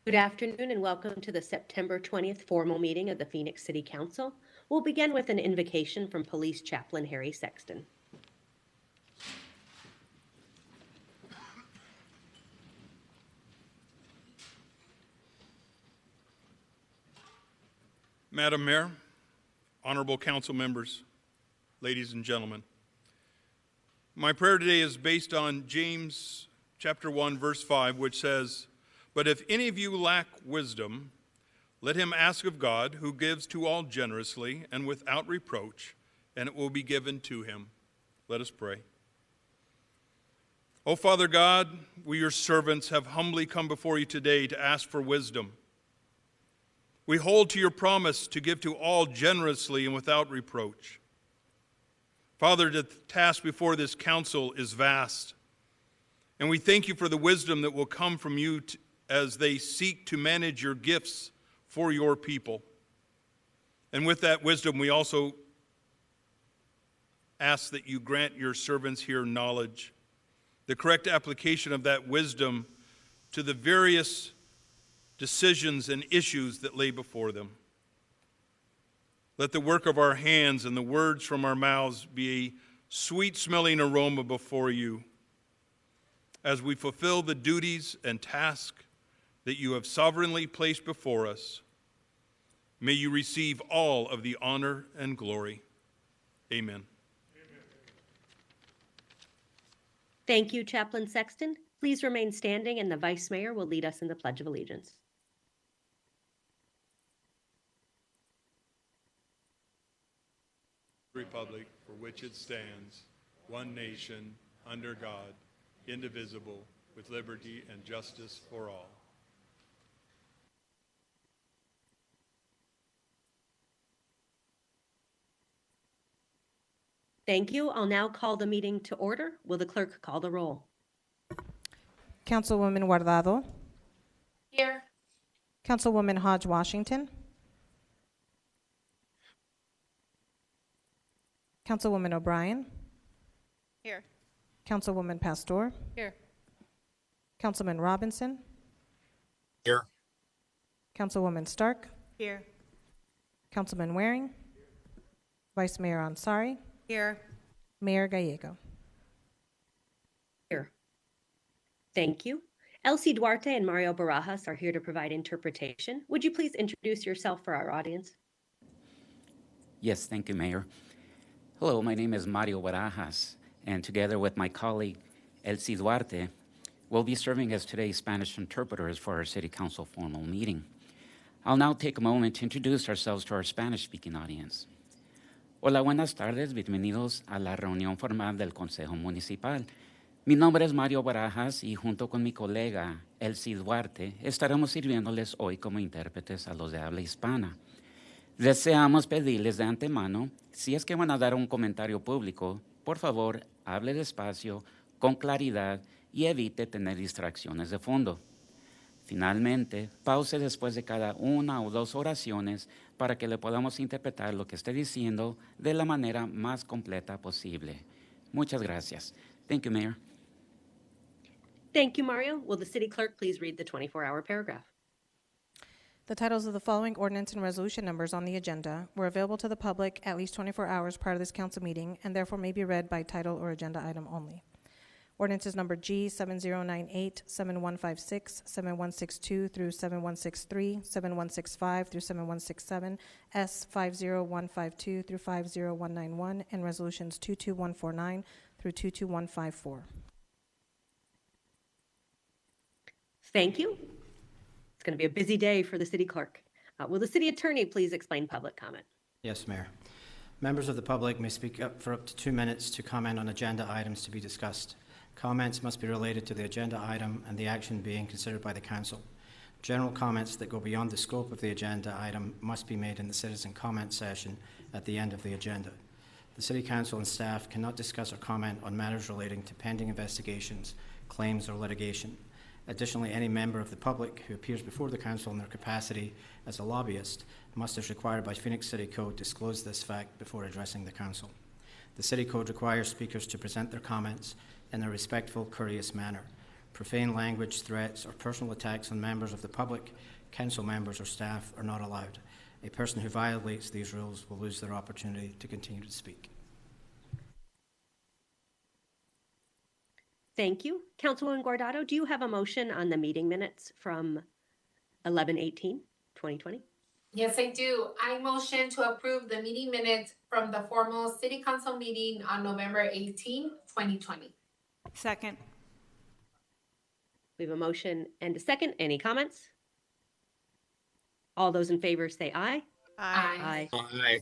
Good afternoon and welcome to the September 20th formal meeting of the Phoenix City Council. We'll begin with an invocation from Police Chaplain Harry Sexton. Madam Mayor, honorable council members, ladies and gentlemen, my prayer today is based on James chapter 1, verse 5, which says, "But if any of you lack wisdom, let him ask of God, who gives to all generously and without reproach, and it will be given to him." Let us pray. O Father God, we, your servants, have humbly come before you today to ask for wisdom. We hold to your promise to give to all generously and without reproach. Father, the task before this council is vast, and we thank you for the wisdom that will come from you as they seek to manage your gifts for your people. And with that wisdom, we also ask that you grant your servants here knowledge, the correct application of that wisdom to the various decisions and issues that lay before them. Let the work of our hands and the words from our mouths be a sweet-smelling aroma before you as we fulfill the duties and tasks that you have sovereignly placed before us. May you receive all of the honor and glory. Amen. Thank you, Chaplain Sexton. Please remain standing and the Vice Mayor will lead us in the Pledge of Allegiance. Republic for which it stands, one nation, under God, indivisible, with liberty and justice for all. Thank you. I'll now call the meeting to order. Will the clerk call the roll? Councilwoman Guardado. Here. Councilwoman Hodge Washington. Councilwoman O'Brien. Here. Councilwoman Pastor. Here. Councilman Robinson. Here. Councilwoman Stark. Here. Councilman Waring. Vice Mayor Ansari. Here. Mayor Gallego. Here. Thank you. Elsie Duarte and Mario Barajas are here to provide interpretation. Would you please introduce yourself for our audience? Yes, thank you, Mayor. Hello, my name is Mario Barajas, and together with my colleague Elsie Duarte, we'll be serving as today's Spanish interpreters for our City Council formal meeting. I'll now take a moment to introduce ourselves to our Spanish-speaking audience. Hola, buenas tardes, bienvenidos a la reunión formal del Consejo Municipal. Mi nombre es Mario Barajas y junto con mi colega Elsie Duarte estaremos sirviéndoles hoy como intérpretes a los de habla hispana. Deseamos pedirles de antemano, si es que van a dar un comentario público, por favor, hable despacio, con claridad y evite tener distracciones de fondo. Finalmente, pause después de cada una o dos oraciones para que le podamos interpretar lo que esté diciendo de la manera más completa posible. Muchas gracias. Thank you, Mayor. Thank you, Mario. Will the city clerk please read the 24-hour paragraph? The titles of the following ordinance and resolution numbers on the agenda were available to the public at least 24 hours prior to this council meeting and therefore may be read by title or agenda item only. Ordinances number G 7098, 7156, 7162 through 7163, 7165 through 7167, S 50152 through 50191, and resolutions 22149 through 22154. Thank you. It's going to be a busy day for the city clerk. Will the city attorney please explain public comment? Yes, Mayor. Members of the public may speak up for up to 2 minutes to comment on agenda items to be discussed. Comments must be related to the agenda item and the action being considered by the council. General comments that go beyond the scope of the agenda item must be made in the citizen comment session at the end of the agenda. The City Council and staff cannot discuss or comment on matters relating to pending investigations, claims, or litigation. Additionally, any member of the public who appears before the council in their capacity as a lobbyist must, as required by Phoenix City Code, disclose this fact before addressing the council. The City Code requires speakers to present their comments in a respectful, courteous manner. Profane language, threats, or personal attacks on members of the public, council members, or staff are not allowed. A person who violates these rules will lose their opportunity to continue to speak. Thank you. Councilwoman Guardado, do you have a motion on the meeting minutes from 11/18/2020? Yes, I do. I motion to approve the meeting minutes from the formal city council meeting on November 18, 2020. Second. We have a motion and a second. Any comments? All those in favor say aye. Aye. Aye.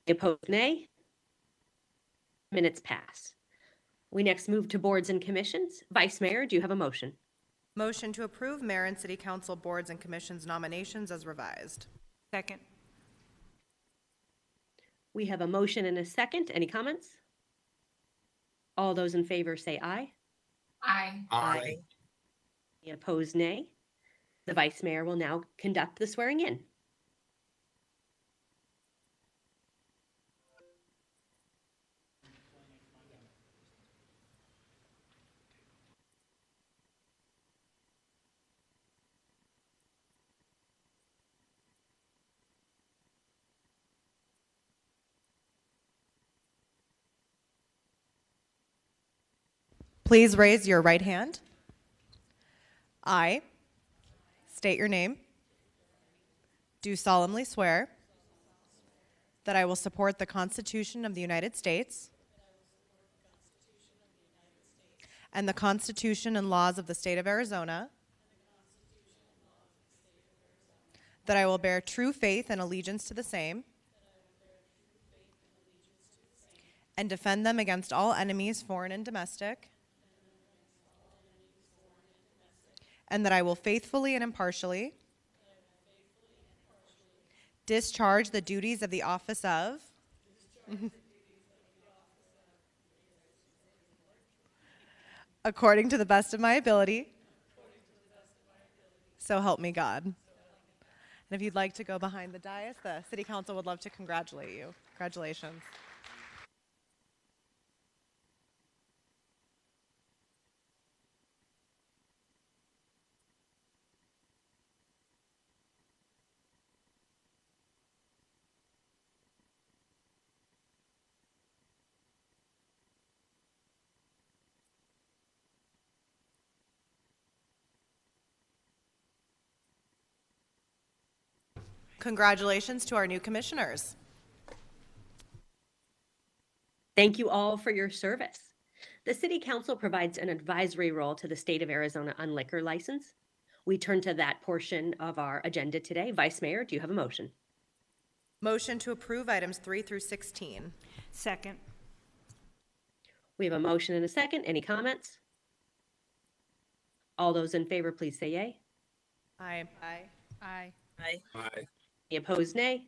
Opposed, nay. Minutes pass. We next move to boards and commissions. Vice Mayor, do you have a motion? Motion to approve mayor and city council boards and commissions nominations as revised. Second. We have a motion and a second. Any comments? All those in favor say aye. Aye. Aye. Any opposed, nay. The Vice Mayor will now conduct the swearing in. Please raise your right hand. I state your name. Do solemnly swear that I will support the Constitution of the United States and the Constitution and laws of the state of Arizona, that I will bear true faith and allegiance to the same and defend them against all enemies, foreign and domestic, and that I will faithfully and impartially discharge the duties of the office of according to the best of my ability. So help me God. And if you'd like to go behind the dais, the City Council would love to congratulate you. Congratulations. Congratulations to our new commissioners. Thank you all for your service. The City Council provides an advisory role to the state of Arizona on liquor license. We turn to that portion of our agenda today. Vice Mayor, do you have a motion? Motion to approve items 3 through 16. Second. We have a motion and a second. Any comments? All those in favor, please say yay. Aye. Aye. Aye. Any opposed, nay.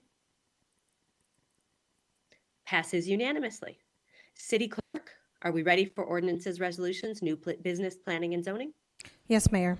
Passes unanimously. City Clerk, are we ready for ordinances, resolutions, new business planning and zoning? Yes, Mayor.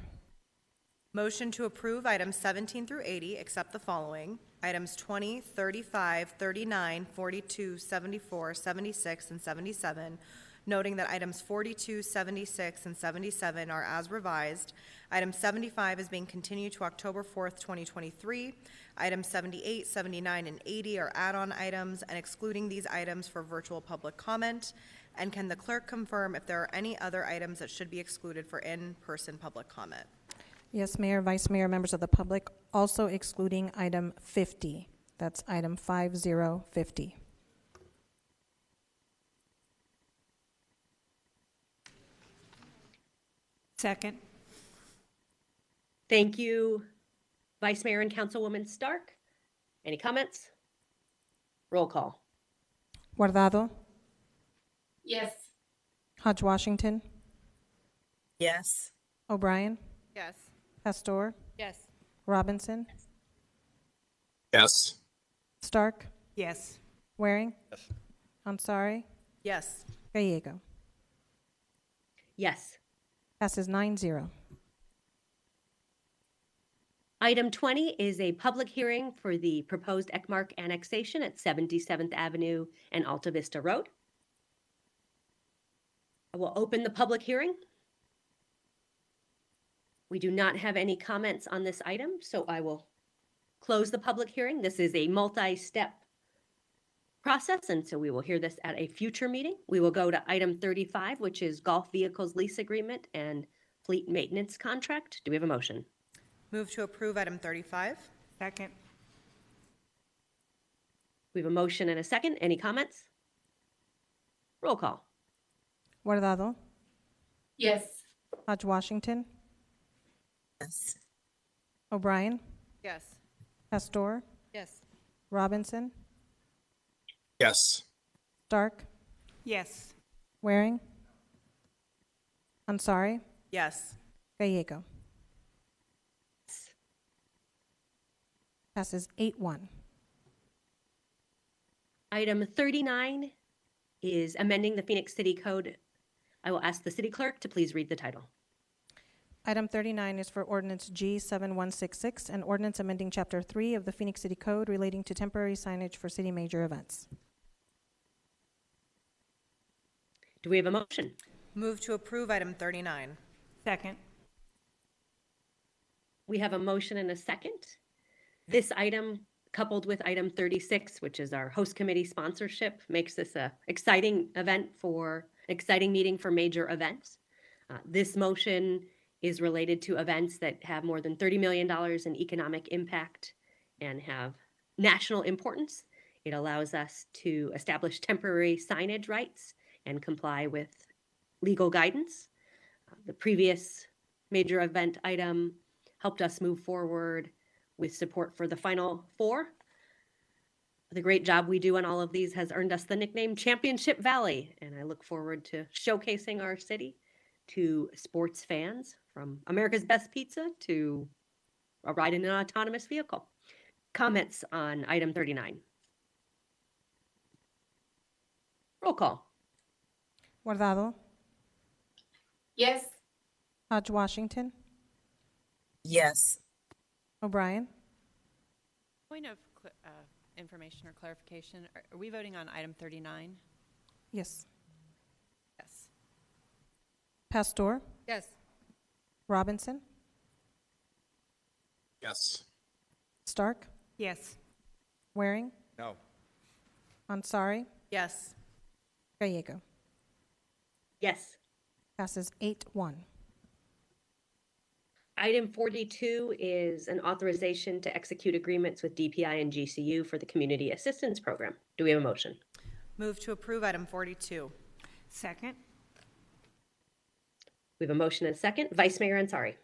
Motion to approve items 17 through 80, except the following. Items 20, 35, 39, 42, 74, 76, and 77, noting that items 42, 76, and 77 are as revised. Item 75 is being continued to October 4th, 2023. Items 78, 79, and 80 are add-on items and excluding these items for virtual public comment. And can the clerk confirm if there are any other items that should be excluded for in-person public comment? Yes, Mayor, Vice Mayor, members of the public, also excluding item 50. That's item 5050. Second. Thank you, Vice Mayor and Councilwoman Stark. Any comments? Roll call. Guardado, Yes. Hodge Washington, Yes. O'Brien, Yes. Pastor, Yes. Robinson, Yes. Stark, Yes. Waring, Ansari, Yes. Gallego. Yes. Passes 9-0. Item 20 is a public hearing for the proposed Ekmark annexation at 77th Avenue and Alta Vista Road. I will open the public hearing. We do not have any comments on this item, so I will close the public hearing. This is a multi-step process, and so we will hear this at a future meeting. We will go to item 35, which is golf vehicles lease agreement and fleet maintenance contract. Do we have a motion? Move to approve item 35. Second. We have a motion and a second. Any comments? Roll call. Guardado, Yes. Hodge Washington, Yes. O'Brien, Yes. Pastor, Yes. Robinson, Yes. Stark, Yes. Waring, Ansari, Yes. Gallego. Passes 8-1. Item 39 is amending the Phoenix City Code. I will ask the city clerk to please read the title. Item 39 is for ordinance G7166, an ordinance amending Chapter 3 of the Phoenix City Code relating to temporary signage for city major events. Do we have a motion? Move to approve item 39. Second. We have a motion and a second. This item, coupled with item 36, which is our host committee sponsorship, makes this an exciting exciting meeting for major events. This motion is related to events that have more than $30 million in economic impact and have national importance. It allows us to establish temporary signage rights and comply with legal guidance. The previous major event item helped us move forward with support for the Final Four. The great job we do on all of these has earned us the nickname Championship Valley, and I look forward to showcasing our city to sports fans, from America's Best Pizza to a ride in an autonomous vehicle. Comments on item 39? Roll call. Guardado, Yes. Hodge Washington, Yes. O'Brien, Point of information or clarification, are we voting on item 39? yes. Yes. Pastor, Yes. Robinson, Yes. Stark, Yes. Waring, No. Ansari, Yes. Gallego. Yes. Passes 8-1. Item 42 is an authorization to execute agreements with DPI and GCU for the Community Assistance Program. Do we have a motion? Move to approve item 42. Second. We have a motion and a second. Vice Mayor Ansari.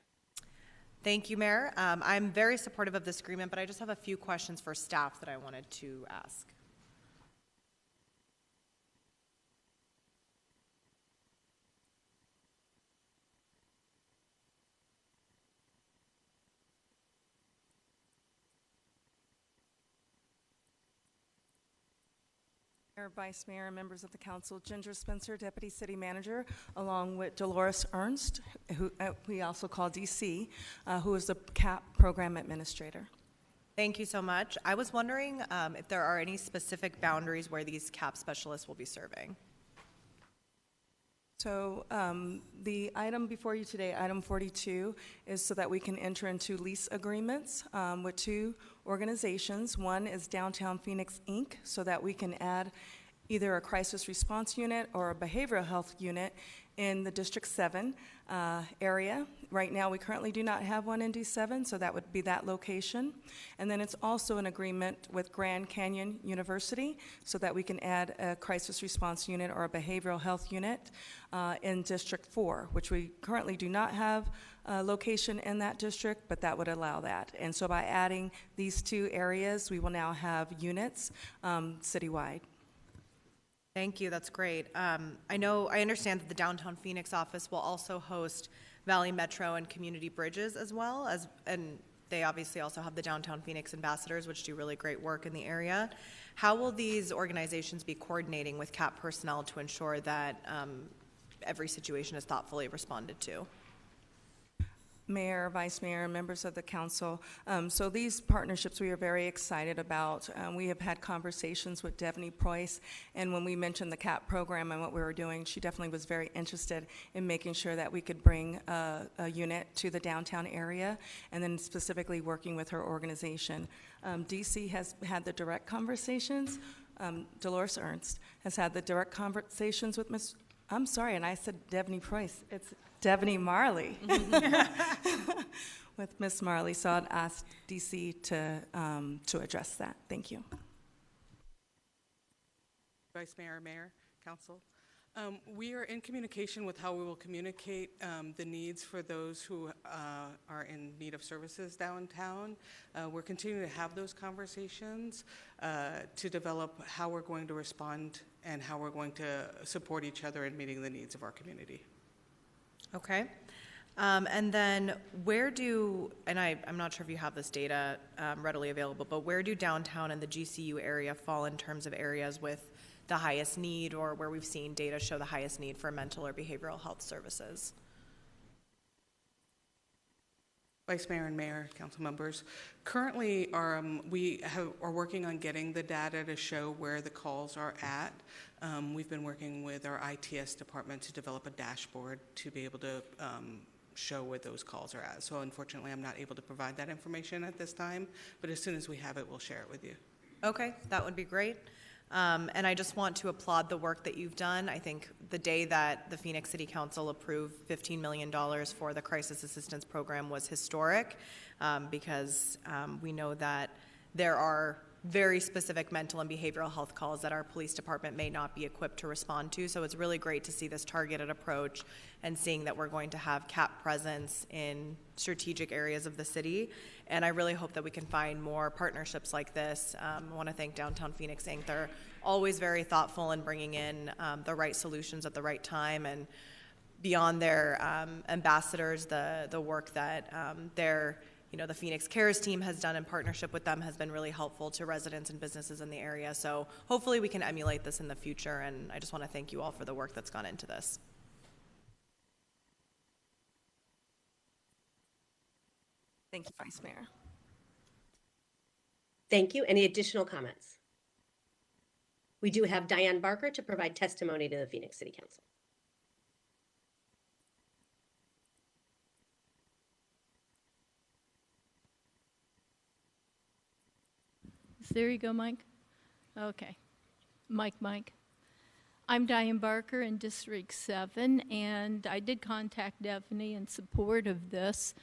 Thank you, Mayor. I'm very supportive of this agreement, but I just have a few questions for staff that I wanted to ask. Mayor, Vice Mayor, and members of the council, Ginger Spencer, Deputy City Manager, along with Dolores Ernst, who we also call DC, who is the CAP Program Administrator. Thank you so much. I was wondering if there are any specific boundaries where these CAP specialists will be serving. So the item before you today, item 42, is so that we can enter into lease agreements with two organizations. One is Downtown Phoenix, Inc., so that we can add either a crisis response unit or a behavioral health unit in the District 7 area. Right now, we currently do not have one in D7, so that would be that location. And then it's also an agreement with Grand Canyon University, so that we can add a crisis response unit or a behavioral health unit in District 4, which we currently do not have a location in that district, but that would allow that. And so by adding these two areas, we will now have units citywide. Thank you, that's great. I understand that the Downtown Phoenix office will also host Valley Metro and Community Bridges as well, and they obviously also have the Downtown Phoenix Ambassadors, which do really great work in the area. How will these organizations be coordinating with CAP personnel to ensure that every situation is thoughtfully responded to? Mayor, Vice Mayor, members of the council. So these partnerships we are very excited about. We have had conversations with Devney Preuss, and when we mentioned the CAP program and what we were doing, she definitely was very interested in making sure that we could bring a unit to the downtown area, and then specifically working with her organization. DC has had the direct conversations. Dolores Ernst has had the direct conversations with I'm sorry, and I said Devney Preuss. It's Devney Marley with Miss Marley. So I'd ask DC to address that. Thank you. Vice Mayor, Mayor, Council. We are in communication with how we will communicate the needs for those who are in need of services downtown. We're continuing to have those conversations to develop how we're going to respond and how we're going to support each other in meeting the needs of our community. Okay. And then I'm not sure if you have this data readily available, but where do downtown and the GCU area fall in terms of areas with the highest need, or where we've seen data show the highest need for mental or behavioral health services? Vice Mayor and Mayor, council members, currently we are working on getting the data to show where the calls are at. We've been working with our ITS department to develop a dashboard to be able to show where those calls are at. So unfortunately, I'm not able to provide that information at this time, but as soon as we have it, we'll share it with you. Okay, that would be great. And I just want to applaud the work that you've done. I think the day that the Phoenix City Council approved $15 million for the Crisis Assistance Program was historic, because we know that there are very specific mental and behavioral health calls that our police department may not be equipped to respond to. So it's really great to see this targeted approach and seeing that we're going to have CAP presence in strategic areas of the city. And I really hope that we can find more partnerships like this. I want to thank Downtown Phoenix Inc. They're always very thoughtful in bringing in the right solutions at the right time. And beyond their ambassadors, the work that the Phoenix Cares team has done in partnership with them has been really helpful to residents and businesses in the area. So hopefully we can emulate this in the future, and I just want to thank you all for the work that's gone into this. Thank you, Vice Mayor. Thank you. Any additional comments? We do have Diane Barker to provide testimony to the Phoenix City Council. There you go, Mike. Okay. Mike. I'm Diane Barker in District 7, and I did contact Devney in support of this.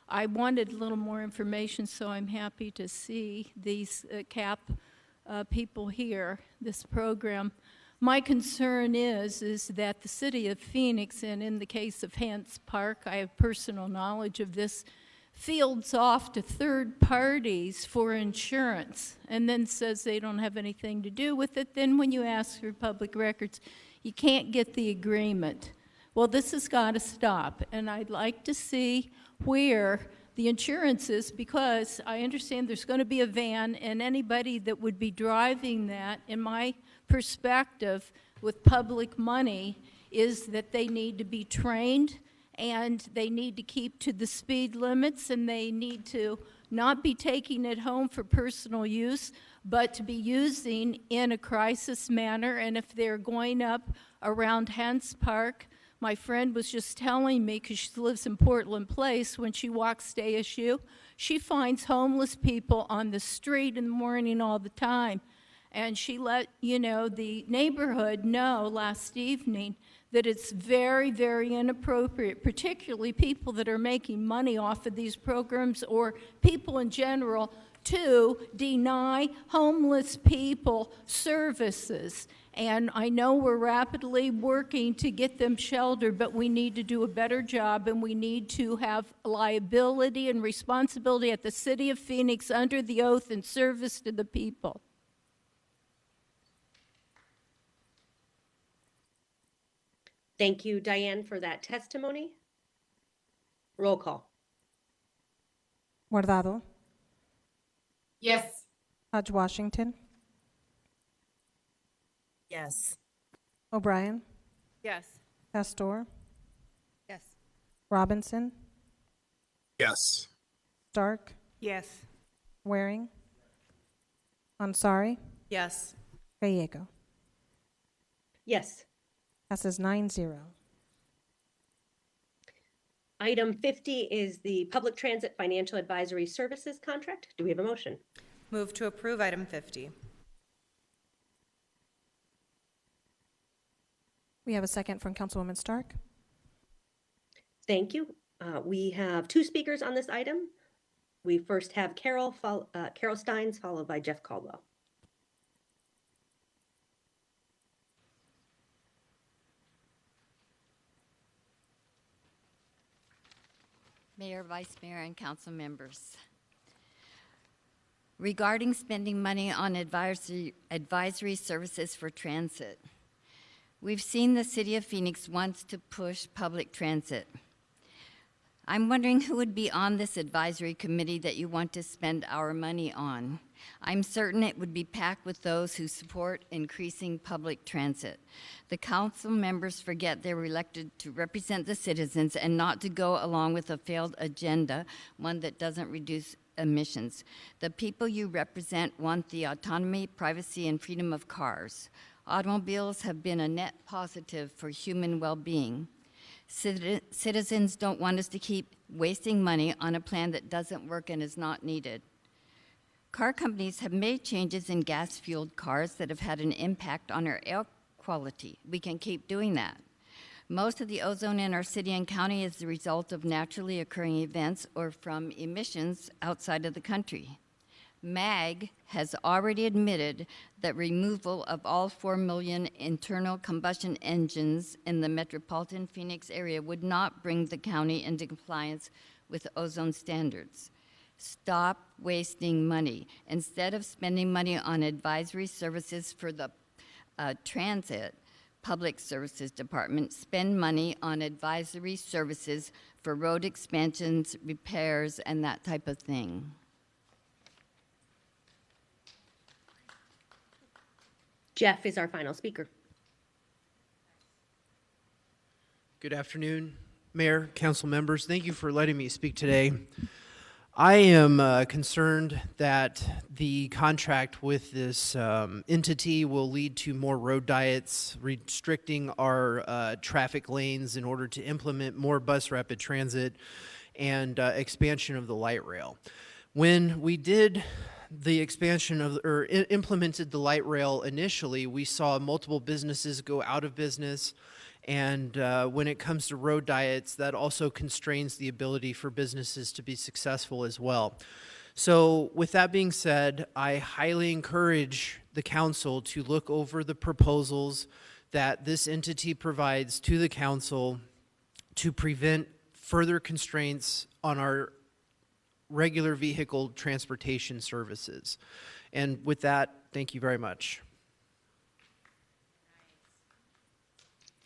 I wanted a little more information, so I'm happy to see these CAP people here, this program. My concern is that the city of Phoenix, and in the case of Hance Park, I have personal knowledge of this, fields off to third parties for insurance and then says they don't have anything to do with it. Then when you ask for public records, you can't get the agreement. Well, this has got to stop, and I'd like to see where the insurance is, because I understand there's going to be a van, and anybody that would be driving that, in my perspective, with public money, is that they need to be trained, and they need to keep to the speed limits, and they need to not be taking it home for personal use, but to be using in a crisis manner. And if they're going up around Hance Park, my friend was just telling me, because she lives in Portland Place, when she walks to ASU, she finds homeless people on the street in the morning all the time. And she let, the neighborhood know last evening that it's very, very inappropriate, particularly people that are making money off of these programs, or people in general, to deny homeless people services. And I know we're rapidly working to get them sheltered, but we need to do a better job, and we need to have liability and responsibility at the City of Phoenix under the oath in service to the people. Thank you, Diane, for that testimony. Roll call. Guardado, Yes. Hodge Washington, Yes. O'Brien, Yes. Pastor, Yes. Robinson, Yes. Stark, Yes. Waring, Ansari, Yes. Gallego. Yes. Passes 9-0. Item 50 is the Public Transit Financial Advisory Services contract. Do we have a motion? Move to approve item 50. We have a second from Councilwoman Stark. Thank you. We have two speakers on this item. We first have Carol Steins, followed by Jeff Caldwell. Mayor, Vice Mayor, and council members. Regarding spending money on advisory services for transit, we've seen the City of Phoenix wants to push public transit. I'm wondering who would be on this advisory committee that you want to spend our money on. I'm certain it would be packed with those who support increasing public transit. The council members forget they were elected to represent the citizens and not to go along with a failed agenda, one that doesn't reduce emissions. The people you represent want the autonomy, privacy, and freedom of cars. Automobiles have been a net positive for human well-being. Citizens don't want us to keep wasting money on a plan that doesn't work and is not needed. Car companies have made changes in gas-fueled cars that have had an impact on our air quality. We can keep doing that. Most of the ozone in our city and county is the result of naturally occurring events or from emissions outside of the country. MAG has already admitted that removal of all 4 million internal combustion engines in the metropolitan Phoenix area would not bring the county into compliance with ozone standards. Stop wasting money. Instead of spending money on advisory services for the transit public services department, spend money on advisory services for road expansions, repairs, and that type of thing. Jeff is our final speaker. Good afternoon, Mayor, council members. Thank you for letting me speak today. I am concerned that the contract with this entity will lead to more road diets, restricting our traffic lanes in order to implement more bus rapid transit and expansion of the light rail. When we did the expansion of, or implemented the light rail initially, we saw multiple businesses go out of business. And when it comes to road diets, that also constrains the ability for businesses to be successful as well. So with that being said, I highly encourage the council to look over the proposals that this entity provides to the council to prevent further constraints on our regular vehicle transportation services. And with that, thank you very much.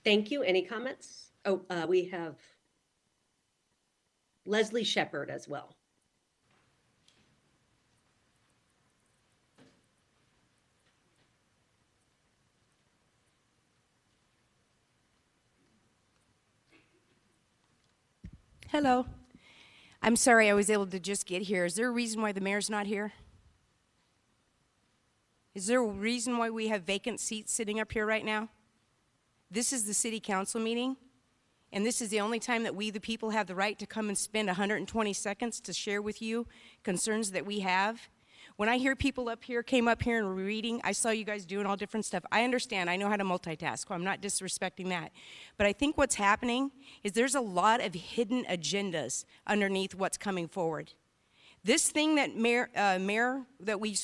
Thank you. Any comments? Oh, we have Leslie Shepard as well. Hello. I'm sorry I was able to just get here. Is there a reason why the mayor's not here? Is there a reason why we have vacant seats sitting up here right now? This is the city council meeting, and this is the only time that we, the people, have the right to come and spend 120 seconds to share with you concerns that we have. When I hear people up here, came up here and were reading, I saw you guys doing all different stuff. I understand, I know how to multitask, so I'm not disrespecting that. But I think what's happening is there's a lot of hidden agendas underneath what's coming forward. This thing that Mayor that we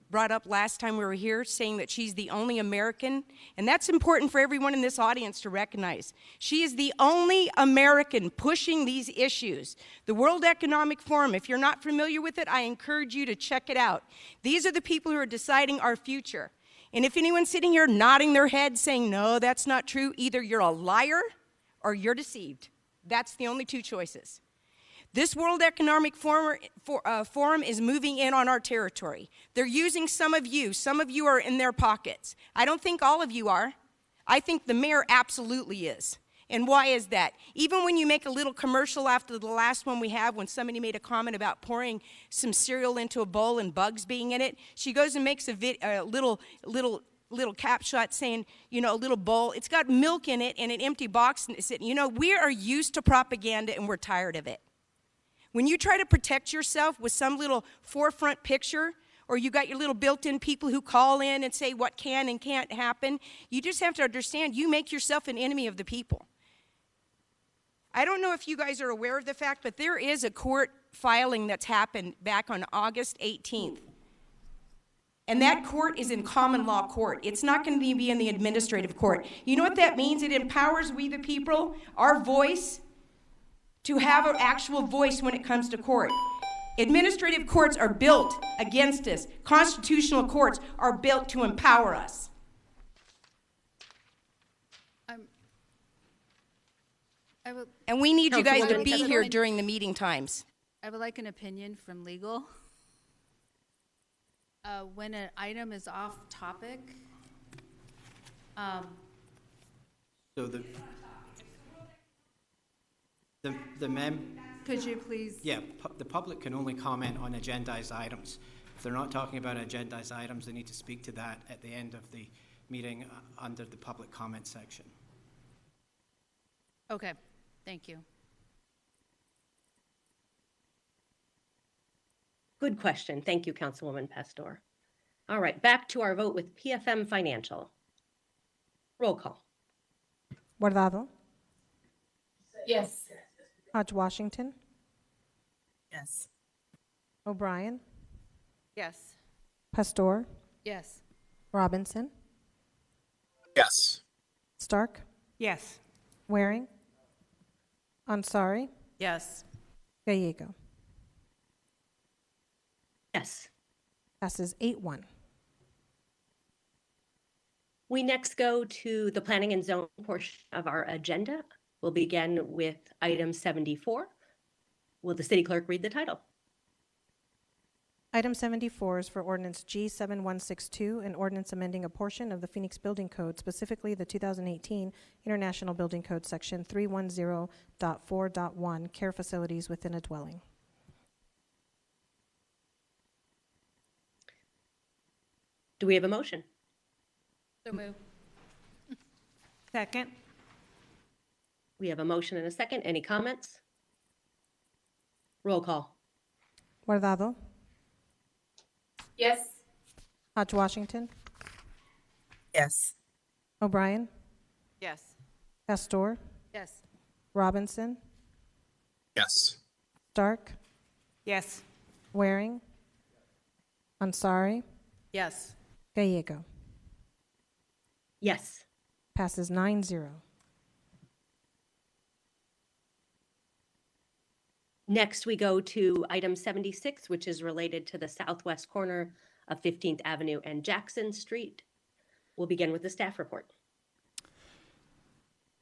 brought up last time we were here, saying that she's the only American, and that's important for everyone in this audience to recognize. She is the only American pushing these issues. The World Economic Forum, if you're not familiar with it, I encourage you to check it out. These are the people who are deciding our future. And if anyone's sitting here nodding their head saying, no, that's not true, either you're a liar or you're deceived. That's the only two choices. This World Economic Forum is moving in on our territory. They're using some of you are in their pockets. I don't think all of you are. I think the mayor absolutely is. And why is that? Even when you make a little commercial after the last one we have, when somebody made a comment about pouring some cereal into a bowl and bugs being in it, she goes and makes a little cap shot saying, you know, a little bowl. It's got milk in it and an empty box. And it's, you know, we are used to propaganda and we're tired of it. When you try to protect yourself with some little forefront picture, or you got your little built-in people who call in and say what can and can't happen, you just have to understand you make yourself an enemy of the people. I don't know if you guys are aware of the fact, but there is a court filing that's happened back on August 18th. And that court is in common law court. It's not going to be in the administrative court. You know what that means? It empowers we the people, our voice, to have an actual voice when it comes to court. Administrative courts are built against us. Constitutional courts are built to empower us. And we need you guys to be here during the meeting times. I would like an opinion from legal. When an item is off topic, So could you please? Yeah, the public can only comment on agendized items. If they're not talking about agendized items, they need to speak to that at the end of the meeting under the public comment section. Okay, thank you. Good question. Thank you, Councilwoman Pastor. All right, back to our vote with PFM Financial. Roll call. Guardado, Yes. Hodge Washington, Yes. O'Brien, Yes. Pastor, Yes. Robinson, Yes. Stark, Yes. Waring, Ansari, Yes. Gallego. Yes. Passes 8-1. We next go to the planning and zone portion of our agenda. We'll begin with item 74. Will the city clerk read the title? Item 74 is for ordinance G7162, an ordinance amending a portion of the Phoenix Building Code, specifically the 2018 International Building Code Section 310.4.1, care facilities within a dwelling. Do we have a motion? So move. Second. We have a motion and a second. Any comments? Roll call. Guardado, Yes. Hodge Washington, Yes. O'Brien, Yes. Pastor, Yes. Robinson, Yes. Stark, Yes. Waring, Ansari, Yes. Gallego. Yes. Passes 9-0. Next, we go to item 76, which is related to the southwest corner of 15th Avenue and Jackson Street. We'll begin with the staff report.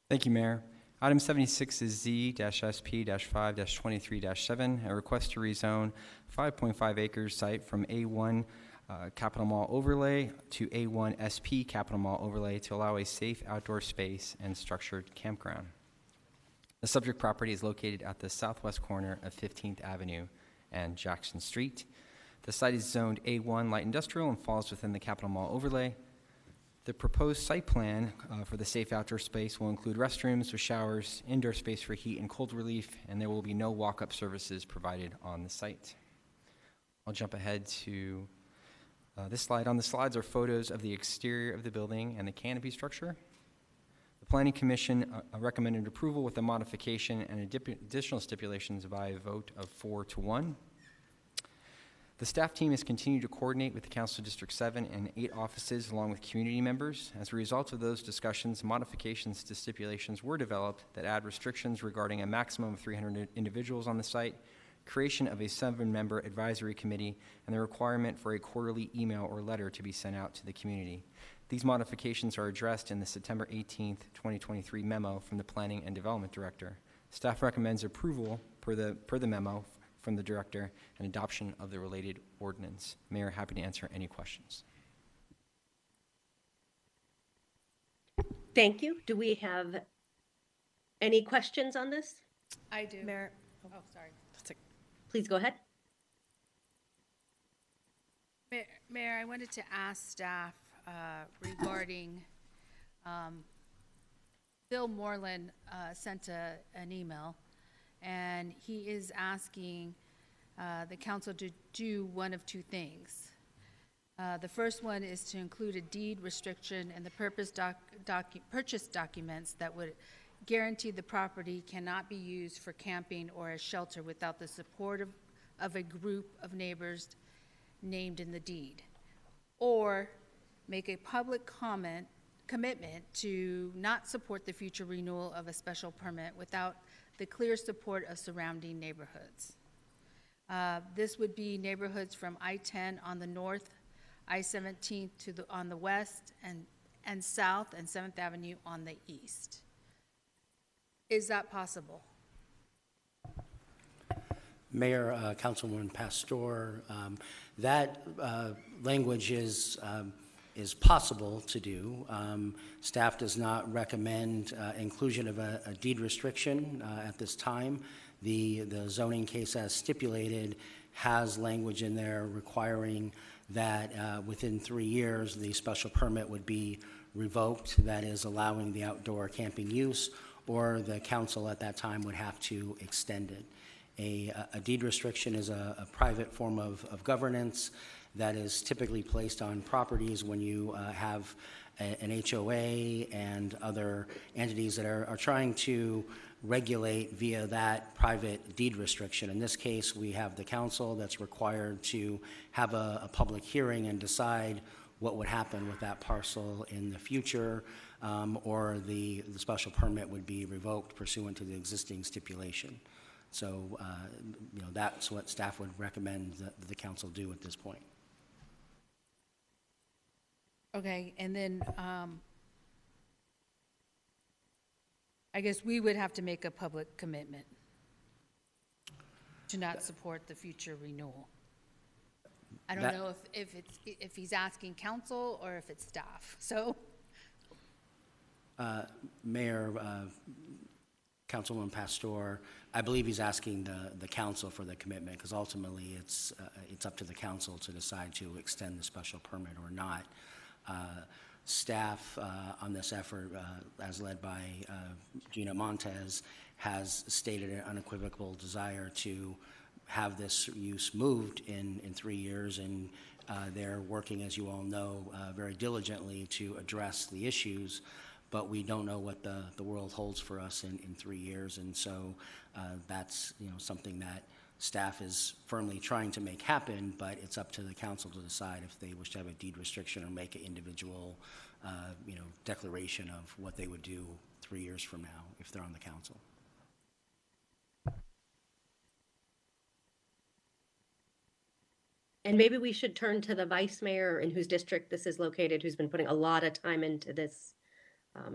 Thank you, Mayor. Item 76 is Z-SP-5-23-7, a request to rezone 5.5 acres site from A1 Capital Mall Overlay to A1 SP Capital Mall Overlay to allow a safe outdoor space and structured campground. The subject property is located at the southwest corner of 15th Avenue and Jackson Street. The site is zoned A1 Light Industrial and falls within the Capital Mall Overlay. The proposed site plan for the safe outdoor space will include restrooms with showers, indoor space for heat and cold relief, and there will be no walk-up services provided on the site. I'll jump ahead to this slide. On the slides are photos of the exterior of the building and the canopy structure. The Planning Commission recommended approval with a modification and additional stipulations by a vote of 4-1. The staff team has continued to coordinate with the Council District 7 and 8 offices along with community members. As a result of those discussions, modifications to stipulations were developed that add restrictions regarding a maximum of 300 individuals on the site, creation of a 7-member advisory committee, and the requirement for a quarterly email or letter to be sent out to the community. These modifications are addressed in the September 18th, 2023 memo from the Planning and Development Director. Staff recommends approval per the memo from the Director and adoption of the related ordinance. Mayor, happy to answer any questions. Thank you. Do we have Any questions on this? I do. Mayor, Oh, sorry. Please go ahead. Mayor, I wanted to ask staff regarding, Bill Moreland sent an email, and he is asking the council to do one of two things. The first one is to include a deed restriction in the purchase documents that would guarantee the property cannot be used for camping or as shelter without the support of a group of neighbors named in the deed, or make a public commitment to not support the future renewal of a special permit without the clear support of surrounding neighborhoods. This would be neighborhoods from I-10 on the north, I-17 on the west, and south, and 7th Avenue on the east. Is that possible? Mayor, Councilwoman Pastor, that language is possible to do. Staff does not recommend inclusion of a deed restriction at this time. The zoning case as stipulated has language in there requiring that within 3 years the special permit would be revoked, that is allowing the outdoor camping use, or the council at that time would have to extend it. A deed restriction is a private form of governance that is typically placed on properties when you have an HOA and other entities that are trying to regulate via that private deed restriction. In this case, we have the council that's required to have a public hearing and decide what would happen with that parcel in the future, or the special permit would be revoked pursuant to the existing stipulation. So, that's what staff would recommend that the council do at this point. Okay, and then I guess we would have to make a public commitment to not support the future renewal. I don't know if he's asking council or if it's staff, so. Mayor, Councilwoman Pastor, I believe he's asking the council for the commitment, because ultimately it's up to the council to decide to extend the special permit or not. Staff on this effort, as led by Gina Montez, has stated an unequivocal desire to have this use moved in 3 years, and they're working, as you all know, very diligently to address the issues. But we don't know what the world holds for us in 3 years, and so that's something that staff is firmly trying to make happen. But it's up to the council to decide if they wish to have a deed restriction or make an individual, declaration of what they would do 3 years from now if they're on the council. And maybe we should turn to the vice mayor in whose district this is located, who's been putting a lot of time into this.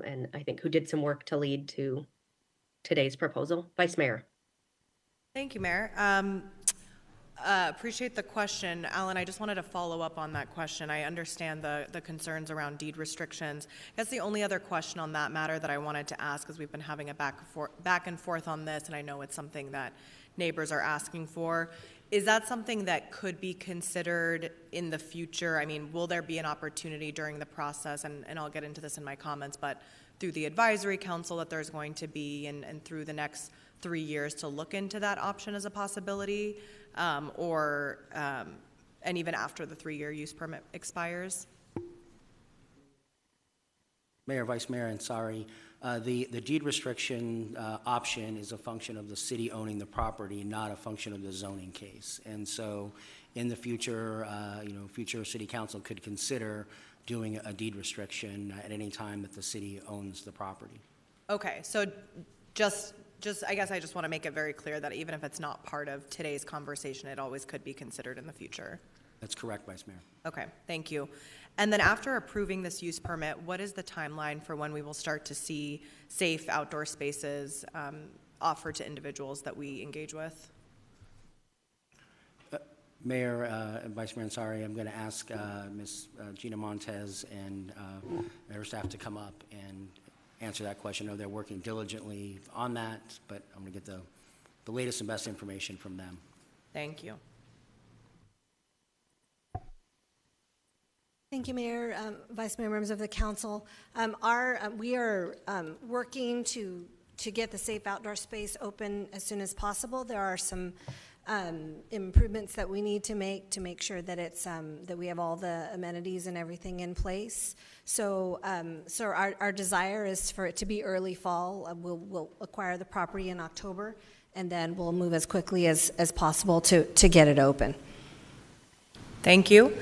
And I think who did some work to lead to today's proposal. Vice Mayor. Thank you, Mayor. Appreciate the question. Alan, I just wanted to follow up on that question. I understand the concerns around deed restrictions. I guess the only other question on that matter that I wanted to ask, because we've been having a back and forth on this, and I know it's something that neighbors are asking for. Is that something that could be considered in the future? I mean, will there be an opportunity during the process, and I'll get into this in my comments, but through the advisory council that there's going to be, and through the next 3 years to look into that option as a possibility, and even after the 3-year use permit expires? Mayor, Vice Mayor Ansari, the deed restriction option is a function of the city owning the property, not a function of the zoning case. And so in the future, future city council could consider doing a deed restriction at any time that the city owns the property. Okay, so just I guess I just want to make it very clear that even if it's not part of today's conversation, it always could be considered in the future. That's correct, Vice Mayor. Okay, thank you. And then after approving this use permit, what is the timeline for when we will start to see safe outdoor spaces offered to individuals that we engage with? Mayor and Vice Mayor Ansari, I'm going to ask Ms. Gina Montez and her staff to come up and answer that question. I know they're working diligently on that, but I'm going to get the latest and best information from them. Thank you. Thank you, Mayor, Vice Mayor, members of the council. We are working to get the safe outdoor space open as soon as possible. There are some improvements that we need to make sure that it's that we have all the amenities and everything in place. So, our desire is for it to be early fall. We'll acquire the property in October, and then we'll move as quickly as possible to get it open. Thank you.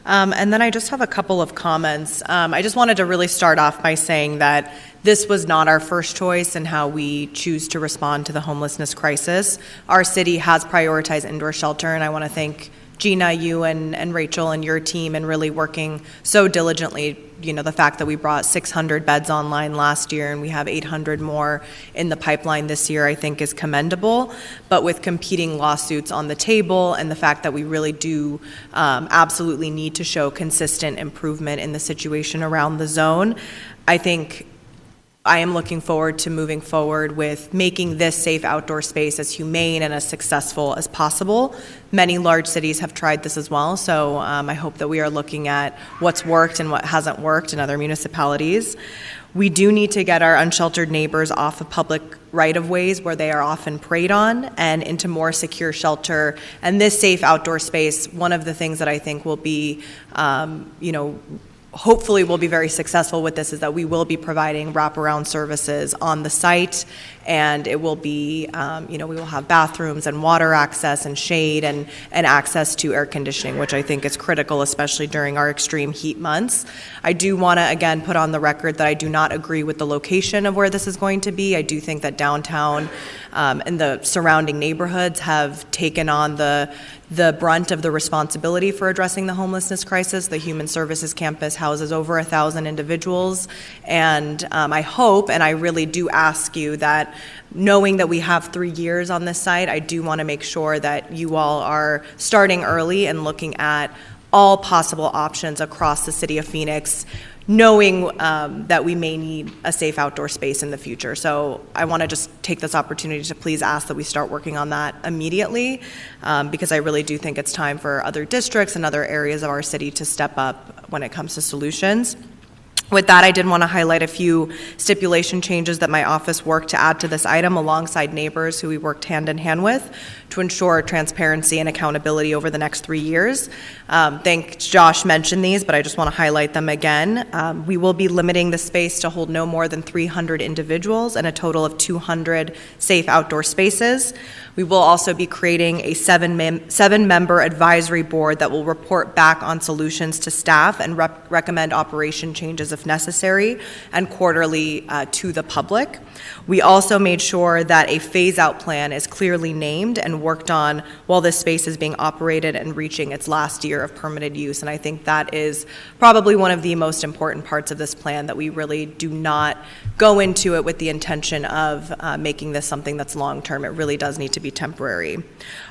And then I just have a couple of comments. I just wanted to really start off by saying that this was not our first choice in how we choose to respond to the homelessness crisis. Our city has prioritized indoor shelter, and I want to thank Gina, you and Rachel and your team in really working so diligently. You know, the fact that we brought 600 beds online last year and we have 800 more in the pipeline this year, I think is commendable. But with competing lawsuits on the table and the fact that we really do absolutely need to show consistent improvement in the situation around the zone, I think I am looking forward to moving forward with making this safe outdoor space as humane and as successful as possible. Many large cities have tried this as well, so I hope that we are looking at what's worked and what hasn't worked in other municipalities. We do need to get our unsheltered neighbors off of public right-of-ways where they are often preyed on and into more secure shelter. And this safe outdoor space, one of the things that I think will be, hopefully we'll be very successful with this, is that we will be providing wraparound services on the site, and it will be, we will have bathrooms and water access and shade and access to air conditioning, which I think is critical, especially during our extreme heat months. I do want to, again, put on the record that I do not agree with the location of where this is going to be. I do think that downtown and the surrounding neighborhoods have taken on the brunt of the responsibility for addressing the homelessness crisis. The Human Services Campus houses over 1,000 individuals, and I hope, and I really do ask you that, knowing that we have 3 years on this site, I do want to make sure that you all are starting early and looking at all possible options across the city of Phoenix, knowing that we may need a safe outdoor space in the future. So I want to just take this opportunity to please ask that we start working on that immediately, because I really do think it's time for other districts and other areas of our city to step up when it comes to solutions. With that, I did want to highlight a few stipulation changes that my office worked to add to this item alongside neighbors who we worked hand in hand with to ensure transparency and accountability over the next 3 years. Thanks, Josh mentioned these, but I just want to highlight them again. We will be limiting the space to hold no more than 300 individuals and a total of 200 safe outdoor spaces. We will also be creating a seven-member advisory board that will report back on solutions to staff and recommend operation changes if necessary, and quarterly to the public. We also made sure that a phase-out plan is clearly named and worked on while this space is being operated and reaching its last year of permitted use. And I think that is probably one of the most important parts of this plan, that we really do not go into it with the intention of making this something that's long-term. It really does need to be temporary.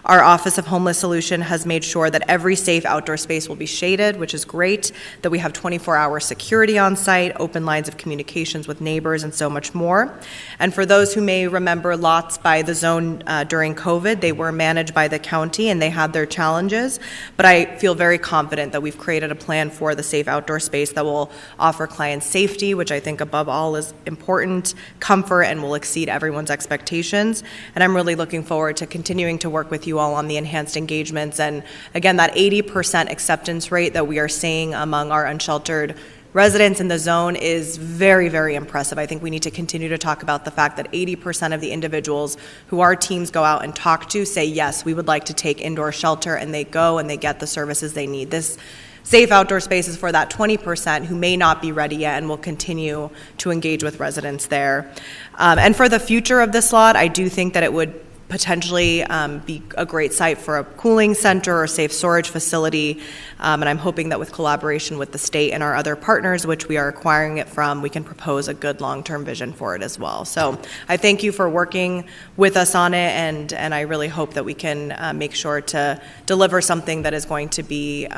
Our Office of Homeless Solution has made sure that every safe outdoor space will be shaded, which is great, that we have 24-hour security on site, open lines of communications with neighbors, and so much more. And for those who may remember lots by the zone during COVID, they were managed by the county and they had their challenges, but I feel very confident that we've created a plan for the safe outdoor space that will offer clients safety, which I think above all is important, comfort, and will exceed everyone's expectations. And I'm really looking forward to continuing to work with you all on the enhanced engagements. And again, that 80% acceptance rate that we are seeing among our unsheltered residents in the zone is very, very impressive. I think we need to continue to talk about the fact that 80% of the individuals who our teams go out and talk to say, yes, we would like to take indoor shelter, and they go and they get the services they need. This safe outdoor space is for that 20% who may not be ready yet, and will continue to engage with residents there. And for the future of this lot, I do think that it would potentially be a great site for a cooling center or safe storage facility, and I'm hoping that with collaboration with the state and our other partners, which we are acquiring it from, we can propose a good long-term vision for it as well. So I thank you for working with us on it, and I really hope that we can make sure to deliver something that is going to be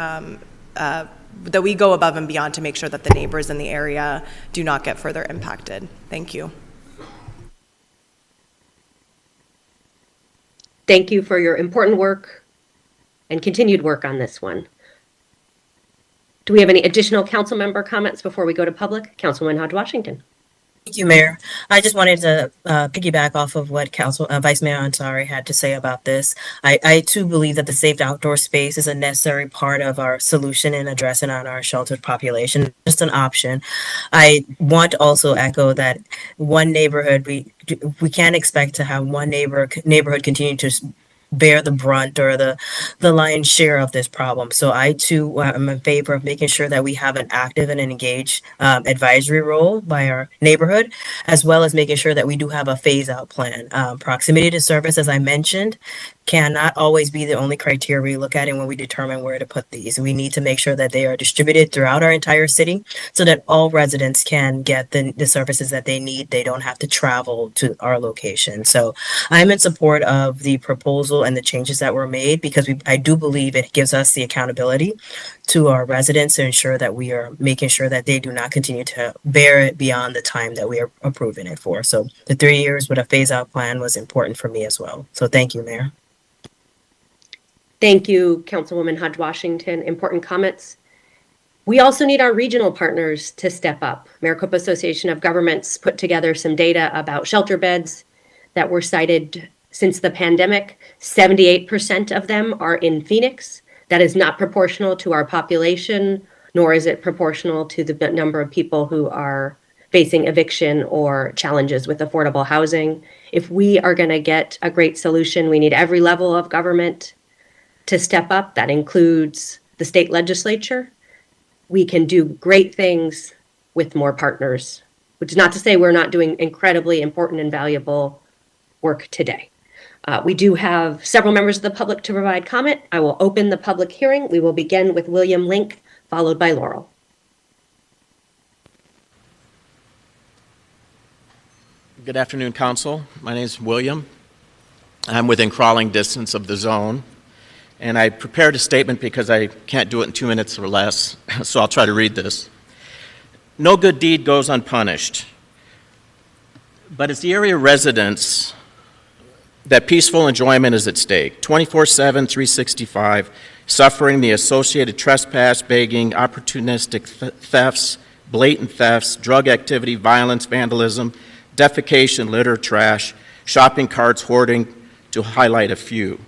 that we go above and beyond to make sure that the neighbors in the area do not get further impacted. Thank you. Thank you for your important work and continued work on this one. Do we have any additional council member comments before we go to public? Councilwoman Hodge Washington. Thank you, Mayor. I just wanted to piggyback off of what Vice Mayor Ansari had to say about this. I too believe that the safe outdoor space is a necessary part of our solution in addressing on our sheltered population, just an option. I want to also echo that one neighborhood, we can't expect to have one neighborhood continue to bear the brunt or the lion's share of this problem. So I too am in favor of making sure that we have an active and an engaged advisory role by our neighborhood, as well as making sure that we do have a phase out plan. Proximity to service, as I mentioned, cannot always be the only criteria we look at when we determine where to put these. We need to make sure that they are distributed throughout our entire city so that all residents can get the services that they need. They don't have to travel to our location. So I'm in support of the proposal and the changes that were made because I do believe it gives us the accountability to our residents to ensure that we are making sure that they do not continue to bear it beyond the time that we are approving it for. So the 3 years with a phase out plan was important for me as well. So thank you, Mayor. Thank you, Councilwoman Hodge Washington. Important comments. We also need our regional partners to step up. Maricopa Association of Governments put together some data about shelter beds that were cited since the pandemic. 78% of them are in Phoenix. That is not proportional to our population, nor is it proportional to the number of people who are facing eviction or challenges with affordable housing. If we are going to get a great solution, we need every level of government to step up. That includes the state legislature. We can do great things with more partners, which is not to say we're not doing incredibly important and valuable work today. We do have several members of the public to provide comment. I will open the public hearing. We will begin with William Link, followed by Laurel. Good afternoon, Council. My name is William. I'm within crawling distance of the zone. And I prepared a statement because I can't do it in 2 minutes or less, so I'll try to read this. No good deed goes unpunished, but it's the area residents that peaceful enjoyment is at stake, 24/7, 365, suffering the associated trespass, begging, opportunistic thefts, blatant thefts, drug activity, violence, vandalism, defecation, litter, trash, shopping carts, hoarding, to highlight a few.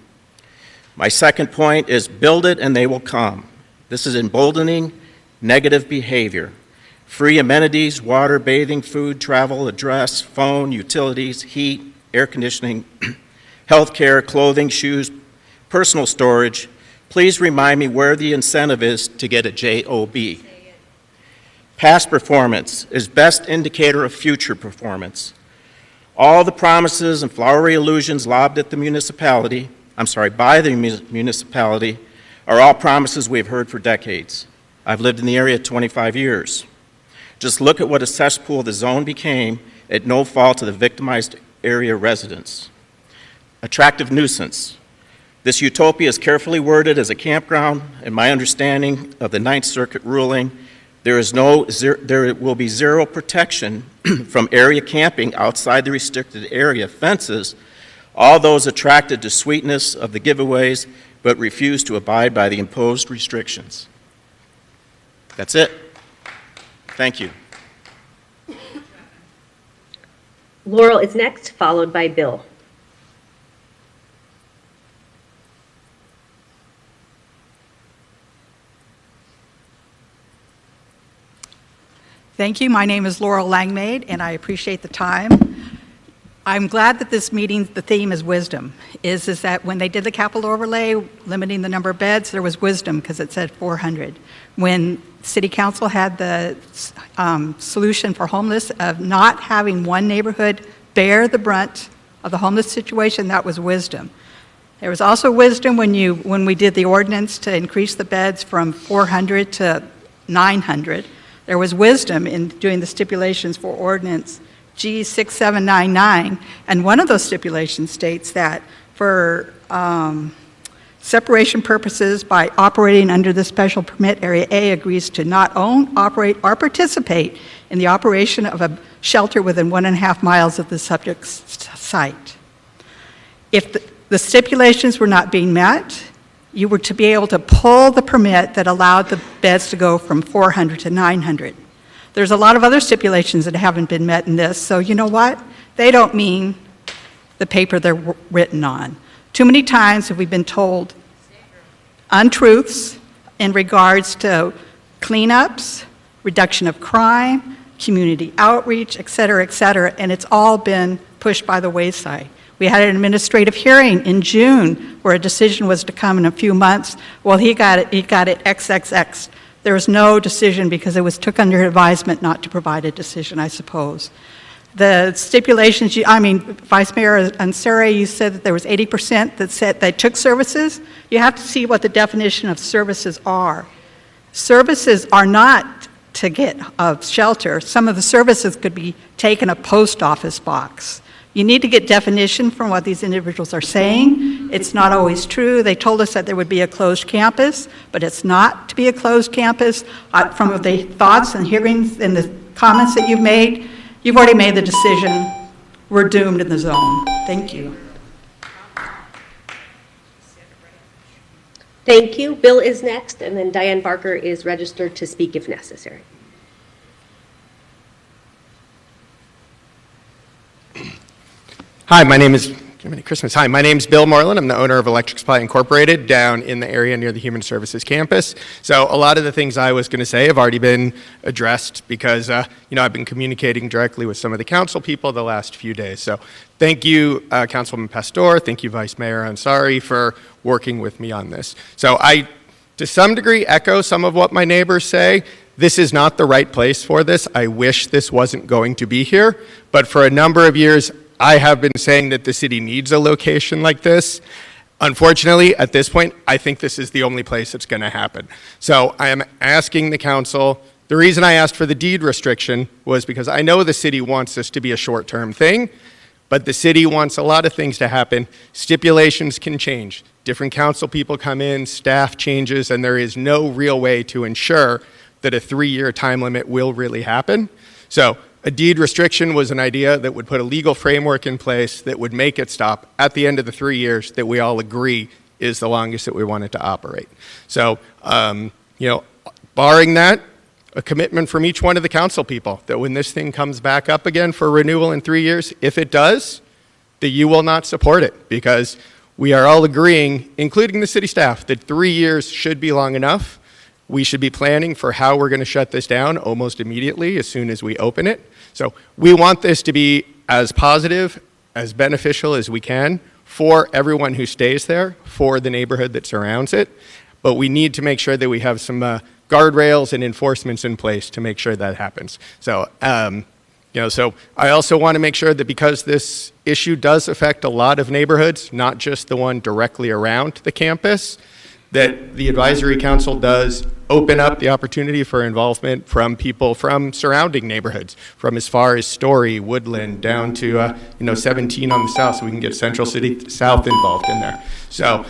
My second point is build it and they will come. This is emboldening negative behavior. Free amenities, water, bathing, food, travel, address, phone, utilities, heat, air conditioning, healthcare, clothing, shoes, personal storage. Please remind me where the incentive is to get a JOB. Past performance is best indicator of future performance. All the promises and flowery illusions lobbed at the municipality, by the municipality, are all promises we've heard for decades. I've lived in the area 25 years. Just look at what a cesspool the zone became at no fault of the victimized area residents. Attractive nuisance. This utopia is carefully worded as a campground. In my understanding of the Ninth Circuit ruling, there will be zero protection from area camping outside the restricted area fences. All those attracted to sweetness of the giveaways but refuse to abide by the imposed restrictions. That's it. Thank you. Laurel is next, followed by Bill. Thank you. My name is Laurel Langmaid, and I appreciate the time. I'm glad that this meeting, the theme is wisdom, is that when they did the capital overlay, limiting the number of beds, there was wisdom because it said 400. When City Council had the solution for homeless of not having one neighborhood bear the brunt of the homeless situation, that was wisdom. There was also wisdom when we did the ordinance to increase the beds from 400 to 900. There was wisdom in doing the stipulations for ordinance G6799, and one of those stipulations states that for separation purposes by operating under the special permit, Area A agrees to not own, operate, or participate in the operation of a shelter within 1.5 miles of the subject's site. If the stipulations were not being met, you were to be able to pull the permit that allowed the beds to go from 400 to 900. There's a lot of other stipulations that haven't been met in this, so you know what? They don't mean the paper they're written on. Too many times have we been told untruths in regards to cleanups, reduction of crime, community outreach, et cetera, and it's all been pushed by the wayside. We had an administrative hearing in June where a decision was to come in a few months. Well, he got it XXX. There was no decision because it was took under advisement not to provide a decision, I suppose. The stipulations, Vice Mayor Ansari, you said that there was 80% that said they took services. You have to see what the definition of services are. Services are not to get a shelter. Some of the services could be taking a post office box. You need to get definition from what these individuals are saying. It's not always true. They told us that there would be a closed campus, but it's not to be a closed campus. From the thoughts and hearings and the comments that you've made, you've already made the decision. We're doomed in the zone. Thank you. Thank you. Bill is next, and then Diane Barker is registered to speak if necessary. Hi, my name is Bill Moreland. I'm the owner of Electric Supply Incorporated down in the area near the Human Services campus. So a lot of the things I was going to say have already been addressed because, I've been communicating directly with some of the council people the last few days. So thank you, Councilwoman Pastor. Thank you, Vice Mayor Ansari, for working with me on this. So I, to some degree, echo some of what my neighbors say. This is not the right place for this. I wish this wasn't going to be here. But for a number of years, I have been saying that the city needs a location like this. Unfortunately, at this point, I think this is the only place it's going to happen. So I am asking the council, the reason I asked for the deed restriction was because I know the city wants this to be a short-term thing, but the city wants a lot of things to happen. Stipulations can change. Different council people come in, staff changes, and there is no real way to ensure that a 3-year time limit will really happen. So a deed restriction was an idea that would put a legal framework in place that would make it stop at the end of the 3 years that we all agree is the longest that we want it to operate. So, barring that, a commitment from each one of the council people that when this thing comes back up again for renewal in 3 years, if it does, that you will not support it because we are all agreeing, including the city staff, that 3 years should be long enough. We should be planning for how we're going to shut this down almost immediately as soon as we open it. So we want this to be as positive, as beneficial as we can for everyone who stays there, for the neighborhood that surrounds it. But we need to make sure that we have some guardrails and enforcements in place to make sure that happens. So, so I also want to make sure that because this issue does affect a lot of neighborhoods, not just the one directly around the campus, that the advisory council does open up the opportunity for involvement from people from surrounding neighborhoods, from as far as Story, Woodland, down to 17 on the south, so we can get Central City South involved in there. So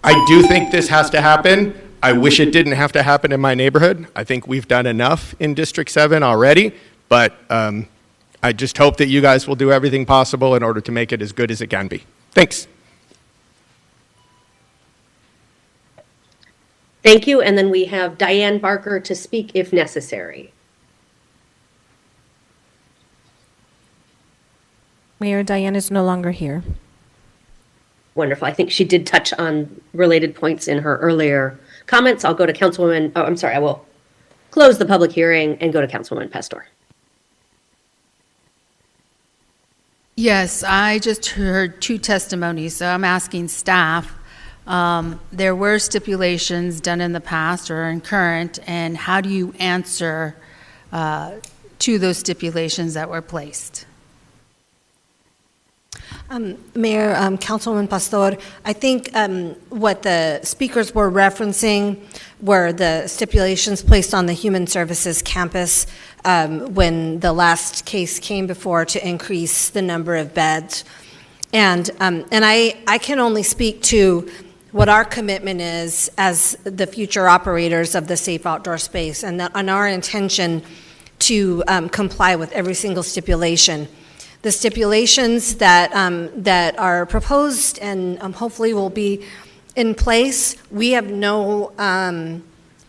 I do think this has to happen. I wish it didn't have to happen in my neighborhood. I think we've done enough in District 7 already, but I just hope that you guys will do everything possible in order to make it as good as it can be. Thanks. Thank you, and then we have Diane Barker to speak if necessary. Mayor, Diane is no longer here. Wonderful. I think she did touch on related points in her earlier comments. I'll go to Councilwoman, I will close the public hearing and go to Councilwoman Pastor. Yes, I just heard 2 testimonies, so I'm asking staff. There were stipulations done in the past or in current, and how do you answer to those stipulations that were placed? Mayor, Councilwoman Pastor, I think what the speakers were referencing were the stipulations placed on the Human Services campus when the last case came before to increase the number of beds. And I can only speak to what our commitment is as the future operators of the safe outdoor space, and our intention to comply with every single stipulation. The stipulations that are proposed and hopefully will be in place, we have no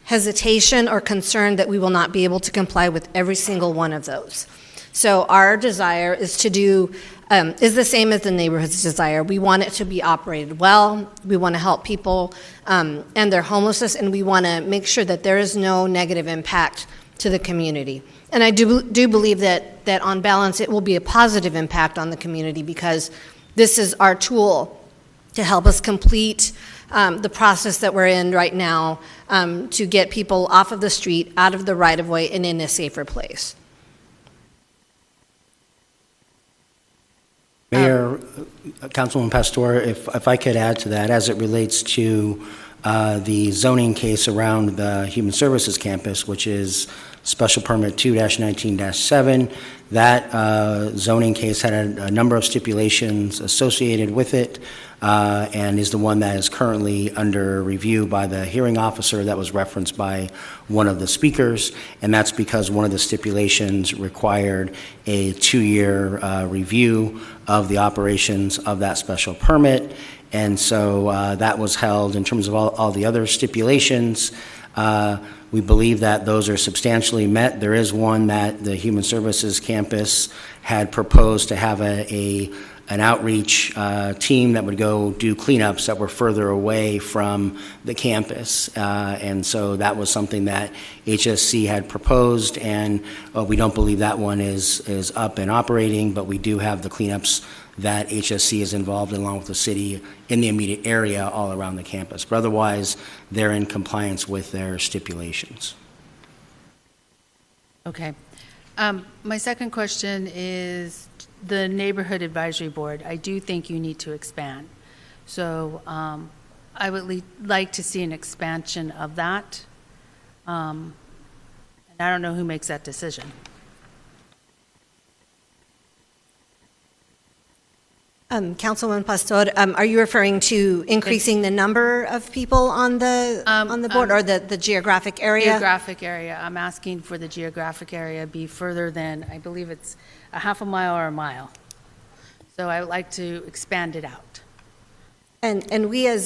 hesitation or concern that we will not be able to comply with every single one of those. So our desire is to do, is the same as the neighborhood's desire. We want it to be operated well. We want to help people and their homelessness, and we want to make sure that there is no negative impact to the community. And I do believe that on balance it will be a positive impact on the community, because this is our tool to help us complete the process that we're in right now to get people off of the street, out of the right-of-way, and in a safer place. Mayor, Councilwoman Pastor, if I could add to that, as it relates to the zoning case around the Human Services Campus, which is Special Permit 2-19-7, that zoning case had a number of stipulations associated with it, and is the one that is currently under review by the hearing officer that was referenced by one of the speakers, and that's because one of the stipulations required a 2-year review of the operations of that special permit. And so that was held. In terms of all the other stipulations, we believe that those are substantially met. There is one that the Human Services Campus had proposed to have an outreach team that would go do cleanups that were further away from the campus. And so that was something that HSC had proposed, and we don't believe that one is up and operating, but we do have the cleanups that HSC is involved in, along with the city in the immediate area all around the campus. But otherwise, they're in compliance with their stipulations. Okay. My second question is the Neighborhood Advisory Board. I do think you need to expand. So I would like to see an expansion of that. And I don't know who makes that decision. Councilwoman Pastor, are you referring to increasing the number of people on the board, or the geographic area? Geographic area. I'm asking for the geographic area be further than, I believe it's a half a mile or a mile. So I would like to expand it out. And we as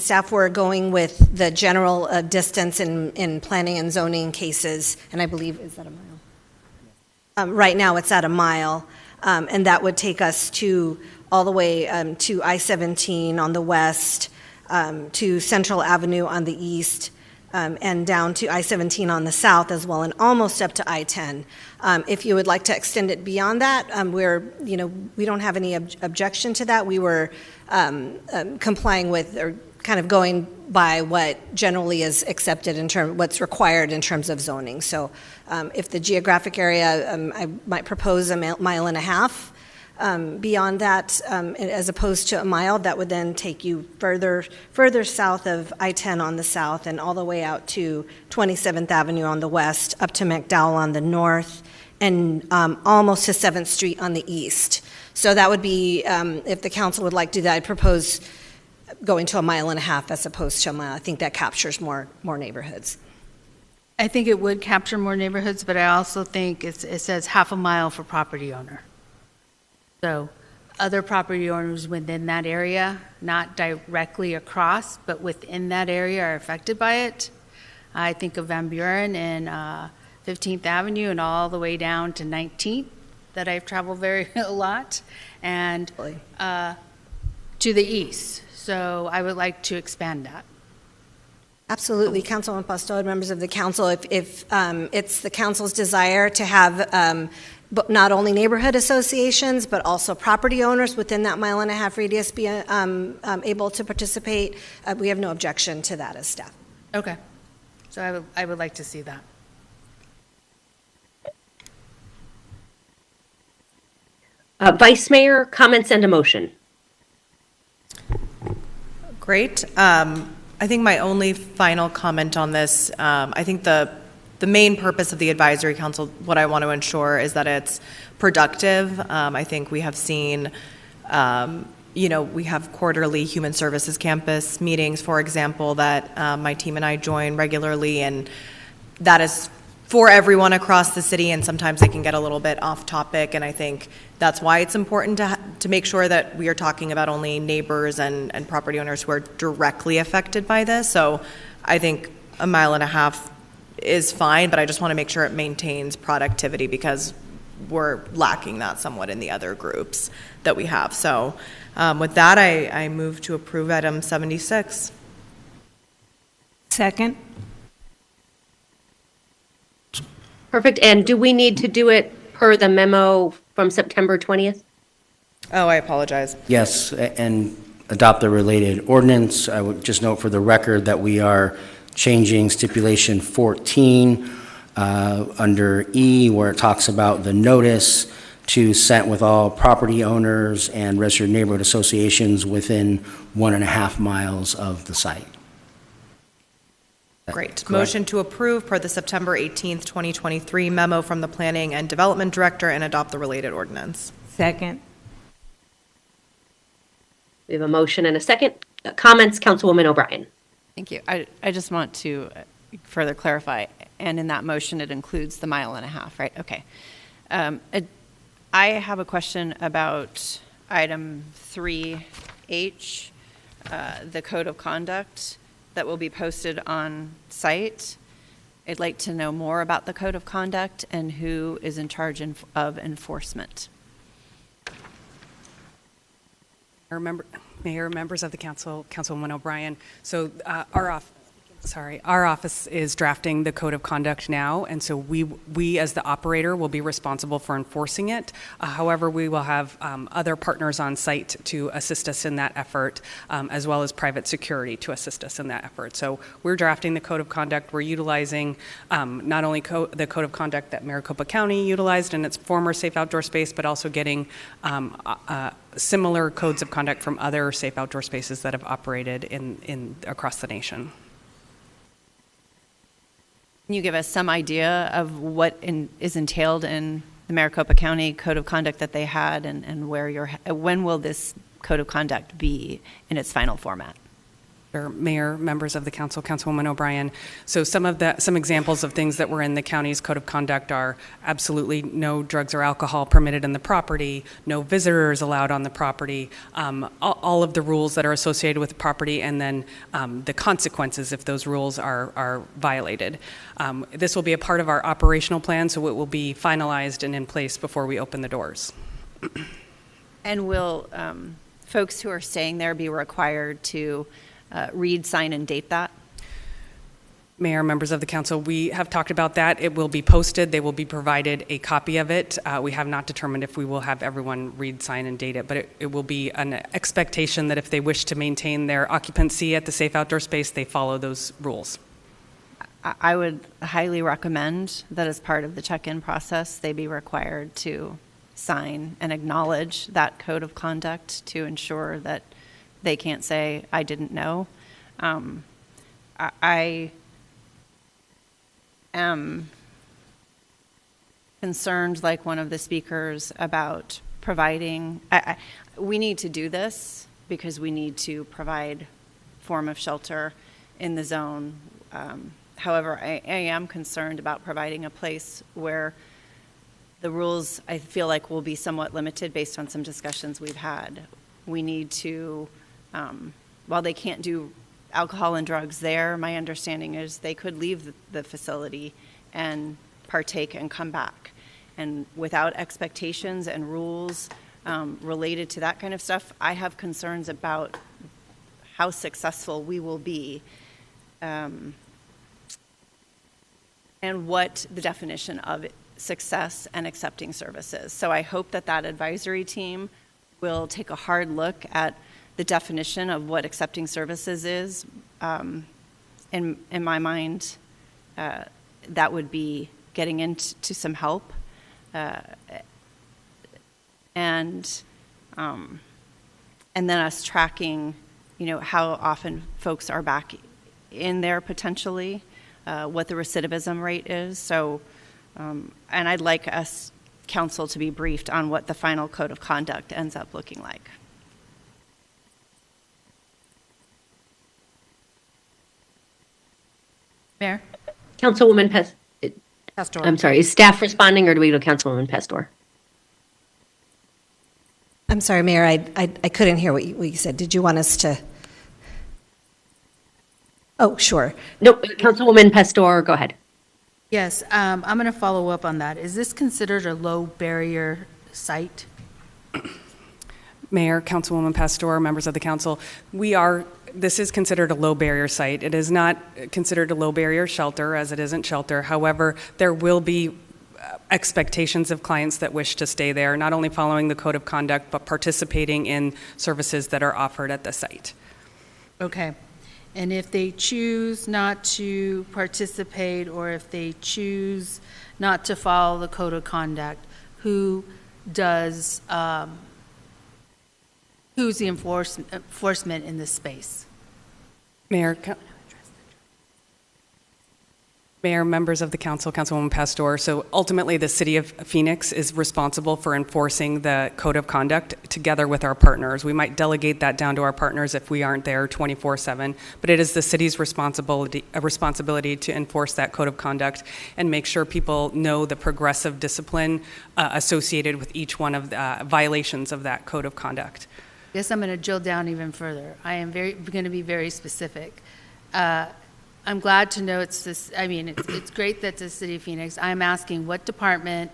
staff were going with the general distance in planning and zoning cases, and I believe, is that a mile? Right now it's at a mile, and that would take us to all the way to I-17 on the west, to Central Avenue on the east, and down to I-17 on the south as well, and almost up to I-10. If you would like to extend it beyond that, we don't have any objection to that. We were complying with, or kind of going by what generally is accepted in terms, what's required in terms of zoning. So if the geographic area, I might propose a mile and a half. Beyond that, as opposed to a mile, that would then take you further south of I-10 on the south, and all the way out to 27th Avenue on the west, up to McDowell on the north, and almost to 7th Street on the east. So that would be, if the council would like to do that, I'd propose going to a mile and a half as opposed to a mile. I think that captures more neighborhoods. I think it would capture more neighborhoods, but I also think it says half a mile for property owner. So other property owners within that area, not directly across, but within that area are affected by it. I think of Van Buren and 15th Avenue and all the way down to 19th that I've traveled a lot, and to the east. So I would like to expand that. Absolutely, Councilwoman Pastor, members of the council, if it's the council's desire to have but not only neighborhood associations, but also property owners within that mile and a half radius be able to participate, we have no objection to that as staff. Okay, so I would like to see that. Vice Mayor, comments and a motion. Great. I think my only final comment on this, I think the main purpose of the advisory council, what I want to ensure is that it's productive. I think we have seen, we have quarterly human services campus meetings, for example, that my team and I join regularly, and that is for everyone across the city, and sometimes they can get a little bit off topic, and I think that's why it's important to make sure that we are talking about only neighbors and property owners who are directly affected by this. So I think 1.5 miles is fine, but I just want to make sure it maintains productivity because we're lacking that somewhat in the other groups that we have. So with that, I move to approve item 76. Second. Perfect. And do we need to do it per the memo from September 20th? Oh, I apologize. Yes, and adopt the related ordinance. I would just note for the record that we are changing stipulation 14 under E, where it talks about the notice to sent with all property owners and registered neighborhood associations within 1.5 miles of the site. Great. Correct. Motion to approve per the September 18th, 2023 memo from the Planning and Development Director and adopt the related ordinance. Second. We have a motion and a second. Comments, Councilwoman O'Brien. Thank you. I just want to further clarify, and in that motion, it includes the 1.5 miles, right? Okay. I have a question about item 3H, the code of conduct that will be posted on site. I'd like to know more about the code of conduct and who is in charge of enforcement. Mayor, members of the council, Councilwoman O'Brien. So our office is drafting the code of conduct now, and so we as the operator will be responsible for enforcing it. However, we will have other partners on site to assist us in that effort, as well as private security to assist us in that effort. So we're drafting the code of conduct. We're utilizing not only the code of conduct that Maricopa County utilized in its former safe outdoor space, but also getting similar codes of conduct from other safe outdoor spaces that have operated in across the nation. Can you give us some idea of what is entailed in the Maricopa County Code of Conduct that they had, and when will this Code of Conduct be in its final format? Mayor, members of the council, Councilwoman O'Brien. So some examples of things that were in the county's code of conduct are absolutely no drugs or alcohol permitted in the property, no visitors allowed on the property, all of the rules that are associated with the property, and then the consequences if those rules are violated. This will be a part of our operational plan, so it will be finalized and in place before we open the doors. And will folks who are staying there be required to read, sign, and date that? Mayor, members of the council, we have talked about that. It will be posted. They will be provided a copy of it. We have not determined if we will have everyone read, sign, and date it, but it will be an expectation that if they wish to maintain their occupancy at the safe outdoor space, they follow those rules. I would highly recommend that as part of the check-in process, they be required to sign and acknowledge that code of conduct to ensure that they can't say, I didn't know. I am concerned, like one of the speakers, about providing, we need to do this because we need to provide form of shelter in the zone. However, I am concerned about providing a place where the rules, I feel like, will be somewhat limited based on some discussions we've had. We need to, while they can't do alcohol and drugs there, my understanding is they could leave the facility and partake and come back. And without expectations and rules related to that kind of stuff, I have concerns about how successful we will be and what the definition of success and accepting services. So I hope that advisory team will take a hard look at the definition of what accepting services is. In my mind, that would be getting into some help and then us tracking, how often folks are back in there potentially, what the recidivism rate is. So, and I'd like us, council, to be briefed on what the final code of conduct ends up looking like. Mayor? Councilwoman Pastor. I'm sorry, is staff responding or do we go to Councilwoman Pastor? I'm sorry, Mayor, I couldn't hear what you said. Did you want us to? Oh, sure. No, Councilwoman Pastor, go ahead. Yes, I'm going to follow up on that. Is this considered a low barrier site? Mayor, Councilwoman Pastor, members of the council, this is considered a low barrier site. It is not considered a low barrier shelter, as it isn't shelter. However, there will be expectations of clients that wish to stay there, not only following the code of conduct, but participating in services that are offered at the site. Okay. And if they choose not to participate, or if they choose not to follow the code of conduct, who's the enforcement in this space? Mayor, members of the council, Councilwoman Pastor, so ultimately the City of Phoenix is responsible for enforcing the code of conduct together with our partners. We might delegate that down to our partners if we aren't there 24/7, but it is the city's responsibility to enforce that code of conduct and make sure people know the progressive discipline associated with each one of the violations of that code of conduct. Guess I'm going to drill down even further. I am going to be very specific. I'm glad to know it's great that the City of Phoenix. I'm asking what department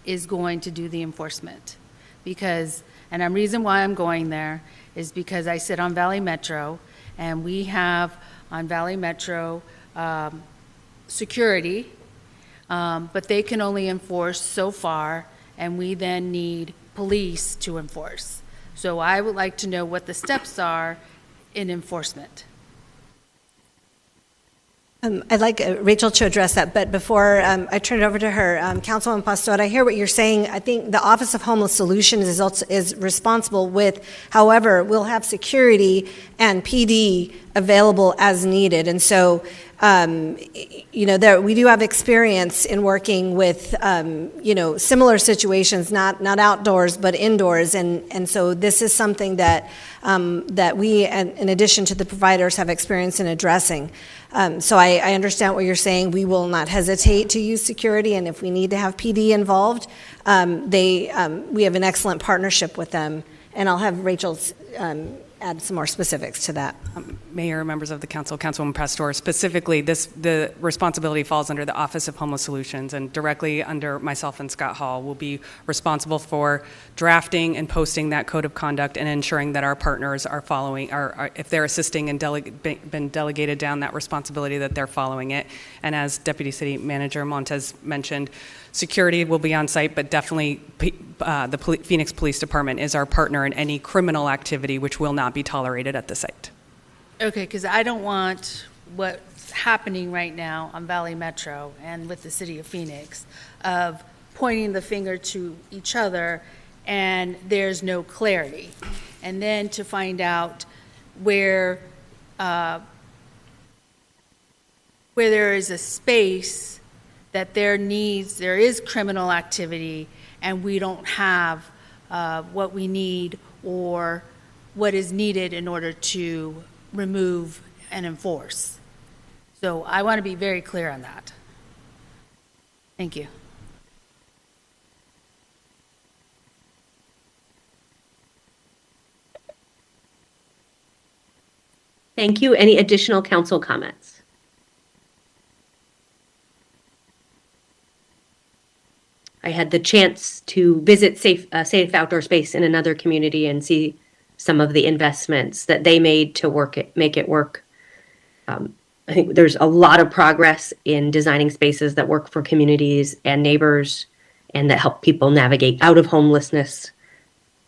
is going to do the enforcement, and the reason why I'm going there is because I sit on Valley Metro, and we have on Valley Metro security, but they can only enforce so far, and we then need police to enforce. So I would like to know what the steps are in enforcement. I'd like Rachel to address that, but before I turn it over to her, Councilwoman Pastor, I hear what you're saying. I think the Office of Homeless Solutions is responsible with, however, we'll have security and PD available as needed. And so, we do have experience in working with, similar situations, not outdoors, but indoors. And so this is something that we, in addition to the providers, have experience in addressing. So I understand what you're saying. We will not hesitate to use security, and if we need to have PD involved, we have an excellent partnership with them. And I'll have Rachel add some more specifics to that. Mayor, members of the council, Councilwoman Pastor, specifically, the responsibility falls under the Office of Homeless Solutions, and directly under myself and Scott Hall will be responsible for drafting and posting that code of conduct and ensuring that our partners are following, if they're assisting and been delegated down that responsibility, that they're following it. And as Deputy City Manager Montez mentioned, security will be on site, but definitely the Phoenix Police Department is our partner in any criminal activity which will not be tolerated at the site. Okay, because I don't want what's happening right now on Valley Metro and with the City of Phoenix of pointing the finger to each other and there's no clarity. And then to find out where there is a space that there is criminal activity and we don't have what we need or what is needed in order to remove and enforce. So I want to be very clear on that. Thank you. Thank you. Any additional council comments? I had the chance to visit Safe Outdoor Space in another community and see some of the investments that they made to make it work. I think there's a lot of progress in designing spaces that work for communities and neighbors and that help people navigate out of homelessness.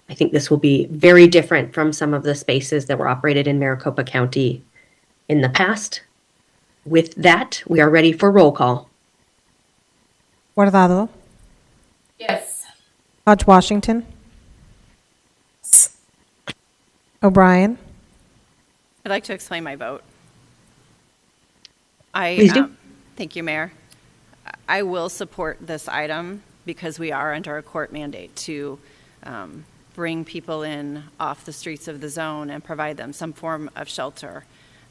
I think this will be very different from some of the spaces that were operated in Maricopa County in the past. With that, we are ready for roll call. Guardado. Yes. Hodge Washington. O'Brien. I'd like to explain my vote. Please do. Thank you, Mayor. I will support this item because we are under a court mandate to bring people in off the streets of the zone and provide them some form of shelter.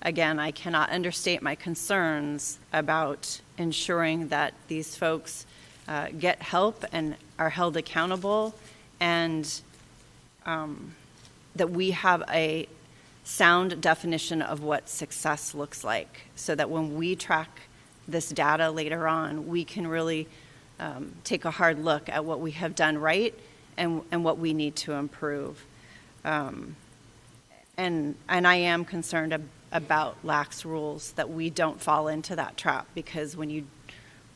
again, I cannot understate my concerns about ensuring that these folks get help and are held accountable, and that we have a sound definition of what success looks like, so that when we track this data later on, we can really take a hard look at what we have done right and what we need to improve. And I am concerned about lax rules, that we don't fall into that trap, because when you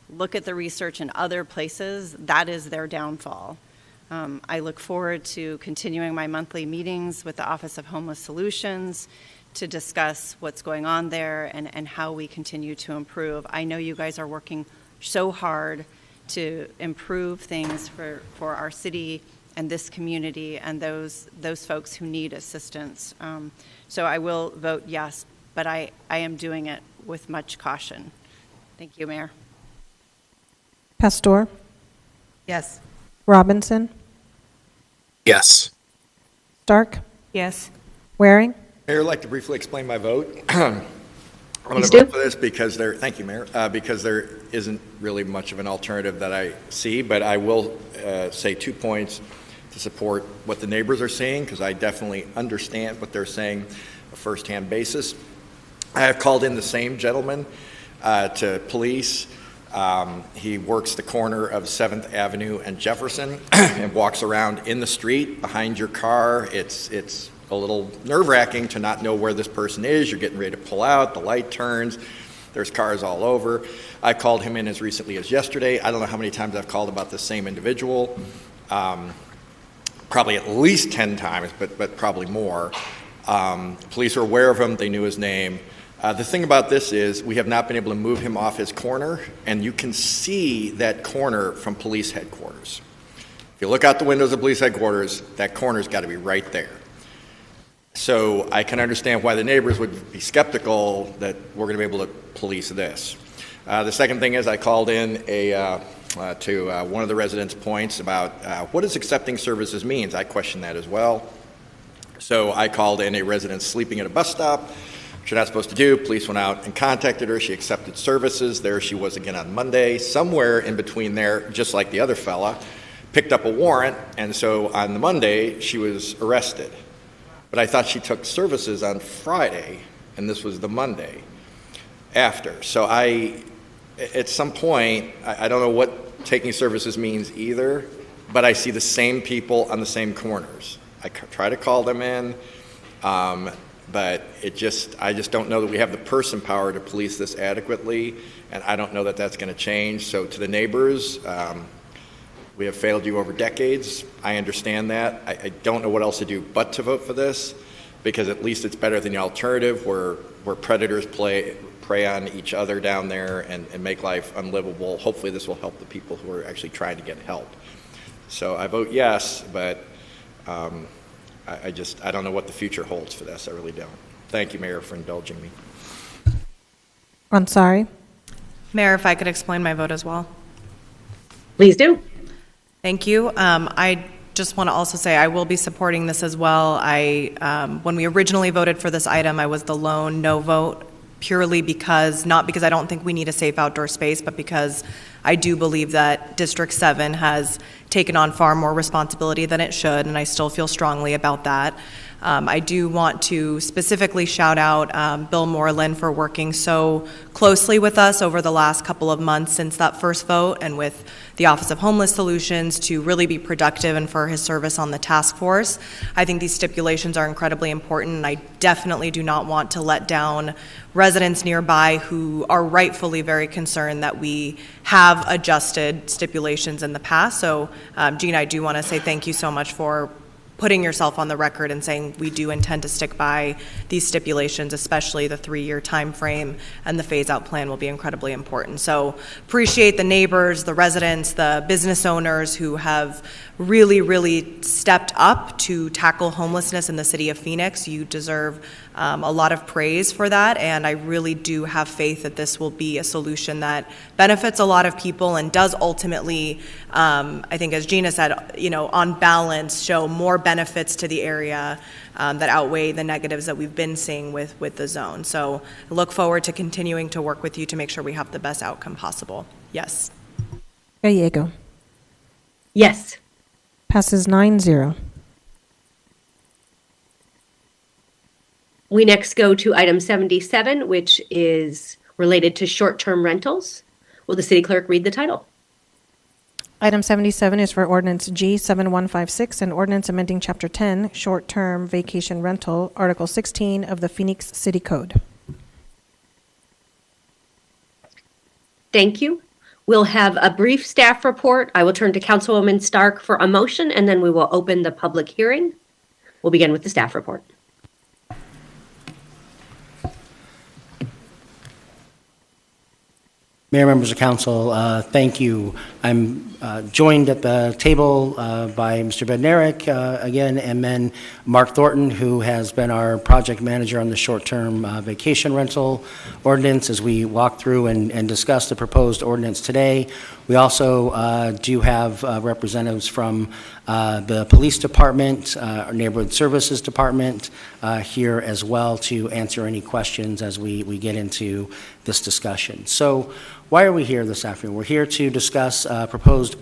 look at the research in other places, that is their downfall. I look forward to continuing my monthly meetings with the Office of Homeless Solutions to discuss what's going on there and how we continue to improve. I know you guys are working so hard to improve things for our city and this community and those folks who need assistance. So I will vote yes, but I am doing it with much caution. Thank you, Mayor. Pastor? Yes. Robinson? Yes. Stark? Yes. Waring? Mayor, I'd like to briefly explain my vote. I'm going Please to do. vote for this because thank you, Mayor, because there isn't really much of an alternative that I see, but I will say 2 points to support what the neighbors are saying, because I definitely understand what they're saying on a firsthand basis. I have called in the same gentleman to police. He works the corner of 7th Avenue and Jefferson and walks around in the street behind your car. It's a little nerve-wracking to not know where this person is. You're getting ready to pull out, the light turns, there's cars all over. I called him in as recently as yesterday. I don't know how many times I've called about the same individual. Probably at least 10 times, but probably more. Police are aware of him, they knew his name. The thing about this is we have not been able to move him off his corner, and you can see that corner from police headquarters. If you look out the windows of police headquarters, that corner's got to be right there. So I can understand why the neighbors would be skeptical that we're going to be able to police this. The second thing is I called in to one of the residents' points about what does accepting services means. I question that as well. So I called in a resident sleeping at a bus stop, which you're not supposed to do. Police went out and contacted her. She accepted services. There she was again on Monday. Somewhere in between there, just like the other fella, picked up a warrant, and so on the Monday she was arrested. But I thought she took services on Friday, and this was the Monday after. So at some point, I don't know what taking services means either, but I see the same people on the same corners. I try to call them in, but I just don't know that we have the person power to police this adequately, and I don't know that that's going to change. So to the neighbors, we have failed you over decades. I understand that. I don't know what else to do but to vote for this, because at least it's better than the alternative where predators prey on each other down there and make life unlivable. Hopefully this will help the people who are actually trying to get help. So I vote yes, but I don't know what the future holds for this. I really don't. Thank you, Mayor, for indulging me. Ansari? Mayor, if I could explain my vote as well. Please do. Thank you. I just want to also say I will be supporting this as well. When we originally voted for this item, I was the lone no vote, purely not because I don't think we need a safe outdoor space, but because I do believe that District 7 has taken on far more responsibility than it should, and I still feel strongly about that. I do want to specifically shout out Bill Moreland for working so closely with us over the last couple of months since that first vote, and with the Office of Homeless Solutions to really be productive, and for his service on the task force. I think these stipulations are incredibly important, and I definitely do not want to let down residents nearby who are rightfully very concerned that we have adjusted stipulations in the past. So, Gene, I do want to say thank you so much for putting yourself on the record and saying we do intend to stick by these stipulations, especially the 3-year time frame, and the phase-out plan will be incredibly important. So appreciate the neighbors, the residents, the business owners who have really, really stepped up to tackle homelessness in the city of Phoenix. You deserve a lot of praise for that, and I really do have faith that this will be a solution that benefits a lot of people and does ultimately, I think as Gina said, on balance, show more benefits to the area that outweigh the negatives that we've been seeing with the zone. So I look forward to continuing to work with you to make sure we have the best outcome possible. Yes. Gallego. Yes. Passes 9-0. We next go to item 77, which is related to short-term rentals. Will the city clerk read the title? Item 77 is for ordinance G7156, an ordinance amending Chapter 10, short-term vacation rental, Article 16 of the Phoenix City Code. Thank you. We'll have a brief staff report. I will turn to Councilwoman Stark for a motion, and then we will open the public hearing. We'll begin with the staff report. Mayor, members of council, thank you. I'm joined at the table by Mr. Bednarik again, and then Mark Thornton, who has been our project manager on the short-term vacation rental ordinance as we walk through and discuss the proposed ordinance today. We also do have representatives from the police department, our neighborhood services department here as well to answer any questions as we get into this discussion. So why are we here this afternoon? We're here to discuss proposed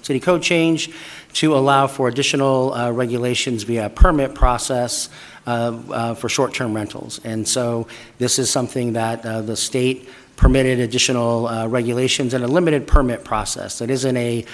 city code change to allow for additional regulations via permit process for short-term rentals. And so this is something that the state permitted additional regulations and a limited permit process. It isn't a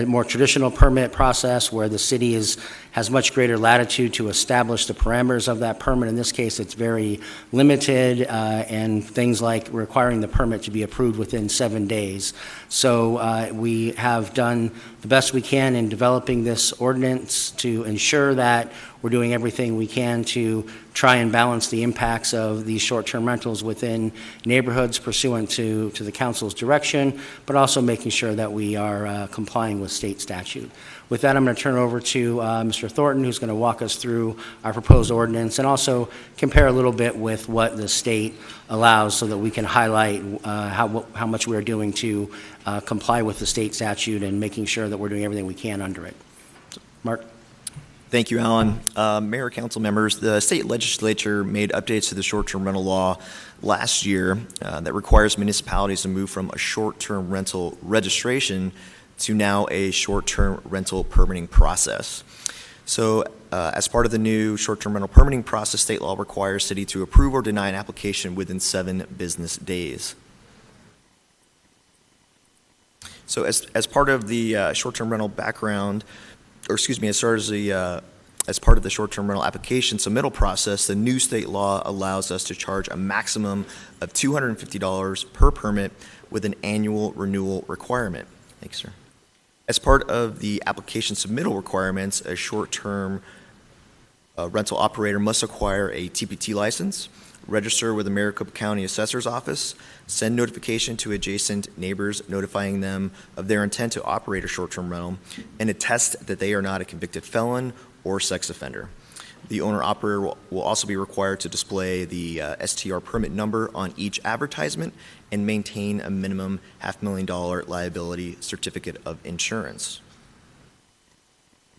more traditional permit process where the city has much greater latitude to establish the parameters of that permit. In this case, it's very limited and things like requiring the permit to be approved within 7 days. So we have done the best we can in developing this ordinance to ensure that we're doing everything we can to try and balance the impacts of these short-term rentals within neighborhoods pursuant to the council's direction, but also making sure that we are complying with state statute. With that, I'm going to turn it over to Mr. Thornton, who's going to walk us through our proposed ordinance and also compare a little bit with what the state allows so that we can highlight how much we're doing to comply with the state statute and making sure that we're doing everything we can under it. So, Mark. Thank you, Alan. Mayor, council members, the state legislature made updates to the short-term rental law last year that requires municipalities to move from a short-term rental registration to now a short-term rental permitting process. So as part of the new short-term rental permitting process, state law requires city to approve or deny an application within 7 business days. So as part of the short-term rental background, or excuse me, as part of the short-term rental application submittal process, the new state law allows us to charge a maximum of $250 per permit with an annual renewal requirement. Thanks, sir. As part of the application submittal requirements, a short-term rental operator must acquire a TPT license, register with the Maricopa County Assessor's Office, send notification to adjacent neighbors notifying them of their intent to operate a short-term rental, and attest that they are not a convicted felon or sex offender. The owner-operator will also be required to display the STR permit number on each advertisement and maintain a minimum $500,000 liability certificate of insurance.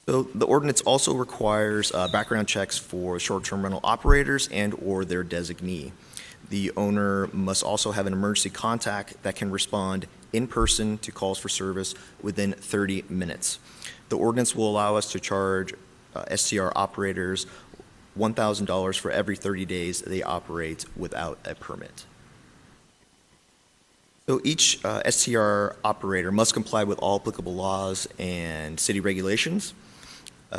So the ordinance also requires background checks for short-term rental operators and or their designee. The owner must also have an emergency contact that can respond in person to calls for service within 30 minutes. The ordinance will allow us to charge STR operators $1,000 for every 30 days they operate without a permit. So each STR operator must comply with all applicable laws and city regulations.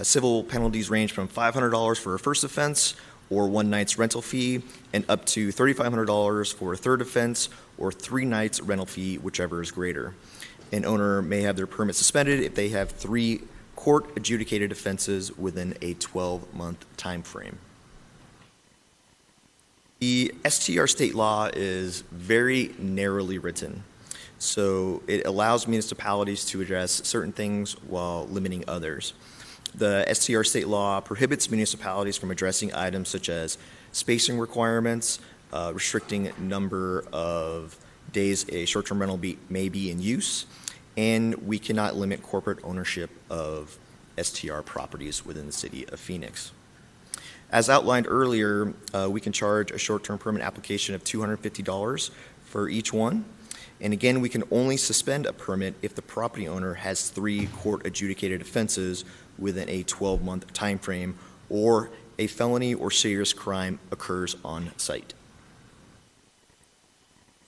Civil penalties range from $500 for a first offense or 1 night's rental fee, and up to $3,500 for a third offense or 3 nights rental fee, whichever is greater. An owner may have their permit suspended if they have 3 court-adjudicated offenses within a 12-month time frame. The STR state law is very narrowly written, so it allows municipalities to address certain things while limiting others. The STR state law prohibits municipalities from addressing items such as spacing requirements, restricting number of days a short-term rental may be in use, and we cannot limit corporate ownership of STR properties within the city of Phoenix. As outlined earlier, we can charge a short-term permit application of $250 for each one. And again, we can only suspend a permit if the property owner has 3 court-adjudicated offenses within a 12-month time frame, or a felony or serious crime occurs on site.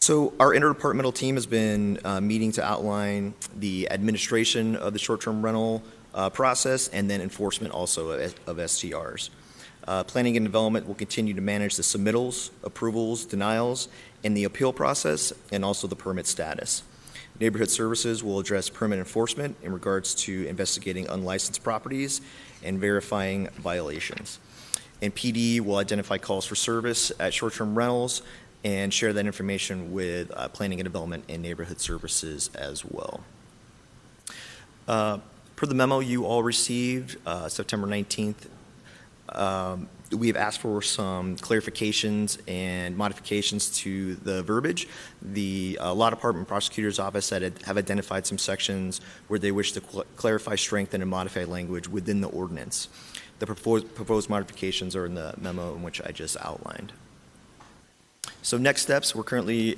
So our interdepartmental team has been meeting to outline the administration of the short-term rental process and then enforcement also of STRs. Planning and development will continue to manage the submittals, approvals, denials, and the appeal process, and also the permit status. Neighborhood services will address permit enforcement in regards to investigating unlicensed properties and verifying violations. And PD will identify calls for service at short-term rentals and share that information with planning and development and neighborhood services as well. Per the memo you all received September 19th, we have asked for some clarifications and modifications to the verbiage. The Law Department Prosecutor's Office have identified some sections where they wish to clarify, strengthen, and modify language within the ordinance. The proposed modifications are in the memo in which I just outlined. So next steps, we're currently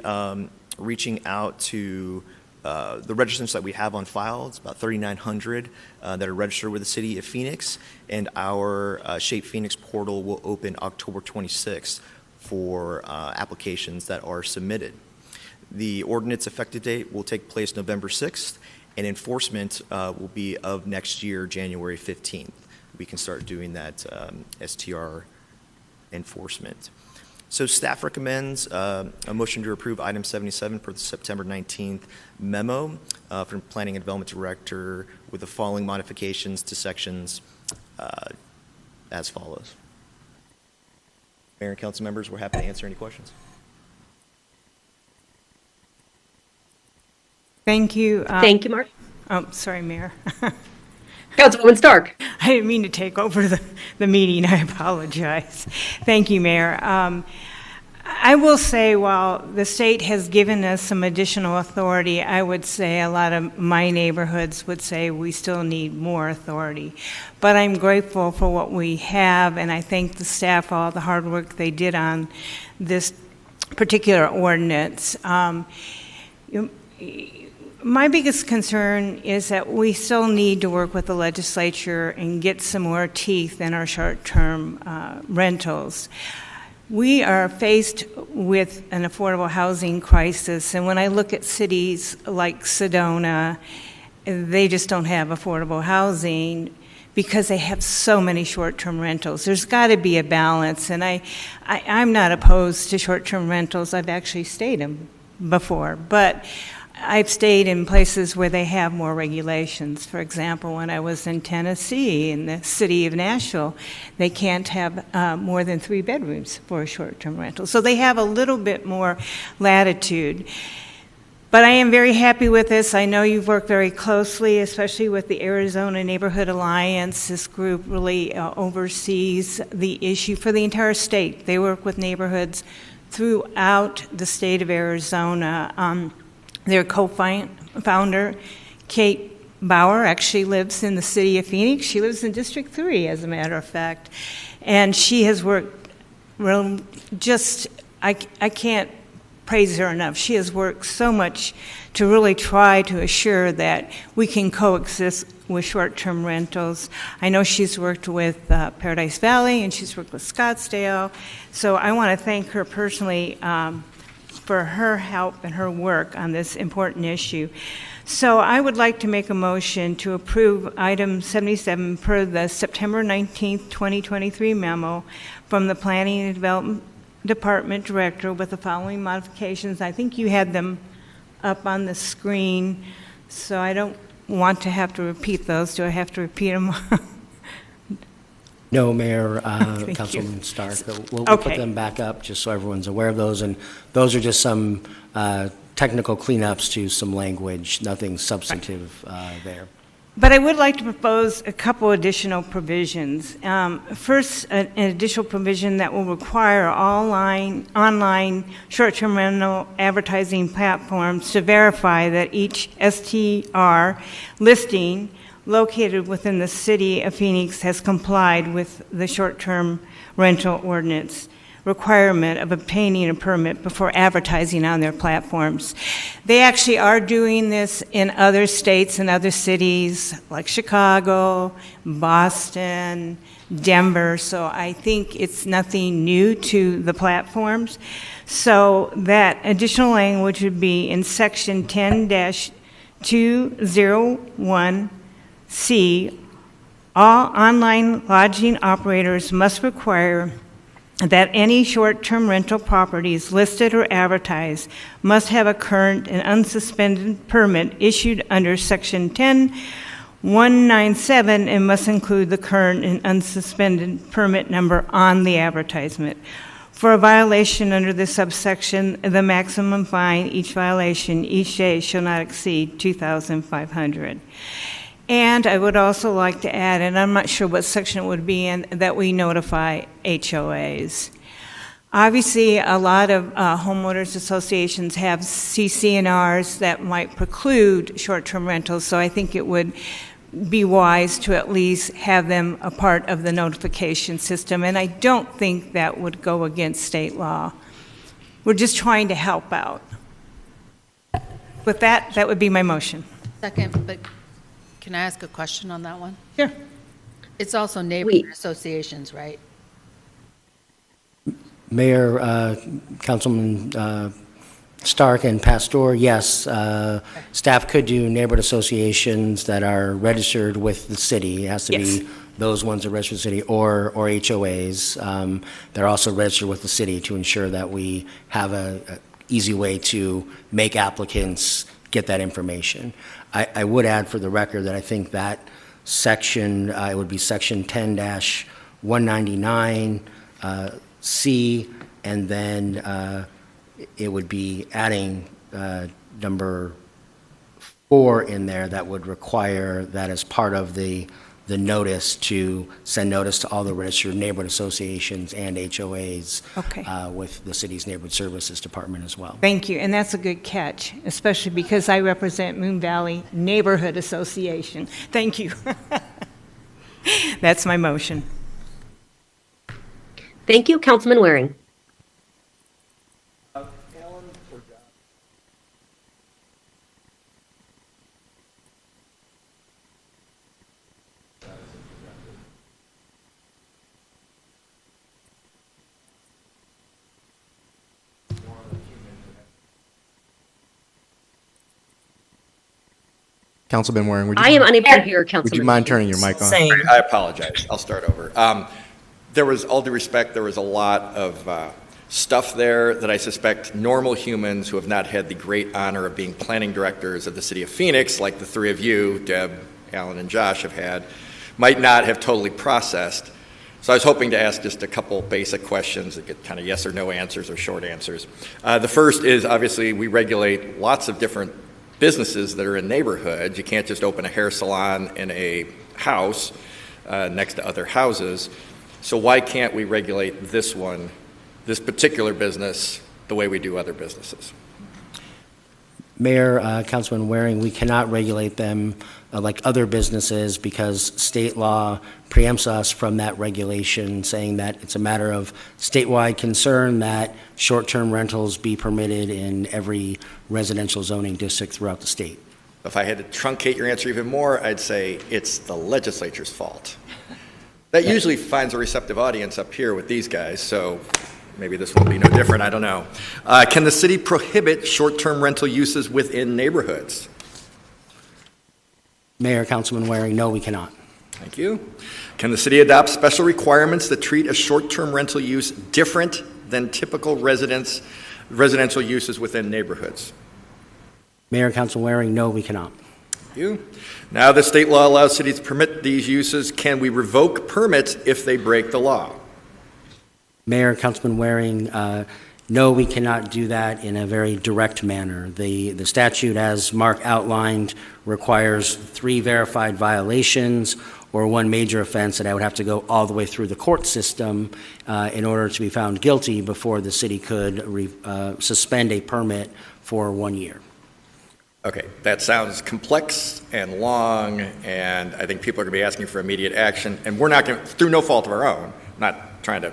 reaching out to the registrants that we have on file. It's about 3,900 that are registered with the city of Phoenix, and our Shape Phoenix portal will open October 26th for applications that are submitted. The ordinance effective date will take place November 6th, and enforcement will be of next year, January 15th. We can start doing that STR enforcement. So staff recommends a motion to approve item 77 for the September 19th memo from Planning and Development Director with the following modifications to sections as follows. Mayor and council members, we're happy to answer any questions. Thank you. Thank you, Mark. Oh, sorry, Mayor. Councilwoman Stark. I didn't mean to take over the meeting. I apologize. Thank you, Mayor. I will say, while the state has given us some additional authority, I would say a lot of my neighborhoods would say we still need more authority. But I'm grateful for what we have, and I thank the staff for all the hard work they did on this particular ordinance. My biggest concern is that we still need to work with the legislature and get some more teeth in our short-term rentals. We are faced with an affordable housing crisis, and when I look at cities like Sedona, they just don't have affordable housing because they have so many short-term rentals. There's got to be a balance, and I'm not opposed to short-term rentals. I've actually stayed in before, but I've stayed in places where they have more regulations. For example, when I was in Tennessee, in the city of Nashville, they can't have more than 3 bedrooms for a short-term rental. So they have a little bit more latitude. But I am very happy with this. I know you've worked very closely, especially with the Arizona Neighborhood Alliance. This group really oversees the issue for the entire state. They work with neighborhoods throughout the state of Arizona. Their co-founder, Kate Bauer, actually lives in the city of Phoenix. She lives in District 3, as a matter of fact. And she has worked I can't praise her enough. She has worked so much to really try to assure that we can coexist with short-term rentals. I know she's worked with Paradise Valley, and she's worked with Scottsdale. So I want to thank her personally for her help and her work on this important issue. So I would like to make a motion to approve item 77 per the September 19th, 2023 memo from the Planning and Development Department Director with the following modifications. I think you had them up on the screen, so I don't want to have to repeat those. Do I have to repeat them? No, Mayor, Councilwoman Stark. We'll put them back up just so everyone's aware of those. And those are just some technical cleanups to some language, nothing substantive there. But I would like to propose a couple additional provisions. First, an additional provision that will require all online short-term rental advertising platforms to verify that each STR listing located within the city of Phoenix has complied with the short-term rental ordinance requirement of obtaining a permit before advertising on their platforms. They actually are doing this in other states and other cities like Chicago, Boston, Denver, so I think it's nothing new to the platforms. So that additional language would be in section 10-201C, all online lodging operators must require that any short-term rental properties listed or advertised must have a current and unsuspended permit issued under Section 10-197 and must include the current and unsuspended permit number on the advertisement. For a violation under this subsection, the maximum fine each violation each day shall not exceed $2,500. And I would also like to add, and I'm not sure what section it would be in, that we notify HOAs. Obviously, a lot of homeowners associations have CC&Rs that might preclude short-term rentals, so I think it would be wise to at least have them a part of the notification system, and I don't think that would go against state law. We're just trying to help out. With that, that would be my motion. Second, but can I ask a question on that one? Sure. It's also neighborhood associations, right? Mayor, Councilman Stark and Pastor, yes, staff could do neighborhood associations that are registered with the city. It has to be those ones that are registered with the city, or HOAs. They're also registered with the city to ensure that we have a easy way to make applicants get that information. I would add for the record that I think that section, it would be section 10-199, C, and then it would be adding number 4 in there that would require that as part of the notice to send notice to all the registered neighborhood associations and HOAs with the city's neighborhood services department as well. Thank you, and that's a good catch, especially because I represent Moon Valley Neighborhood Association. Thank you. That's my motion. Thank you, Councilman Waring. Councilman Waring, would you? I am unable to hear Councilman. Would you mind turning your mic on? Same. I apologize. I'll start over. There was, all due respect, there was a lot of stuff there that I suspect normal humans who have not had the great honor of being planning directors of the city of Phoenix, like the three of you, Deb, Alan, and Josh have had, might not have totally processed. So I was hoping to ask just a couple basic questions that get kind of yes or no answers or short answers. The first is, obviously, we regulate lots of different businesses that are in neighborhoods. You can't just open a hair salon in a house next to other houses. So why can't we regulate this one, this particular business, the way we do other businesses? Mayor, Councilman Waring, we cannot regulate them like other businesses because state law preempts us from that regulation, saying that it's a matter of statewide concern that short-term rentals be permitted in every residential zoning district throughout the state. If I had to truncate your answer even more, I'd say it's the legislature's fault. That usually finds a receptive audience up here with these guys, so maybe this will be no different, I don't know. Can the city prohibit short-term rental uses within neighborhoods? Mayor, Councilman Waring, no, we cannot. Thank you. Can the city adopt special requirements that treat a short-term rental use different than typical residential uses within neighborhoods? Mayor, Councilman Waring, no, we cannot. Thank you. Now that state law allows cities to permit these uses, can we revoke permits if they break the law? Mayor, Councilman Waring, No, we cannot do that in a very direct manner. The statute, as Mark outlined, requires 3 verified violations or 1 major offense, and I would have to go all the way through the court system in order to be found guilty before the city could suspend a permit for 1 year. Okay, that sounds complex and long, and I think people are going to be asking for immediate action, and we're not going to, through no fault of our own, not trying to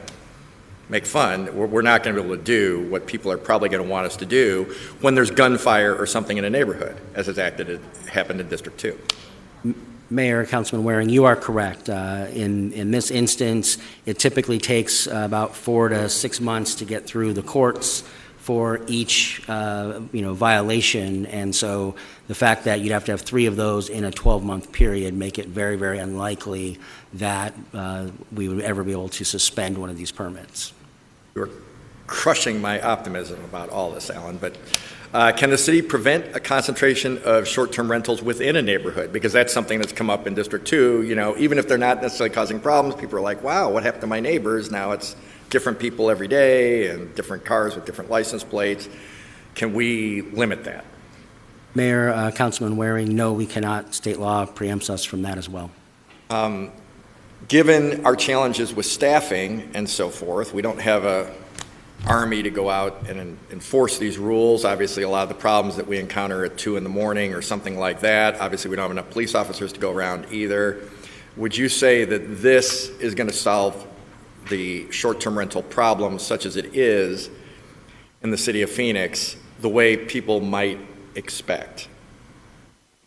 make fun, we're not going to be able to do what people are probably going to want us to do when there's gunfire or something in a neighborhood, as has happened in District 2. Mayor, Councilman Waring, you are correct. In this instance, it typically takes about 4 to 6 months to get through the courts for each violation, and so the fact that you'd have to have 3 of those in a 12-month period make it very, very unlikely that we would ever be able to suspend one of these permits. You're crushing my optimism about all this, Alan, but can the city prevent a concentration of short-term rentals within a neighborhood? Because that's something that's come up in District 2. Even if they're not necessarily causing problems, people are like, wow, what happened to my neighbors? Now it's different people every day and different cars with different license plates. Can we limit that? Mayor, Councilman Waring, no, we cannot. State law preempts us from that as well. Given our challenges with staffing and so forth, we don't have a army to go out and enforce these rules. Obviously, a lot of the problems that we encounter at 2 in the morning or something like that, obviously we don't have enough police officers to go around either. Would you say that this is going to solve the short-term rental problem such as it is in the city of Phoenix the way people might expect?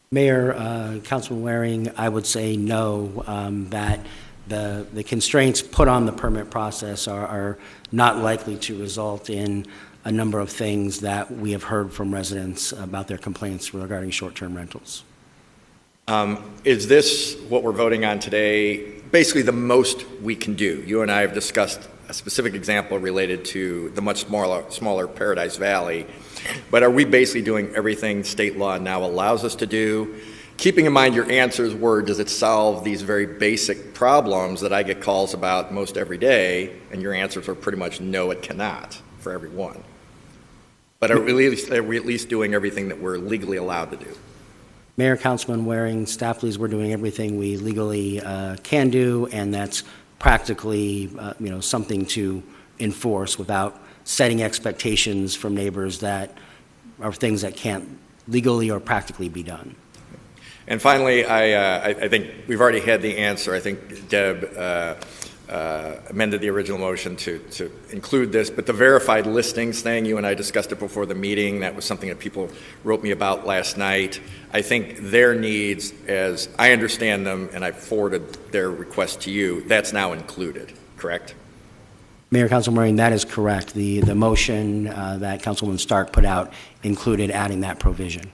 Mayor, Councilman Waring, I would say no, that the constraints put on the permit process are not likely to result in a number of things that we have heard from residents about their complaints regarding short-term rentals. Is this what we're voting on today basically the most we can do? You and I have discussed a specific example related to the much smaller Paradise Valley, but are we basically doing everything state law now allows us to do? Keeping in mind your answers were, does it solve these very basic problems that I get calls about most every day? And your answers were pretty much no, it cannot for everyone. But are we at least doing everything that we're legally allowed to do? Mayor, Councilman Waring, staff believes we're doing everything we legally can do, and that's practically something to enforce without setting expectations from neighbors that are things that can't legally or practically be done. And finally, I think we've already had the answer. I think Deb amended the original motion to include this, but the verified listings thing, you and I discussed it before the meeting. That was something that people wrote me about last night. I think their needs, as I understand them, and I forwarded their request to you, that's now included, correct? Mayor, Councilman Waring, that is correct. The motion that Councilwoman Stark put out included adding that provision.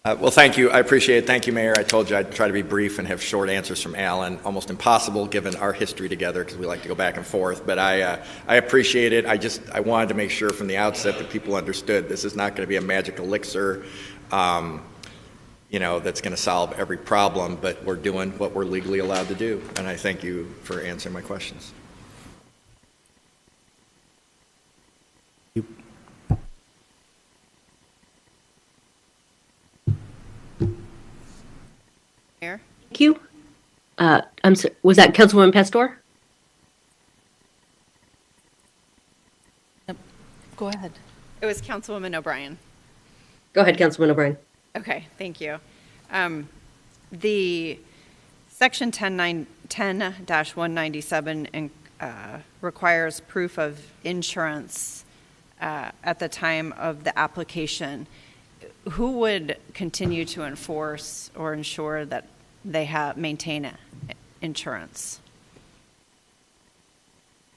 Well, thank you. I appreciate it. Thank you, Mayor. I told you I'd try to be brief and have short answers from Alan. Almost impossible given our history together because we like to go back and forth. But I appreciate it. I wanted to make sure from the outset that people understood this is not going to be a magic elixir, that's going to solve every problem. But we're doing what we're legally allowed to do. And I thank you for answering my questions. Thank you. Was that Councilwoman Pastor? Go ahead. It was Councilwoman O'Brien. Go ahead, Councilwoman O'Brien. Okay, thank you. The Section 10-197 requires proof of insurance at the time of the application. Who would continue to enforce or ensure that they maintain insurance?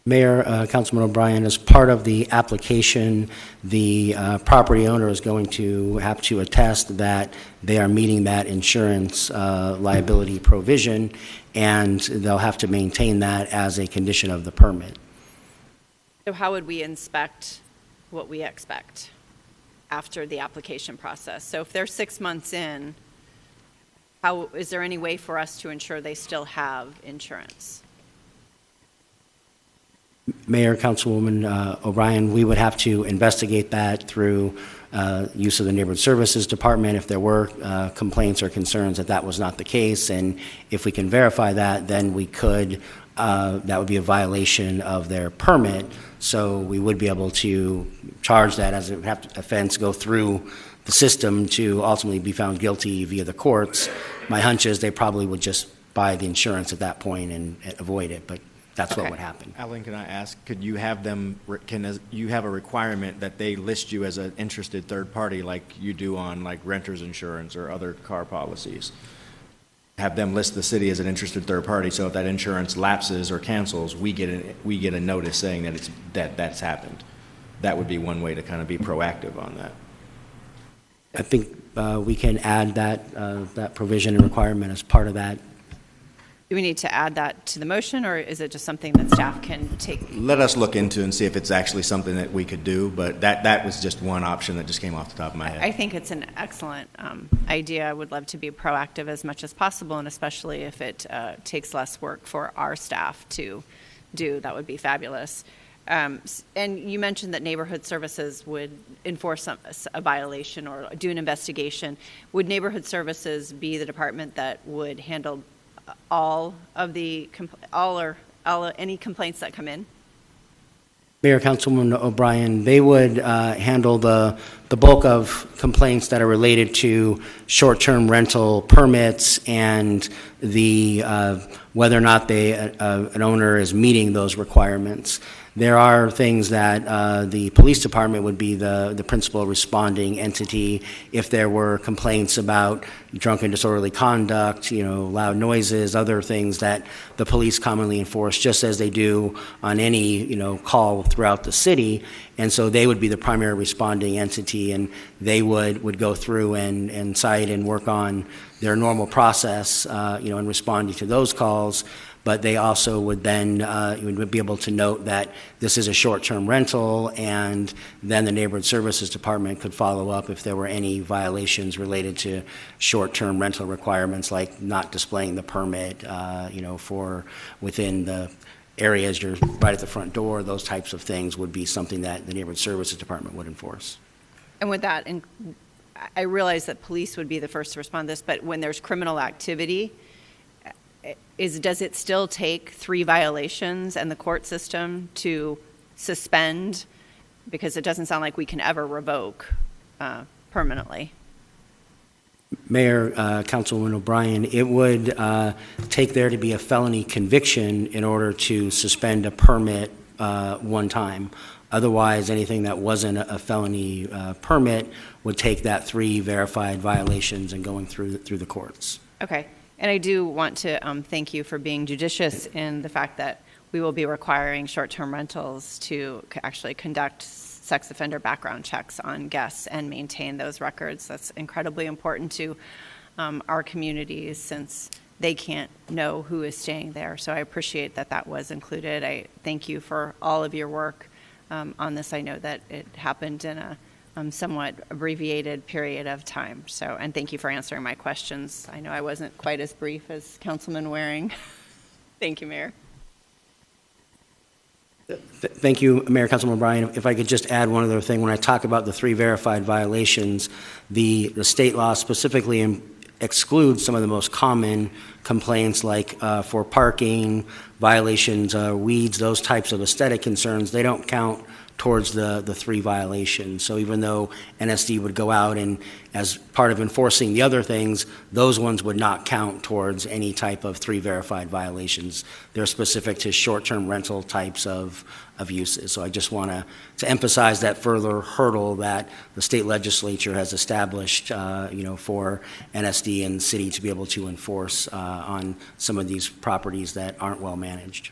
Mayor, Councilman O'Brien, as part of the application, the property owner is going to have to attest that they are meeting that insurance liability provision, and they'll have to maintain that as a condition of the permit. So how would we inspect what we expect after the application process? So if they're 6 months in, is there any way for us to ensure they still have insurance? Mayor, Councilwoman O'Brien, we would have to investigate that through use of the Neighborhood Services Department if there were complaints or concerns that that was not the case. And if we can verify that, then we could, that would be a violation of their permit. So we would be able to charge that as an offense, go through the system to ultimately be found guilty via the courts. My hunch is they probably would just buy the insurance at that point and avoid it, but that's what would happen. Alan, can I ask, could you have them, can you have a requirement that they list you as an interested third party like you do on like renter's insurance or other car policies? Have them list the city as an interested third party, so if that insurance lapses or cancels, we get a notice saying that that's happened. That would be one way to kind of be proactive on that. I think we can add that provision and requirement as part of that. Do we need to add that to the motion, or is it just something that staff can take? Let us look into and see if it's actually something that we could do, but that was just one option that just came off the top of my head. I think it's an excellent idea. I would love to be proactive as much as possible, and especially if it takes less work for our staff to do, that would be fabulous. And you mentioned that Neighborhood Services would enforce a violation or do an investigation. Would Neighborhood Services be the department that would handle all of the any complaints that come in? Mayor, Councilwoman O'Brien, they would handle the bulk of complaints that are related to short-term rental permits and the whether or not an owner is meeting those requirements. There are things that the police department would be the principal responding entity if there were complaints about drunken disorderly conduct, loud noises, other things that the police commonly enforce, just as they do on any, call throughout the city. And so they would be the primary responding entity, and they would go through and cite and work on their normal process, in responding to those calls. But they also would then would be able to note that this is a short-term rental, and then the Neighborhood Services Department could follow up if there were any violations related to short-term rental requirements, like not displaying the permit, for within the areas you're right at the front door. Those types of things would be something that the Neighborhood Services Department would enforce. And with that, I realize that police would be the first to respond to this, but when there's criminal activity, does it still take 3 violations and the court system to suspend? Because it doesn't sound like we can ever revoke permanently. Mayor, Councilwoman O'Brien, it would take there to be a felony conviction in order to suspend a permit one time. Otherwise, anything that wasn't a felony permit would take that 3 verified violations and going through the courts. Okay. And I do want to thank you for being judicious in the fact that we will be requiring short-term rentals to actually conduct sex offender background checks on guests and maintain those records. That's incredibly important to our communities, since they can't know who is staying there. So I appreciate that that was included. I thank you for all of your work on this. I know that it happened in a somewhat abbreviated period of time. So, and thank you for answering my questions. I know I wasn't quite as brief as Councilman Waring. Thank you, Mayor. Thank you, Mayor, Councilman O'Brien. If I could just add one other thing. When I talk about the 3 verified violations, the state law specifically excludes some of the most common complaints, like for parking, violations, weeds, those types of aesthetic concerns. They don't count towards the 3 violations. So even though NSD would go out and, as part of enforcing the other things, those ones would not count towards any type of 3 verified violations. They're specific to short-term rental types of uses. So I just want to emphasize that further hurdle that the state legislature has established, for NSD and city to be able to enforce on some of these properties that aren't well managed.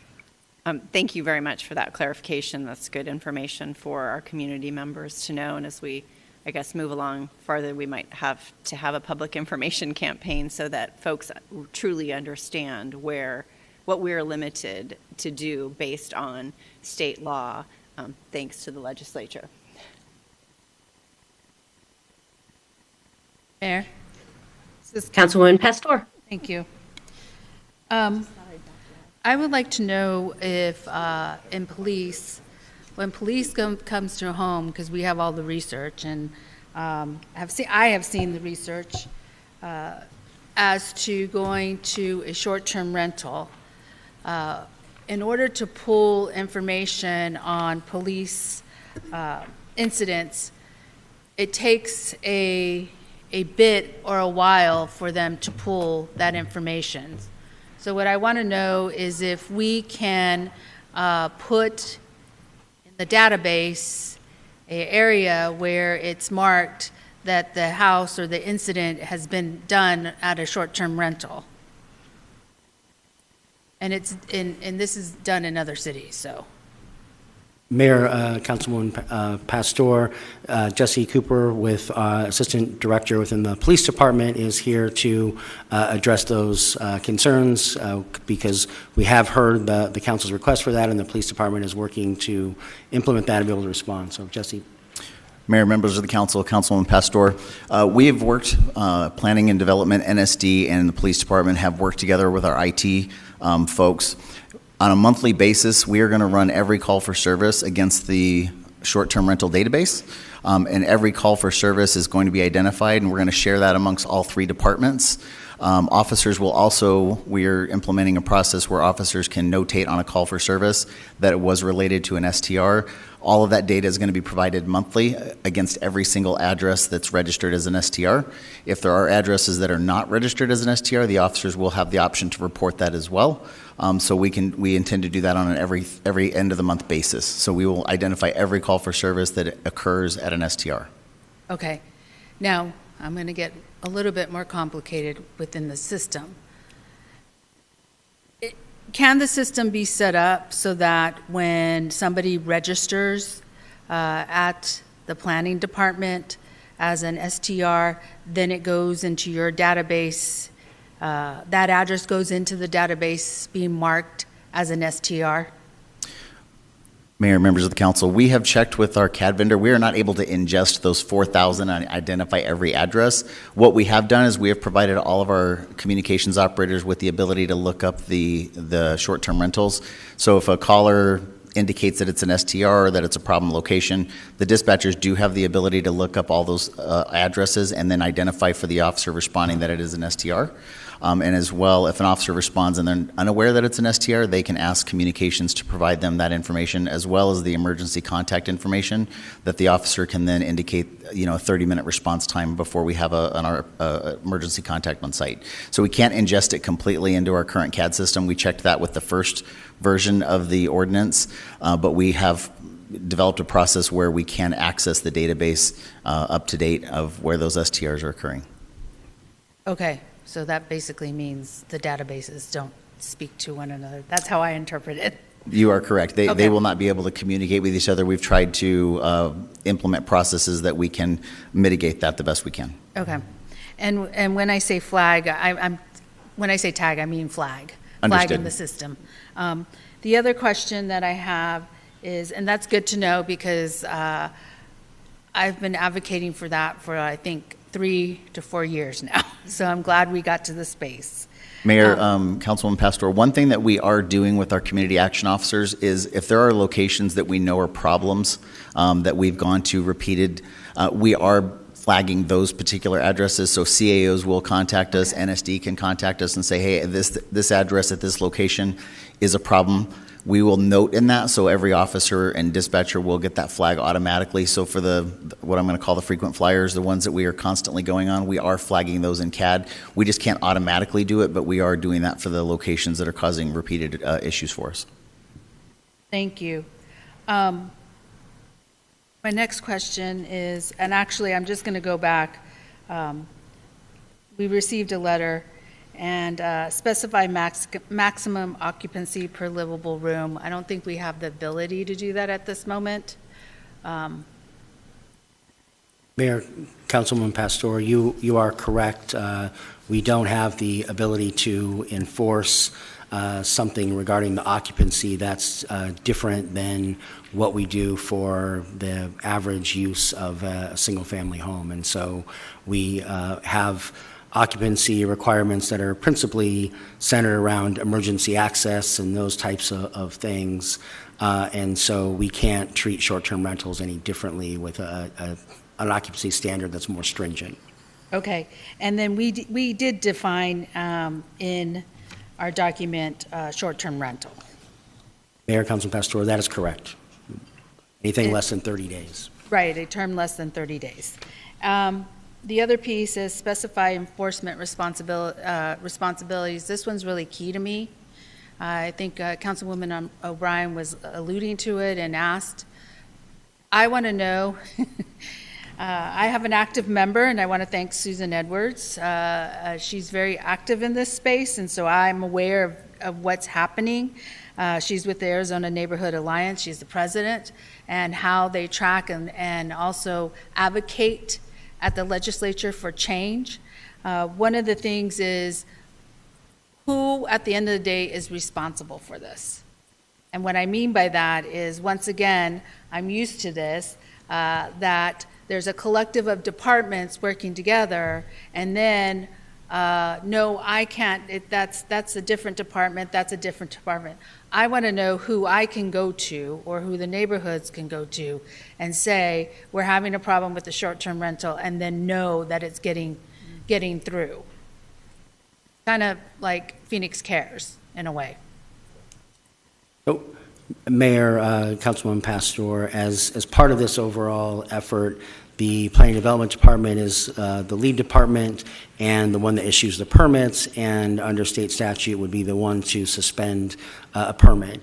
Thank you very much for that clarification. That's good information for our community members to know. And as we, I guess, move along farther, we might have to have a public information campaign so that folks truly understand what we're limited to do based on state law, thanks to the legislature. This is Councilwoman Pastor. Thank you. I would like to know if in police, when police comes to a home, because we have all the research, and I have seen the research as to going to a short-term rental. In order to pull information on police incidents, it takes a bit or a while for them to pull that information. So what I want to know is if we can put in the database an area where it's marked that the house or the incident has been done at a short-term rental. And this is done in other cities, so. Mayor, Councilwoman Pastor, Jesse Cooper with Assistant Director within the Police Department is here to address those concerns because we have heard the council's request for that, and the Police Department is working to implement that and be able to respond. So, Jesse. Mayor, members of the council, Councilwoman Pastor, we have worked, planning and development, NSD, and the Police Department have worked together with our IT folks. On a monthly basis, we are going to run every call for service against the short-term rental database, and every call for service is going to be identified, and we're going to share that amongst all 3 departments. Officers will also, we're implementing a process where officers can notate on a call for service that it was related to an STR. All of that data is going to be provided monthly against every single address that's registered as an STR. If there are addresses that are not registered as an STR, the officers will have the option to report that as well. So we intend to do that on an every end of the month basis. So we will identify every call for service that occurs at an STR. Okay. Now, I'm going to get a little bit more complicated within the system. Can the system be set up so that when somebody registers at the planning department as an STR, then it goes into your database, that address goes into the database being marked as an STR? Mayor, members of the council, we have checked with our CAD vendor. We are not able to ingest those 4,000 and identify every address. What we have done is we have provided all of our communications operators with the ability to look up the short-term rentals. So if a caller indicates that it's an STR or that it's a problem location, the dispatchers do have the ability to look up all those addresses and then identify for the officer responding that it is an STR. And as well, if an officer responds and they're unaware that it's an STR, they can ask communications to provide them that information, as well as the emergency contact information that the officer can then indicate, a 30-minute response time before we have an emergency contact on site. So we can't ingest it completely into our current CAD system. We checked that with the first version of the ordinance, but we have developed a process where we can access the database up to date of where those STRs are occurring. Okay. So that basically means the databases don't speak to one another. That's how I interpret it. You are correct. They Okay. will not be able to communicate with each other. We've tried to implement processes that we can mitigate that the best we can. Okay. And when I say flag, when I say tag, I mean flag. Understood. Flag in the system. The other question that I have is, and that's good to know because I've been advocating for that for, I think, 3 to 4 years now. So I'm glad we got to the space. Mayor, Councilwoman Pastor, one thing that we are doing with our community action officers is if there are locations that we know are problems that we've gone to repeated, we are flagging those particular addresses. So CAOs will contact us, NSD can contact us and say, hey, this address at this location is a problem. We will note in that, so every officer and dispatcher will get that flag automatically. So for what I'm going to call the frequent flyers, the ones that we are constantly going on, we are flagging those in CAD. We just can't automatically do it, but we are doing that for the locations that are causing repeated issues for us. Thank you. My next question is, and actually I'm just going to go back. We received a letter and specify maximum occupancy per livable room. I don't think we have the ability to do that at this moment. Mayor, Councilwoman Pastor, you are correct. We don't have the ability to enforce something regarding the occupancy that's different than what we do for the average use of a single-family home. And so we have occupancy requirements that are principally centered around emergency access and those types of things. And so we can't treat short-term rentals any differently with an occupancy standard that's more stringent. Okay, and then we did define in our document short-term rental. Mayor, Councilman Pastor, that is correct. Anything less than 30 days. Right, a term less than 30 days. The other piece is specify enforcement responsibilities. This one's really key to me. I think Councilwoman O'Brien was alluding to it and asked. I want to know, I have an active member, and I want to thank Susan Edwards. She's very active in this space, and so I'm aware of what's happening. She's with the Arizona Neighborhood Alliance. She's the president, and how they track and also advocate at the legislature for change. One of the things is who, at the end of the day, is responsible for this. And what I mean by that is, once again, I'm used to this, that there's a collective of departments working together, and then, no, I can't, that's a different department, that's a different department. I want to know who I can go to, or who the neighborhoods can go to, and say, we're having a problem with the short-term rental, and then know that it's getting through. Kind of like Phoenix Cares, in a way. So, Mayor, Councilwoman Pastor, as part of this overall effort, the Planning Development Department is the lead department and the one that issues the permits, and under state statute would be the one to suspend a permit.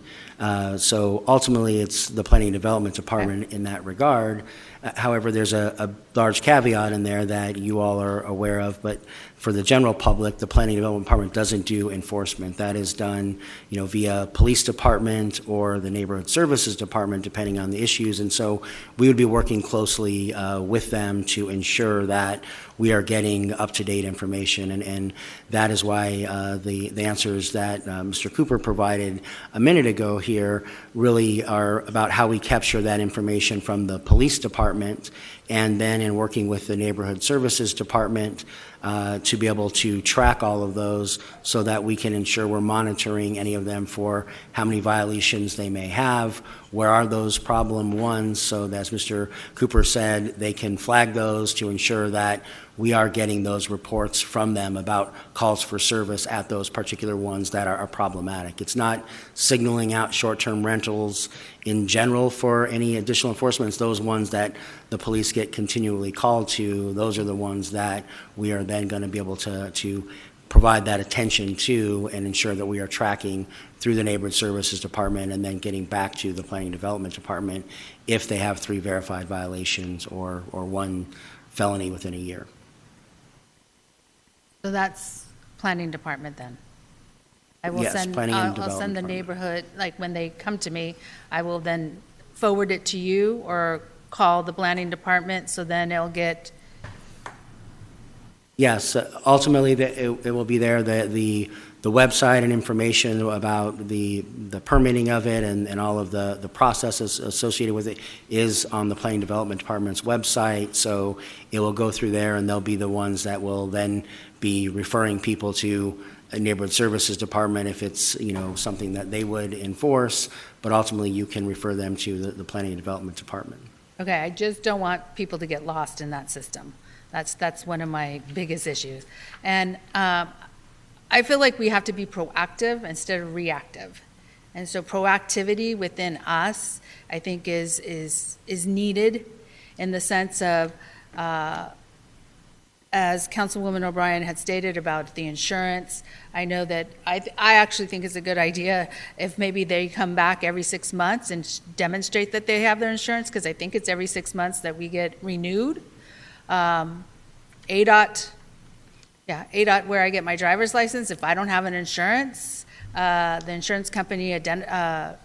So ultimately, it's the Planning Development Department in that regard. However, there's a large caveat in there that you all are aware of, but for the general public, the Planning Development Department doesn't do enforcement. That is done, via police department or the neighborhood services department, depending on the issues. And so we would be working closely with them to ensure that we are getting up-to-date information. And that is why the answers that Mr. Cooper provided a minute ago here really are about how we capture that information from the police department, and then in working with the neighborhood services department to be able to track all of those so that we can ensure we're monitoring any of them for how many violations they may have, where are those problem ones, so that, as Mr. Cooper said, they can flag those to ensure that we are getting those reports from them about calls for service at those particular ones that are problematic. It's not signaling out short-term rentals in general for any additional enforcement. It's those ones that the police get continually called to. Those are the ones that we are then going to be able to provide that attention to and ensure that we are tracking through the Neighborhood Services Department and then getting back to the Planning Development Department if they have 3 verified violations or 1 felony within a year. So that's Planning Department then? I will Yes, send, Planning and I'll Development send the Department. neighborhood, like when they come to me, I will then forward it to you or call the Planning Department, so then it'll get. Yes, ultimately, it will be there. The website and information about the permitting of it and all of the processes associated with it is on the Planning Development Department's website. So it will go through there, and they'll be the ones that will then be referring people to a Neighborhood Services Department if it's, something that they would enforce. But ultimately, you can refer them to the Planning and Development Department. Okay, I just don't want people to get lost in that system. That's one of my biggest issues. And I feel like we have to be proactive instead of reactive. And so proactivity within us, I think, is needed in the sense of, as Councilwoman O'Brien had stated about the insurance, I know that I actually think it's a good idea if maybe they come back every 6 months and demonstrate that they have their insurance, because I think it's every 6 months that we get renewed. ADOT, where I get my driver's license, if I don't have an insurance, the insurance company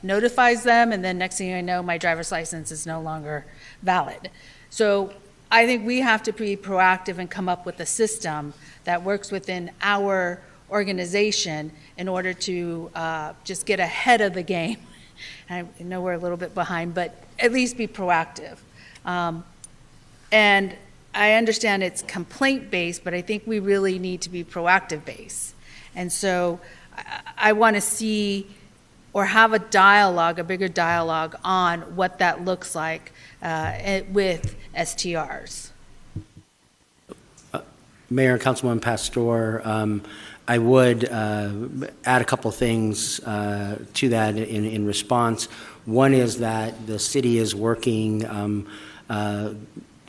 notifies them, and then next thing I know, my driver's license is no longer valid. So I think we have to be proactive and come up with a system that works within our organization in order to just get ahead of the game. I know we're a little bit behind, but at least be proactive. And I understand it's complaint-based, but I think we really need to be proactive-based. And so I want to see or have a dialogue, a bigger dialogue on what that looks like with STRs. Mayor and Councilwoman Pastor, I would add a couple things to that in response. One is that the city is working,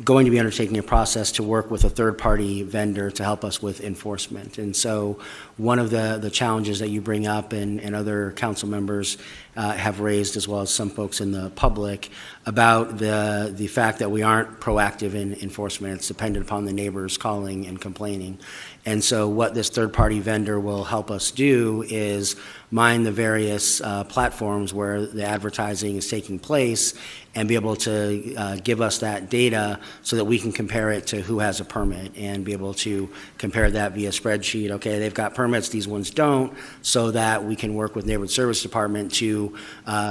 going to be undertaking a process to work with a third-party vendor to help us with enforcement. And so one of the challenges that you bring up and other council members have raised, as well as some folks in the public, about the fact that we aren't proactive in enforcement. It's dependent upon the neighbors calling and complaining. And so what this third-party vendor will help us do is mine the various platforms where the advertising is taking place and be able to give us that data so that we can compare it to who has a permit and be able to compare that via spreadsheet. Okay, they've got permits, these ones don't, so that we can work with Neighborhood Service Department to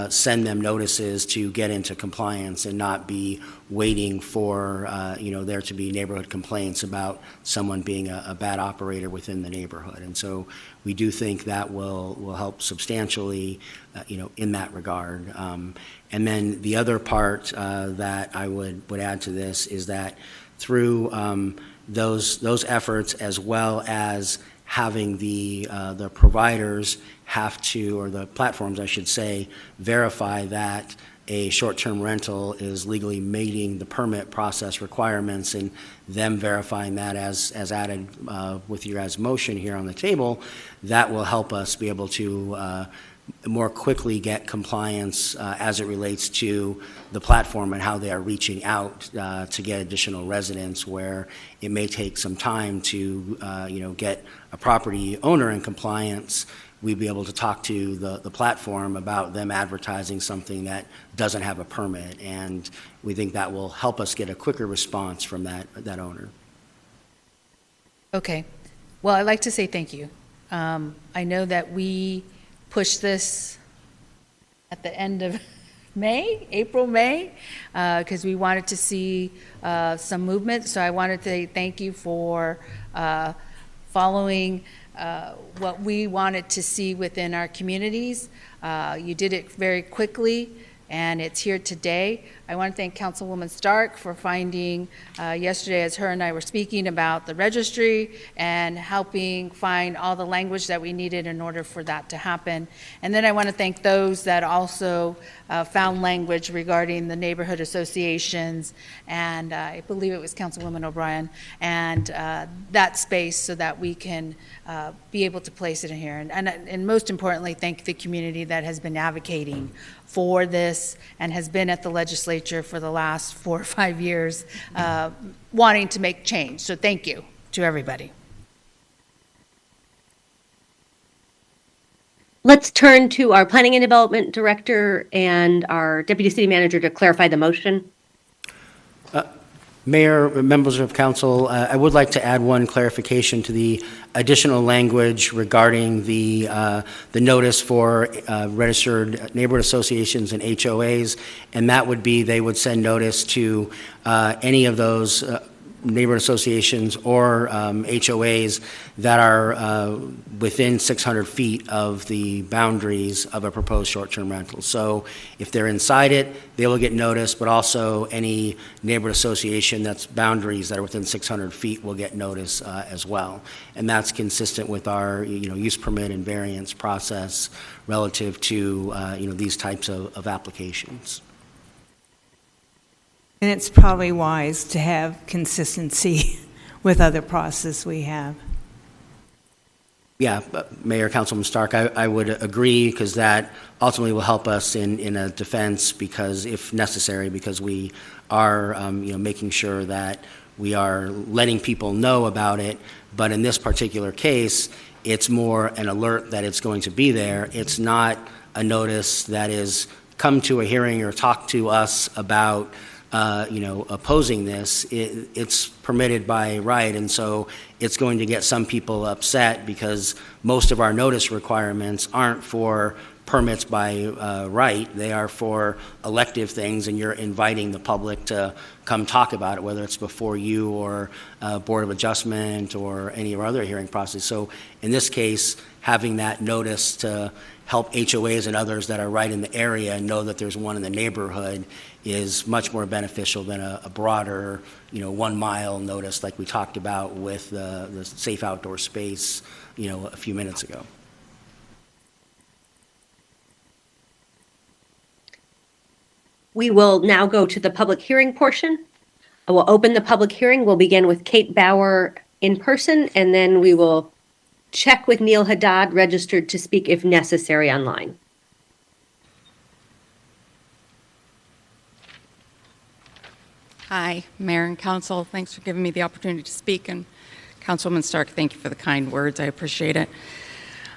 send them notices to get into compliance and not be waiting for there to be neighborhood complaints about someone being a bad operator within the neighborhood. And so we do think that will help substantially in that regard. And then the other part that I would add to this is that through those efforts, as well as having the providers have to, or the platforms I should say, verify that a short-term rental is legally meeting the permit process requirements, and them verifying that as added with your guys' motion here on the table, that will help us be able to more quickly get compliance as it relates to the platform and how they are reaching out to get additional residents, where it may take some time to get a property owner in compliance. We'd be able to talk to the platform about them advertising something that doesn't have a permit, and we think that will help us get a quicker response from that owner. Okay. Well, I'd like to say thank you. I know that we pushed this at the end of April, May, because we wanted to see some movement. So I wanted to say thank you for following what we wanted to see within our communities. You did it very quickly, and it's here today. I want to thank Councilwoman Stark for finding, yesterday as her and I were speaking about the registry and helping find all the language that we needed in order for that to happen. And then I want to thank those that also found language regarding the neighborhood associations, and I believe it was Councilwoman O'Brien, and that space so that we can be able to place it in here. And most importantly, thank the community that has been advocating for this and has been at the legislature for the last 4 or 5 years wanting to make change. So thank you to everybody. Let's turn to our Planning and Development Director and our Deputy City Manager to clarify the motion. Mayor, members of council, I would like to add one clarification to the additional language regarding the notice for registered neighborhood associations and HOAs, and that would be they would send notice to any of those neighborhood associations or HOAs that are within 600 feet of the boundaries of a proposed short-term rental. So if they're inside it, they will get notice, but also any neighborhood association that's boundaries that are within 600 feet will get notice as well. And that's consistent with our use permit and variance process relative to these types of applications. And it's probably wise to have consistency with other process we have. Yeah, Mayor, Councilman Stark, I would agree, because that ultimately will help us in a defense, because if necessary, because we are making sure that we are letting people know about it. But in this particular case, it's more an alert that it's going to be there. It's not a notice that is come to a hearing or talk to us about opposing this. It's permitted by right, and so it's going to get some people upset because most of our notice requirements aren't for permits by right. They are for elective things, and you're inviting the public to come talk about it, whether it's before you or Board of Adjustment or any other hearing process. So in this case, having that notice to help HOAs and others that are right in the area know that there's one in the neighborhood is much more beneficial than a broader, 1 mile notice like we talked about with the safe outdoor space, a few minutes ago. We will now go to the public hearing portion. I will open the public hearing. We'll begin with Kate Bauer in person, and then we will check with Neil Haddad, registered to speak if necessary online. Hi, Mayor and Council. Thanks for giving me the opportunity to speak. And Councilwoman Stark, thank you for the kind words. I appreciate it.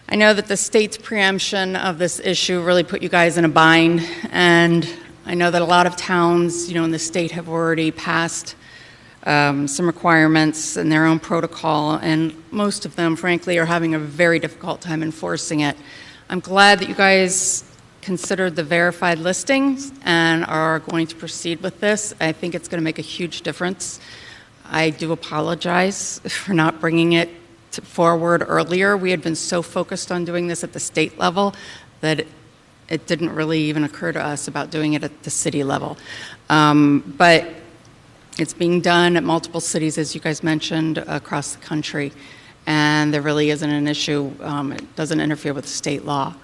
I know that the state's preemption of this issue really put you guys in a bind. And I know that a lot of towns, in the state have already passed some requirements and their own protocol. And most of them, frankly, are having a very difficult time enforcing it. I'm glad that you guys considered the verified listings and are going to proceed with this. I think it's going to make a huge difference. I do apologize for not bringing it forward earlier. We had been so focused on doing this at the state level that it didn't really even occur to us about doing it at the city level. But it's being done at multiple cities, as you guys mentioned, across the country, and there really isn't an issue. It doesn't interfere with the state law.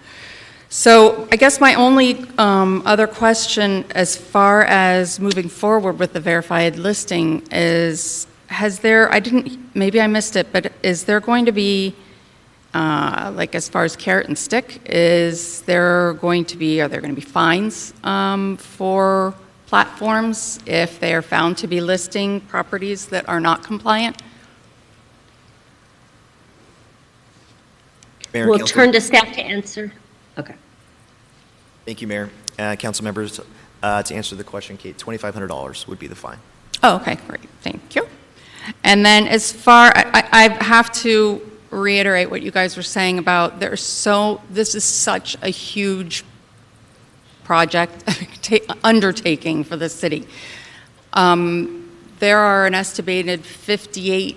So I guess my only other question as far as moving forward with the verified listing is, maybe I missed it, but is there going to be, like as far as carrot and stick, are there going to be fines for platforms if they are found to be listing properties that are not compliant? Mayor, We'll Council- turn to staff to answer. Okay. Thank you, Mayor. Council members, to answer the question, Kate, $2,500 would be the fine. Oh, okay, great, thank you. And then as far, I have to reiterate what you guys were saying about this is such a huge project, undertaking for the city. There are an estimated 58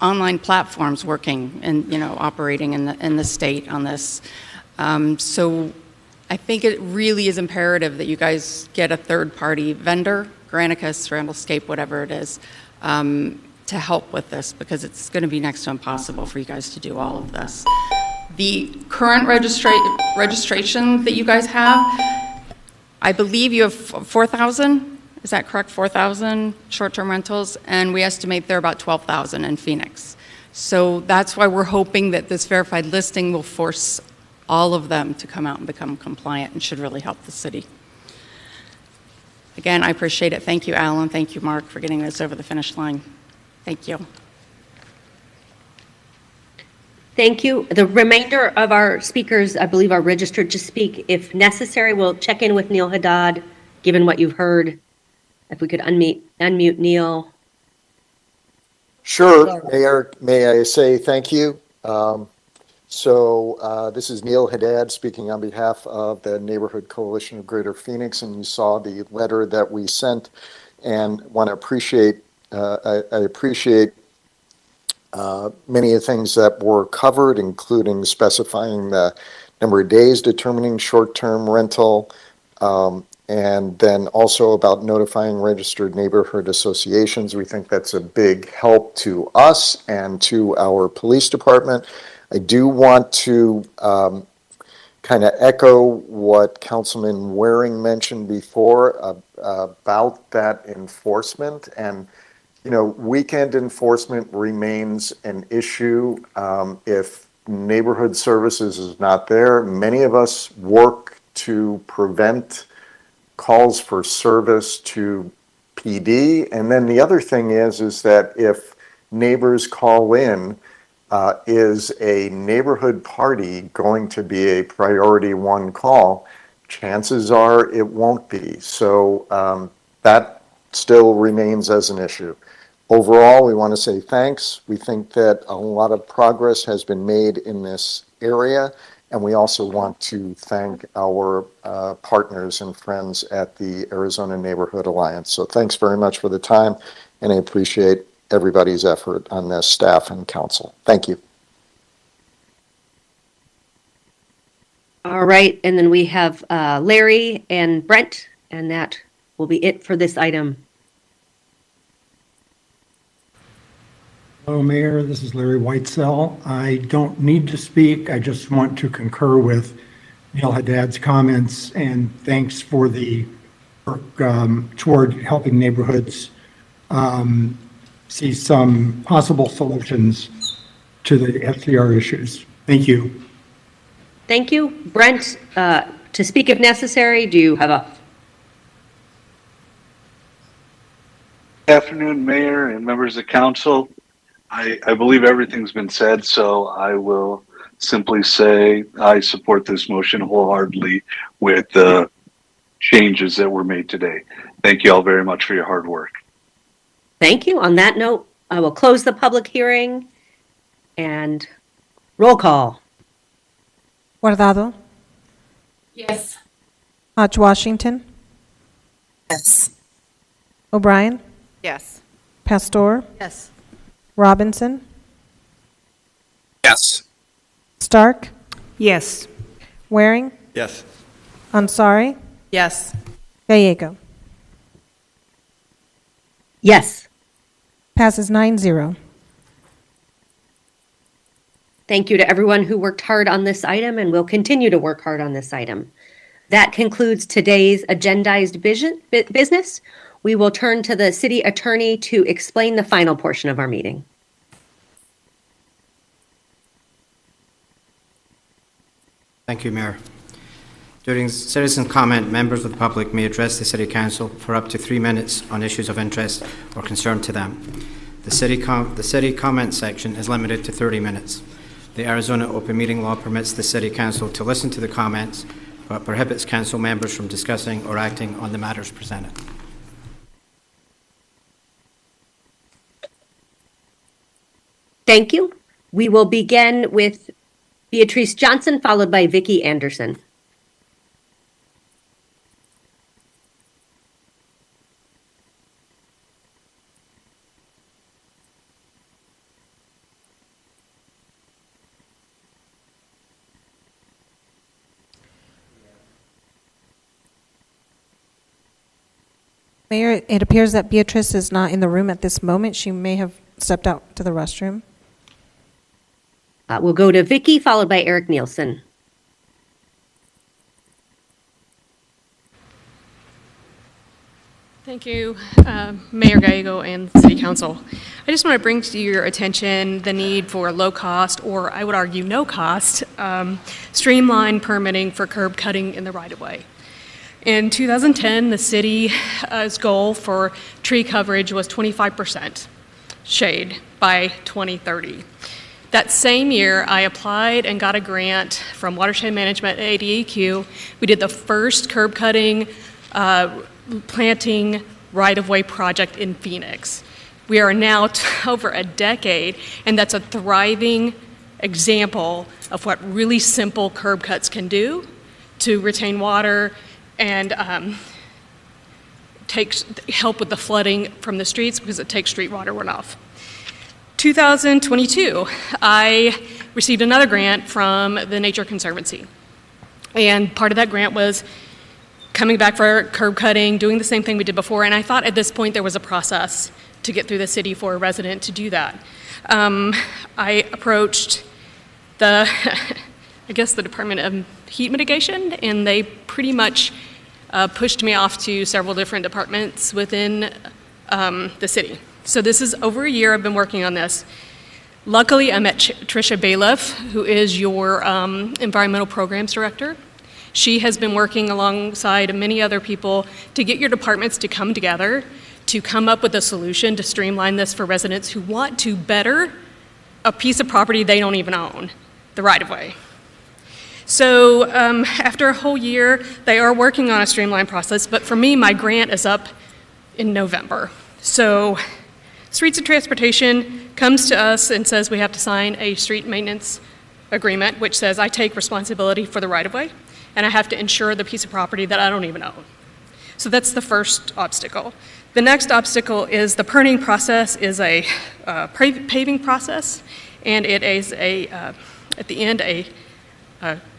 online platforms working and operating in the state on this. So I think it really is imperative that you guys get a third-party vendor, Granicus, Ramblescape, whatever it is, to help with this, because it's going to be next to impossible for you guys to do all of this. The current registration that you guys have, I believe you have 4,000, is that correct? 4,000 short-term rentals, and we estimate there are about 12,000 in Phoenix. So that's why we're hoping that this verified listing will force all of them to come out and become compliant, and should really help the city. Again, I appreciate it. Thank you, Alan. Thank you, Mark, for getting this over the finish line. Thank you. Thank you. The remainder of our speakers, I believe, are registered to speak. If necessary, we'll check in with Neil Haddad, given what you've heard. If we could unmute Neil. Sure, Mayor. May I say thank you? This is Neil Haddad speaking on behalf of the Neighborhood Coalition of Greater Phoenix, and you saw the letter that we sent, and want to appreciate. I appreciate many of the things that were covered, including specifying the number of days determining short-term rental, and then also about notifying registered neighborhood associations. We think that's a big help to us and to our police department. I do want to kind of echo what Councilman Waring mentioned before about that enforcement. And weekend enforcement remains an issue. If neighborhood services is not there, many of us work to prevent calls for service to PD. And then the other thing is that if neighbors call in, is a neighborhood party going to be a priority one call? Chances are it won't be. So that still remains as an issue. Overall, we want to say thanks. We think that a lot of progress has been made in this area, And we also want to thank our partners and friends at the Arizona Neighborhood Alliance. So thanks very much for the time, and I appreciate everybody's effort on this, staff and council. Thank you. All right, and then we have Larry and Brent, and that will be it for this item. Hello, Mayor. This is Larry Whitesell. I don't need to speak. I just want to concur with Neil Haddad's comments, and thanks for the work toward helping neighborhoods see some possible solutions to the FCR issues. Thank you. Thank you. Brent, to speak if necessary, do you have a... Good afternoon, Mayor and members of council. I believe everything's been said, so I will simply say I support this motion wholeheartedly with the changes that were made today. Thank you all very much for your hard work. Thank you. On that note, I will close the public hearing and roll call. Guardado, Yes. Hodge Washington, Yes. O'Brien, Yes. Pastor, Yes. Robinson, Yes. Stark, Yes. Waring, Yes. Ansari, Yes. Gallego. Yes. Passes 9-0. Thank you to everyone who worked hard on this item and will continue to work hard on this item. That concludes today's agendized business. We will turn to the city attorney to explain the final portion of our meeting. Thank you, Mayor. During citizen comment, members of the public may address the City Council for up to 3 minutes on issues of interest or concern to them. The city comment section is limited to 30 minutes. The Arizona Open Meeting Law permits the City Council to listen to the comments, but prohibits council members from discussing or acting on the matters presented. Thank you. We will begin with Beatrice Johnson, followed by Vicki Anderson. Mayor, it appears that Beatrice is not in the room at this moment. She may have stepped out to the restroom. We'll go to Vicki, followed by Eric Nielsen. Thank you, Mayor Gallego and City Council. I just want to bring to your attention the need for low cost, or I would argue no cost, streamlined permitting for curb cutting in the right-of-way. In 2010, the city's goal for tree coverage was 25% shade by 2030. That same year, I applied and got a grant from Watershed Management at ADEQ. We did the first curb cutting, planting right-of-way project in Phoenix. We are now over a decade, and that's a thriving example of what really simple curb cuts can do to retain water and help with the flooding from the streets because it takes street water runoff. 2022, I received another grant from the Nature Conservancy. And part of that grant was coming back for curb cutting, doing the same thing we did before. And I thought at this point there was a process to get through the city for a resident to do that. I approached the, I guess the Department of Heat Mitigation, and they pretty much pushed me off to several different departments within the city. So this is over a year I've been working on this. Luckily, I met Tricia Bailiff, who is your Environmental Programs Director. She has been working alongside many other people to get your departments to come together to come up with a solution to streamline this for residents who want to better a piece of property they don't even own, the right-of-way. So after a whole year, they are working on a streamlined process, but for me, my grant is up in November. So Streets and Transportation comes to us and says we have to sign a street maintenance agreement, which says I take responsibility for the right-of-way, and I have to insure the piece of property that I don't even own. So that's the first obstacle. The next obstacle is the permitting process is a paving process, and it is at the end a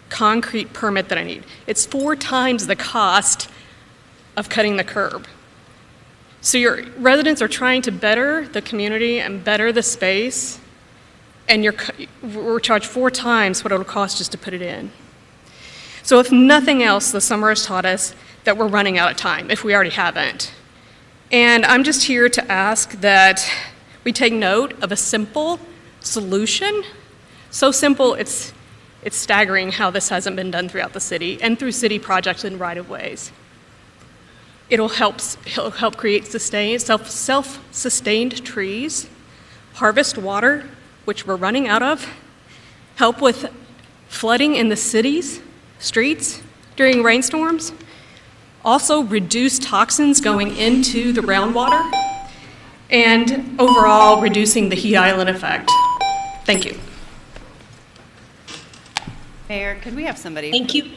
concrete permit that I need. It's 4 times the cost of cutting the curb. So your residents are trying to better the community and better the space, and we're charged 4 times what it'll cost just to put it in. So if nothing else, the summer has taught us that we're running out of time, if we already haven't. And I'm just here to ask that we take note of a simple solution. So simple, it's staggering how this hasn't been done throughout the city and through city projects and right-of-ways. It'll help create self-sustained trees, harvest water, which we're running out of, help with flooding in the cities, streets during rainstorms, also reduce toxins going into the groundwater, and overall reducing the heat island effect. Thank you. Mayor, could we have somebody? Thank you.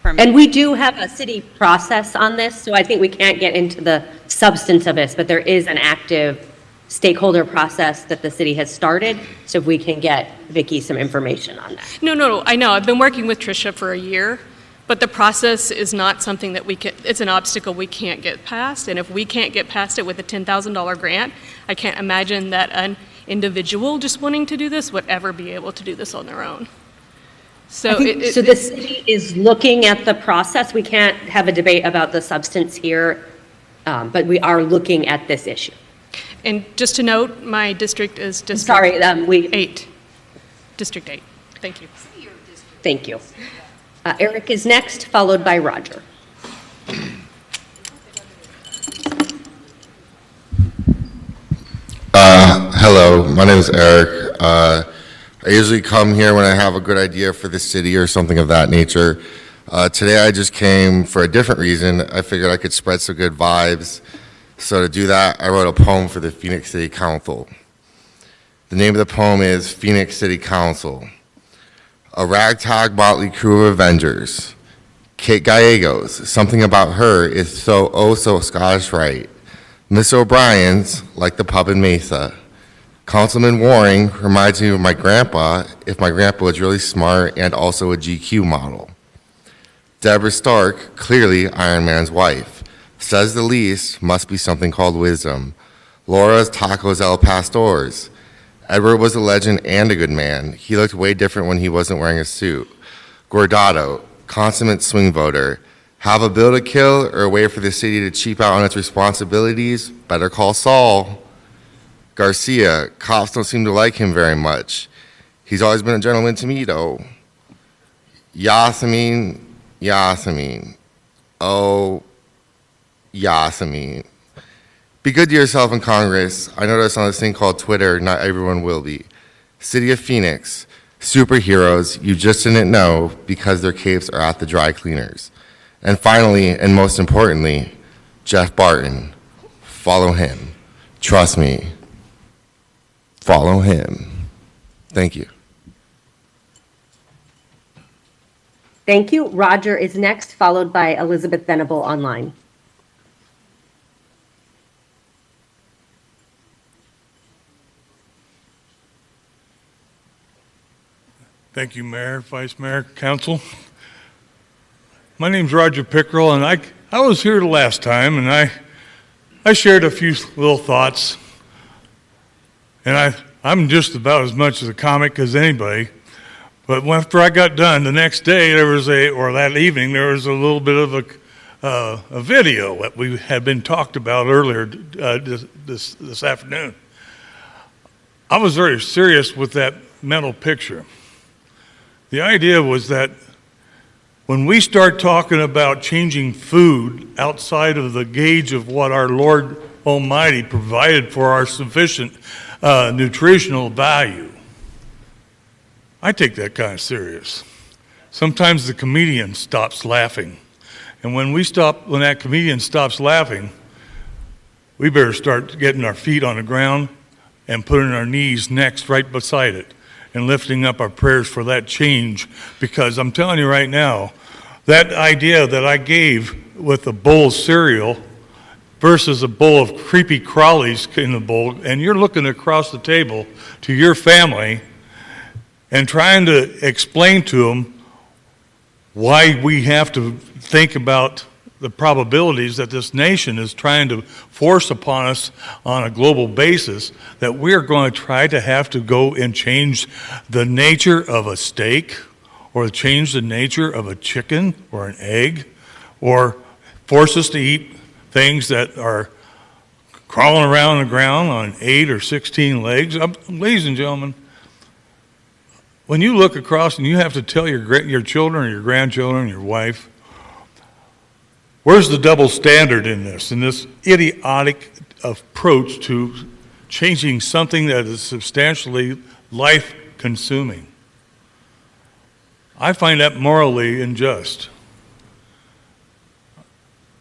And we do have a city process on this, so I think we can't get into the substance of this, but there is an active stakeholder process that the city has started, so if we can get Vicki some information on that. No, I know. I've been working with Tricia for a year, but the process is not something that it's an obstacle we can't get past, and if we can't get past it with a $10,000 grant, I can't imagine that an individual just wanting to do this would ever be able to do this on their own. So the city is looking at the process. We can't have a debate about the substance here, but we are looking at this issue. And just to note, my district is District 8. District 8. Thank you. Thank you. Eric is next, followed by Roger. Hello, my name is Eric. I usually come here when I have a good idea for the city or something of that nature. Today I just came for a different reason. I figured I could spread some good vibes. So to do that, I wrote a poem for the Phoenix City Council. The name of the poem is Phoenix City Council. A ragtag motley crew of Avengers. Kate Gallegos, something about her is so Scottish right. Miss O'Brien's like the pub in Mesa. Councilman Waring reminds me of my grandpa, if my grandpa was really smart and also a GQ model. Deborah Stark, clearly Iron Man's wife. Says the least, must be something called wisdom. Laura's Tacos El Pastors. Edward was a legend and a good man. He looked way different when he wasn't wearing a suit. Gordado, consummate swing voter. Have a bill to kill or wait for the city to cheap out on its responsibilities? Better call Saul. Garcia, cops don't seem to like him very much. He's always been a gentleman to me, though. Yasamine. Oh, Yasamine. Be good to yourself in Congress. I noticed on this thing called Twitter, not everyone will be. City of Phoenix, superheroes you just didn't know because their capes are at the dry cleaners. And finally, and most importantly, Jeff Barton. Follow him. Trust me. Follow him. Thank you. Thank you. Roger is next, followed by Elizabeth Venable online. Thank you, Mayor, Vice Mayor, Council. My name's Roger Pickrell, and I was here the last time, and I shared a few little thoughts. And I'm just about as much of a comic as anybody. But after I got done, the next day, that evening, there was a little bit of a video that we had been talked about earlier this afternoon. I was very serious with that mental picture. The idea was that when we start talking about changing food outside of the gauge of what our Lord Almighty provided for our sufficient nutritional value, I take that kind of serious. Sometimes the comedian stops laughing. And when that comedian stops laughing, we better start getting our feet on the ground and putting our knees next right beside it and lifting up our prayers for that change, because I'm telling you right now, that idea that I gave with a bowl of cereal versus a bowl of creepy crawlies in the bowl, and you're looking across the table to your family and trying to explain to them why we have to think about the probabilities that this nation is trying to force upon us on a global basis, that we're going to try to have to go and change the nature of a steak, or change the nature of a chicken or an egg, or force us to eat things that are crawling around the ground on 8 or 16 legs. Ladies and gentlemen, when you look across and you have to tell your children or your grandchildren, your wife, where's the double standard in this idiotic approach to changing something that is substantially life-consuming? I find that morally unjust.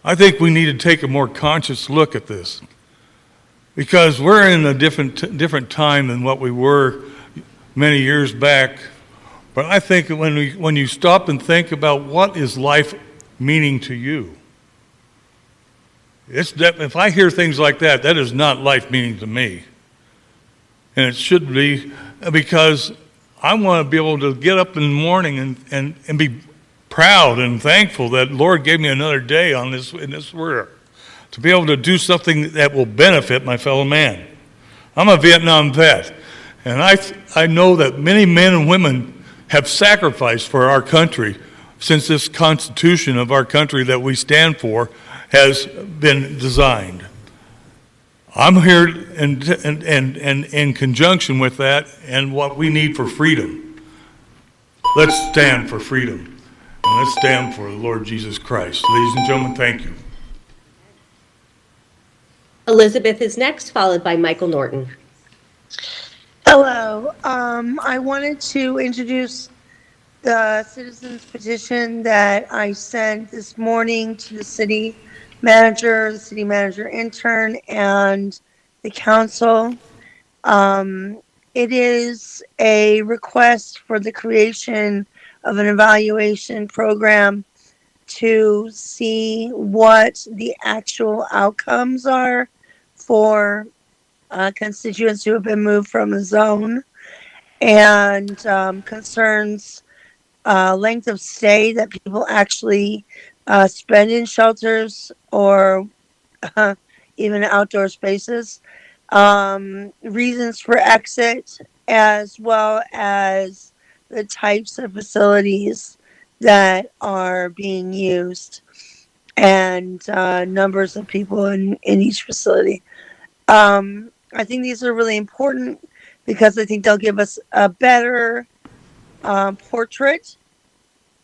I think we need to take a more conscious look at this, because we're in a different time than what we were many years back. But I think when you stop and think about what is life meaning to you, if I hear things like that, that is not life meaning to me. And it should be, because I want to be able to get up in the morning and be proud and thankful that Lord gave me another day in this world to be able to do something that will benefit my fellow man. I'm a Vietnam vet, and I know that many men and women have sacrificed for our country since this Constitution of our country that we stand for has been designed. I'm here in conjunction with that and what we need for freedom. Let's stand for freedom. And let's stand for the Lord Jesus Christ. Ladies and gentlemen, thank you. Elizabeth is next, followed by Michael Norton. Hello. I wanted to introduce the citizens petition that I sent this morning to the city manager intern, and the council. It is a request for the creation of an evaluation program to see what the actual outcomes are for constituents who have been moved from a zone, and concerns length of stay that people actually spend in shelters or even outdoor spaces, reasons for exit, as well as the types of facilities that are being used, and numbers of people in each facility. I think these are really important because I think they'll give us a better portrait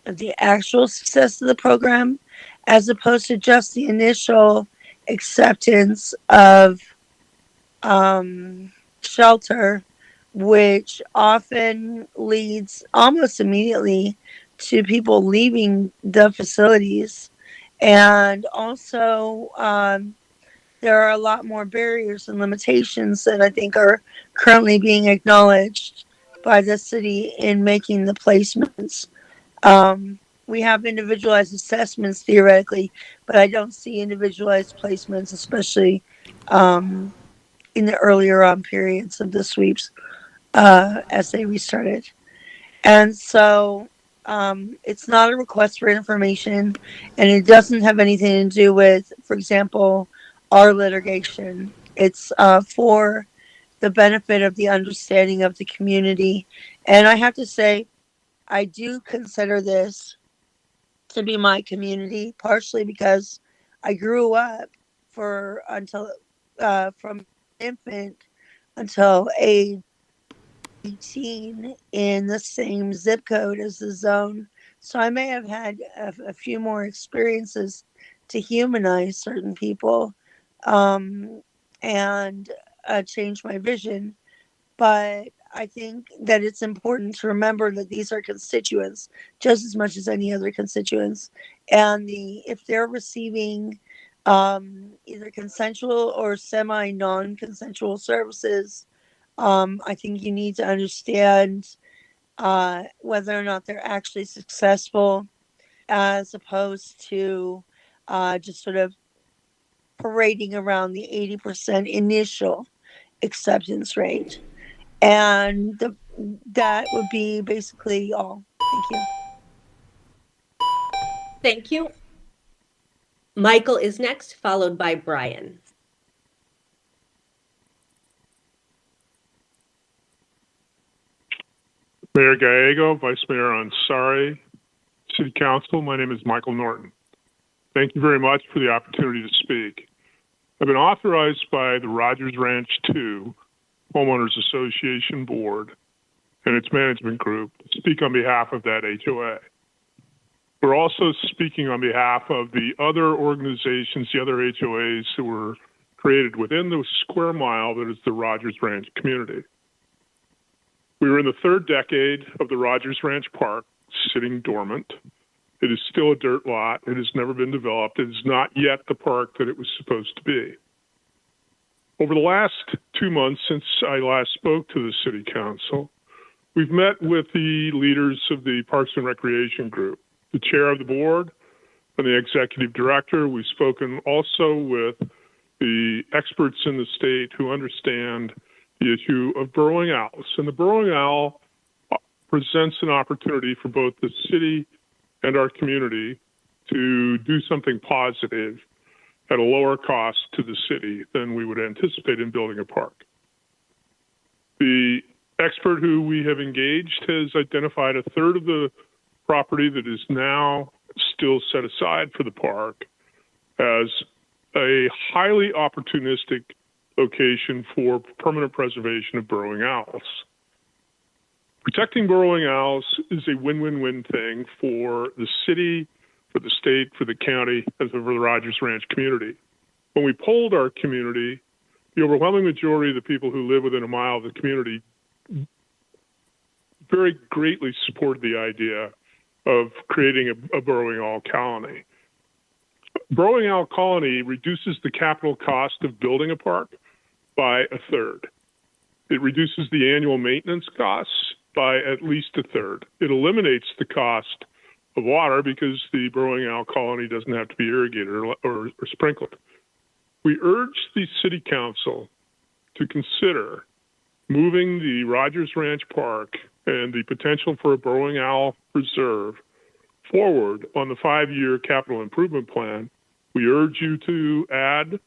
of the actual success of the program, as opposed to just the initial acceptance of shelter, which often leads almost immediately to people leaving the facilities. And also, there are a lot more barriers and limitations that I think are currently being acknowledged by the city in making the placements. We have individualized assessments theoretically, but I don't see individualized placements, especially in the earlier periods of the sweeps as they restarted. And so it's not a request for information, and it doesn't have anything to do with, for example, our litigation. It's for the benefit of the understanding of the community. And I have to say, I do consider this to be my community, partially because I grew up from infant until age 18 in the same zip code as the zone. So I may have had a few more experiences to humanize certain people, and change my vision. But I think that it's important to remember that these are constituents just as much as any other constituents. And if they're receiving either consensual or semi non consensual services, I think you need to understand whether or not they're actually successful, as opposed to just sort of parading around the 80% initial acceptance rate. And that would be basically all. Thank you. Thank you. Michael is next, followed by Brian. Mayor Gallego, Vice Mayor Ansari, City Council, my name is Michael Norton. Thank you very much for the opportunity to speak. I've been authorized by the Rogers Ranch 2 Homeowners Association Board and its management group to speak on behalf of that HOA. We're also speaking on behalf of the other organizations, the other HOAs who were created within the square mile that is the Rogers Ranch community. We were in the third decade of the Rogers Ranch Park, sitting dormant. It is still a dirt lot. It has never been developed. It is not yet the park that it was supposed to be. Over the last 2 months since I last spoke to the City Council, we've met with the leaders of the Parks and Recreation Group, the chair of the board and the executive director. We've spoken also with the experts in the state who understand the issue of burrowing owls. And the burrowing owl presents an opportunity for both the city and our community to do something positive at a lower cost to the city than we would anticipate in building a park. The expert who we have engaged has identified a third of the property that is now still set aside for the park as a highly opportunistic location for permanent preservation of burrowing owls. Protecting burrowing owls is a win-win-win thing for the city, for the state, for the county, and for the Rogers Ranch community. When we polled our community, the overwhelming majority of the people who live within a mile of the community very greatly supported the idea of creating a burrowing owl colony. Burrowing owl colony reduces the capital cost of building a park by a third. It reduces the annual maintenance costs by at least a third. It eliminates the cost of water because the burrowing owl colony doesn't have to be irrigated or sprinkled. We urge the City Council to consider moving the Rogers Ranch Park and the potential for a burrowing owl reserve forward on the 5-year capital improvement plan. We urge you to add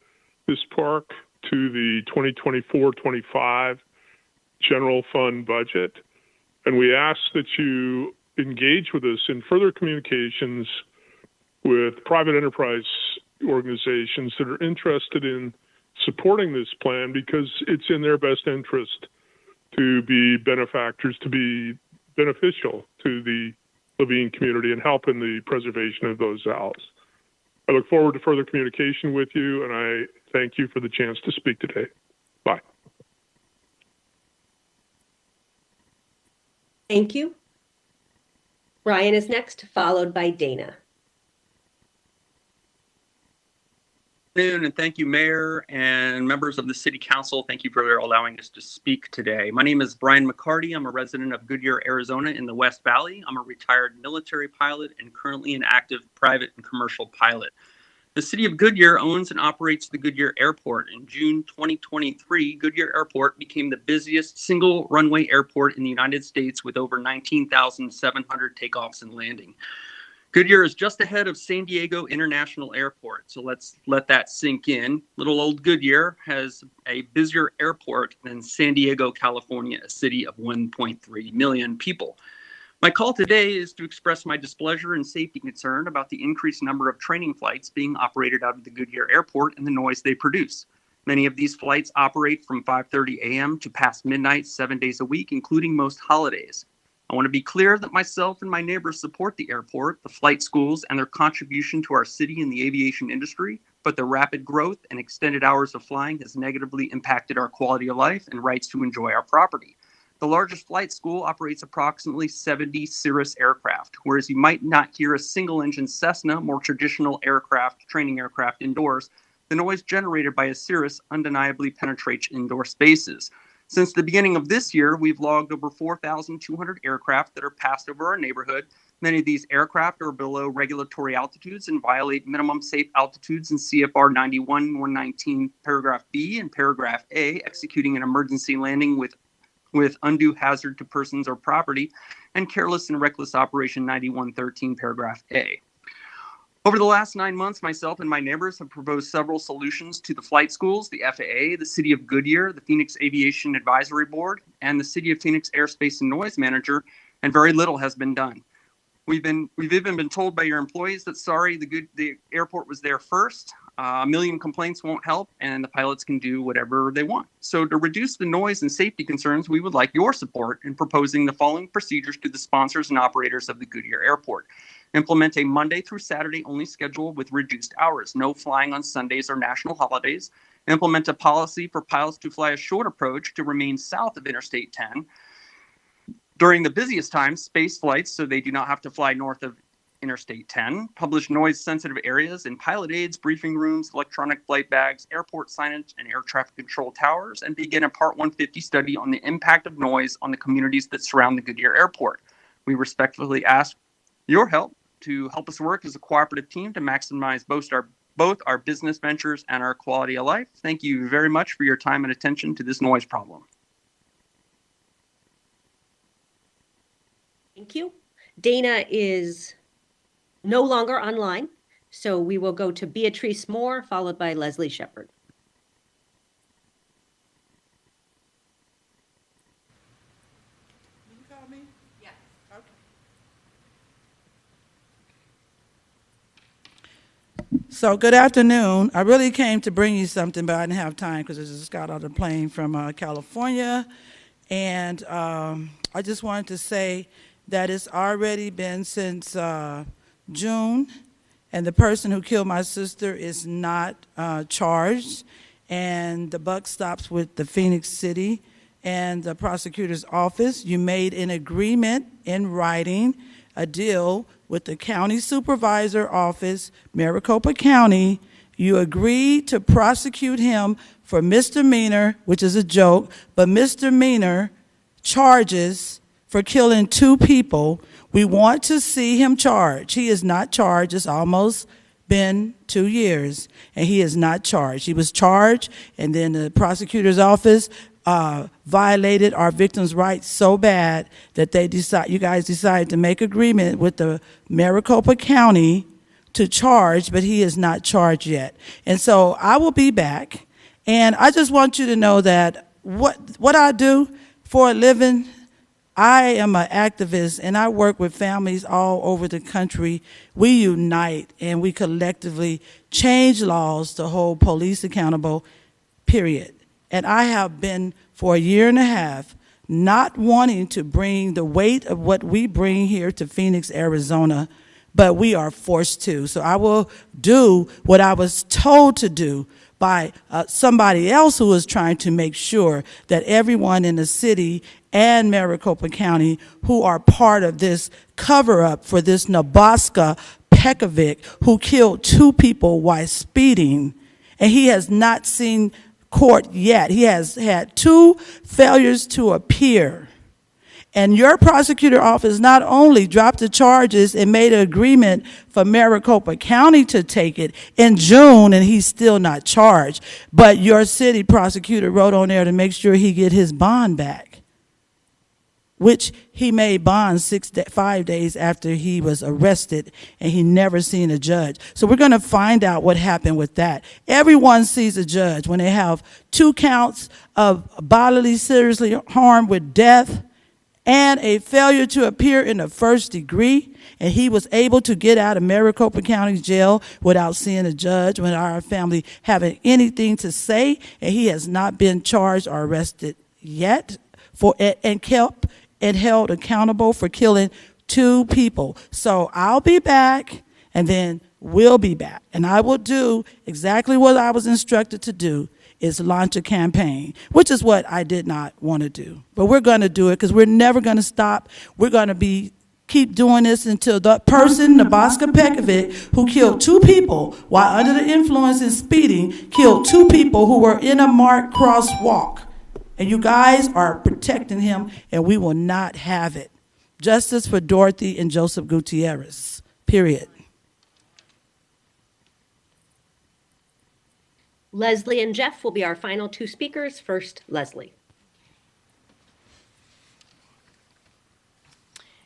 this park to the 2024-25 general fund budget, and we ask that you engage with us in further communications with private enterprise organizations that are interested in supporting this plan because it's in their best interest to be benefactors, to be beneficial to the Levine community and help in the preservation of those owls. I look forward to further communication with you, and I thank you for the chance to speak today. Bye. Thank you. Brian is next, followed by Dana. Good afternoon, and thank you, Mayor and members of the City Council. Thank you for allowing us to speak today. My name is Brian McCarty. I'm a resident of Goodyear, Arizona in the West Valley. I'm a retired military pilot and currently an active private and commercial pilot. The City of Goodyear owns and operates the Goodyear Airport. In June 2023, Goodyear Airport became the busiest single runway airport in the United States with over 19,700 takeoffs and landings. Goodyear is just ahead of San Diego International Airport, so let's let that sink in. Little old Goodyear has a busier airport than San Diego, California, a city of 1.3 million people. My call today is to express my displeasure and safety concern about the increased number of training flights being operated out of the Goodyear Airport and the noise they produce. Many of these flights operate from 5:30 a.m. to past midnight, 7 days a week, including most holidays. I want to be clear that myself and my neighbors support the airport, the flight schools, and their contribution to our city and the aviation industry, but the rapid growth and extended hours of flying has negatively impacted our quality of life and rights to enjoy our property. The largest flight school operates approximately 70 Cirrus aircraft, whereas you might not hear a single-engine Cessna, more traditional aircraft, training aircraft indoors. The noise generated by a Cirrus undeniably penetrates indoor spaces. Since the beginning of this year, we've logged over 4,200 aircraft that are passed over our neighborhood. Many of these aircraft are below regulatory altitudes and violate minimum safe altitudes in CFR 91-119 paragraph B and paragraph A, executing an emergency landing with undue hazard to persons or property, and careless and reckless operation 9113 paragraph A. Over the last 9 months, myself and my neighbors have proposed several solutions to the flight schools, the FAA, the City of Goodyear, the Phoenix Aviation Advisory Board, and the City of Phoenix Airspace and Noise Manager, and very little has been done. We've even been told by your employees that sorry, the airport was there first. A million complaints won't help, and the pilots can do whatever they want. So to reduce the noise and safety concerns, we would like your support in proposing the following procedures to the sponsors and operators of the Goodyear Airport. Implement a Monday through Saturday only schedule with reduced hours, no flying on Sundays or national holidays. Implement a policy for pilots to fly a short approach to remain south of Interstate 10 during the busiest times, space flights, so they do not have to fly north of Interstate 10. Publish noise-sensitive areas in pilot aids, briefing rooms, electronic flight bags, airport signage, and air traffic control towers, and begin a Part 150 study on the impact of noise on the communities that surround the Goodyear Airport. We respectfully ask your help to help us work as a cooperative team to maximize both our business ventures and our quality of life. Thank you very much for your time and attention to this noise problem. Thank you. Dana is no longer online, so we will go to Beatrice Moore, followed by Leslie Shepard. So good afternoon. I really came to bring you something, but I didn't have time because I just got on the plane from California. And I just wanted to say that it's already been since June, and the person who killed my sister is not charged. And the buck stops with the Phoenix City and the prosecutor's office. You made an agreement in writing, a deal with the county supervisor office, Maricopa County. You agreed to prosecute him for misdemeanor, which is a joke, but misdemeanor charges for killing 2 people. We want to see him charged. He is not charged. It's almost been 2 years, and he is not charged. He was charged, and then the prosecutor's office violated our victims' rights so bad that you guys decided to make agreement with the Maricopa County to charge, but he is not charged yet. And so I will be back, and I just want you to know that what I do for a living, I am an activist, and I work with families all over the country. We unite, and we collectively change laws to hold police accountable, period. And I have been for a year and a half not wanting to bring the weight of what we bring here to Phoenix, Arizona, but we are forced to. So I will do what I was told to do by somebody else who is trying to make sure that everyone in the city and Maricopa County who are part of this cover-up for this Nebraska Pekovic who killed 2 people while speeding, and he has not seen court yet. He has had 2 failures to appear. And your prosecutor office not only dropped the charges and made an agreement for Maricopa County to take it in June, and he's still not charged, but your city prosecutor wrote on there to make sure he get his bond back, which he made bond 5 days after he was arrested, and he never seen a judge. So we're going to find out what happened with that. Everyone sees a judge when they have 2 counts of bodily seriously harm with death and a failure to appear in the 1st degree, and he was able to get out of Maricopa County Jail without seeing a judge, without our family having anything to say, and he has not been charged or arrested yet and held accountable for killing 2 people. So I'll be back, and then we'll be back, and I will do exactly what I was instructed to do, is launch a campaign, which is what I did not want to do. But we're going to do it because we're never going to stop. We're going to keep doing this until the person, Nebraska Pekovic, who killed 2 people while under the influence and speeding, killed 2 people who were in a marked crosswalk. And you guys are protecting him, and we will not have it. Justice for Dorothy and Joseph Gutierrez, period. Leslie and Jeff will be our final two speakers. First, Leslie.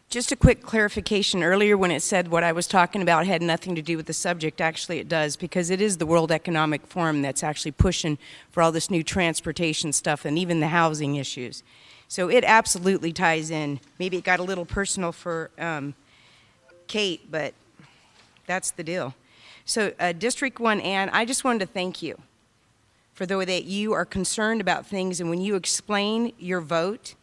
Just a quick clarification. Earlier when it said what I was talking about had nothing to do with the subject, actually it does, because it is the World Economic Forum that's actually pushing for all this new transportation stuff and even the housing issues. So it absolutely ties in. Maybe it got a little personal for Kate, but that's the deal. So District 1, Ann, I just wanted to thank you for the way that you are concerned about things, and when you explain your vote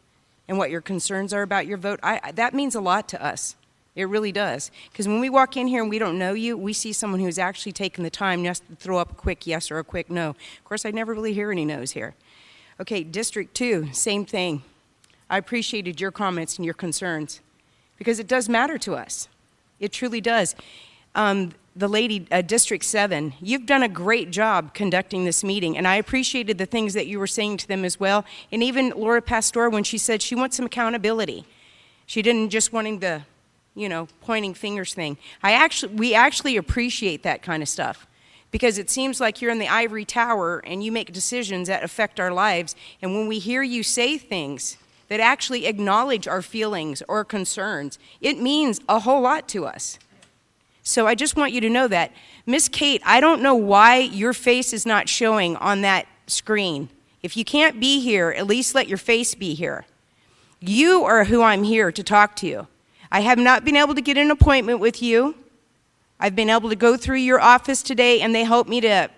and what your concerns are about your vote, that means a lot to us. It really does. Because when we walk in here and we don't know you, we see someone who's actually taken the time just to throw up a quick yes or a quick no. Of course, I never really hear any no's here. Okay, District 2, same thing. I appreciated your comments and your concerns because it does matter to us. It truly does. The lady, District 7, you've done a great job conducting this meeting, and I appreciated the things that you were saying to them as well. And even Laura Pastor, when she said she wants some accountability, she didn't just wanting the, pointing fingers thing. We actually appreciate that kind of stuff because it seems like you're in the ivory tower and you make decisions that affect our lives. And when we hear you say things that actually acknowledge our feelings or concerns, it means a whole lot to us. So I just want you to know that. Miss Kate, I don't know why your face is not showing on that screen. If you can't be here, at least let your face be here. You are who I'm here to talk to you. I have not been able to get an appointment with you. I've been able to go through your office today, and they helped me to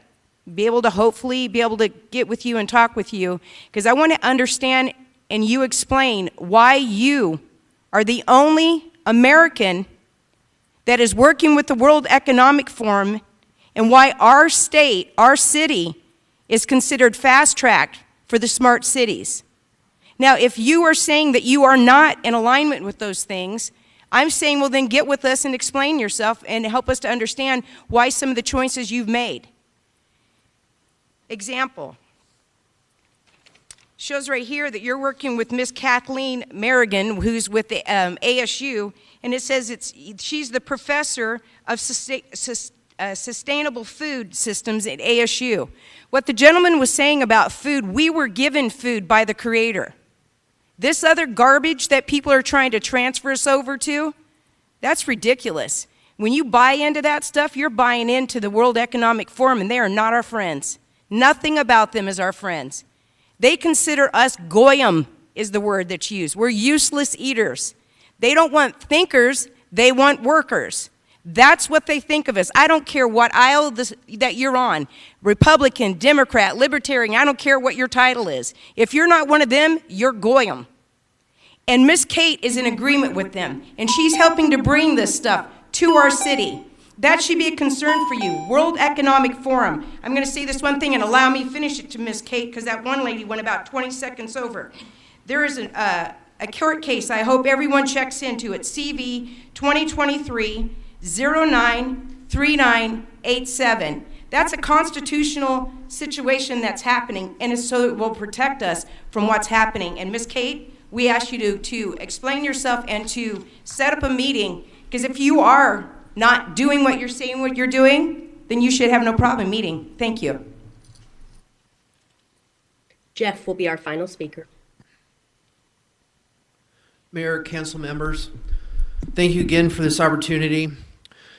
be able to hopefully be able to get with you and talk with you, because I want to understand and you explain why you are the only American that is working with the World Economic Forum and why our state, our city, is considered fast-tracked for the smart cities. Now, if you are saying that you are not in alignment with those things, I'm saying, well, then get with us and explain yourself and help us to understand why some of the choices you've made. Example. Shows right here that you're working with Miss Kathleen Merrigan, who's with the ASU, and it says she's the professor of sustainable food systems at ASU. What the gentleman was saying about food, we were given food by the Creator. This other garbage that people are trying to transfer us over to, that's ridiculous. When you buy into that stuff, you're buying into the World Economic Forum, and they are not our friends. Nothing about them is our friends. They consider us goyim, is the word that's used. We're useless eaters. They don't want thinkers, they want workers. That's what they think of us. I don't care what aisle that you're on, Republican, Democrat, Libertarian, I don't care what your title is. If you're not one of them, you're goyim. And Miss Kate is in agreement with them, and she's helping to bring this stuff to our city. That should be a concern for you. World Economic Forum. I'm going to say this one thing and allow me to finish it to Miss Kate, because that one lady went about 20 seconds over. There is a court case I hope everyone checks into. It's CV 2023-093987. That's a constitutional situation that's happening, and it's so it will protect us from what's happening. And Miss Kate, we ask you to explain yourself and to set up a meeting, because if you are not doing what you're saying what you're doing, then you should have no problem meeting. Thank you. Jeff will be our final speaker. Mayor, council members, thank you again for this opportunity.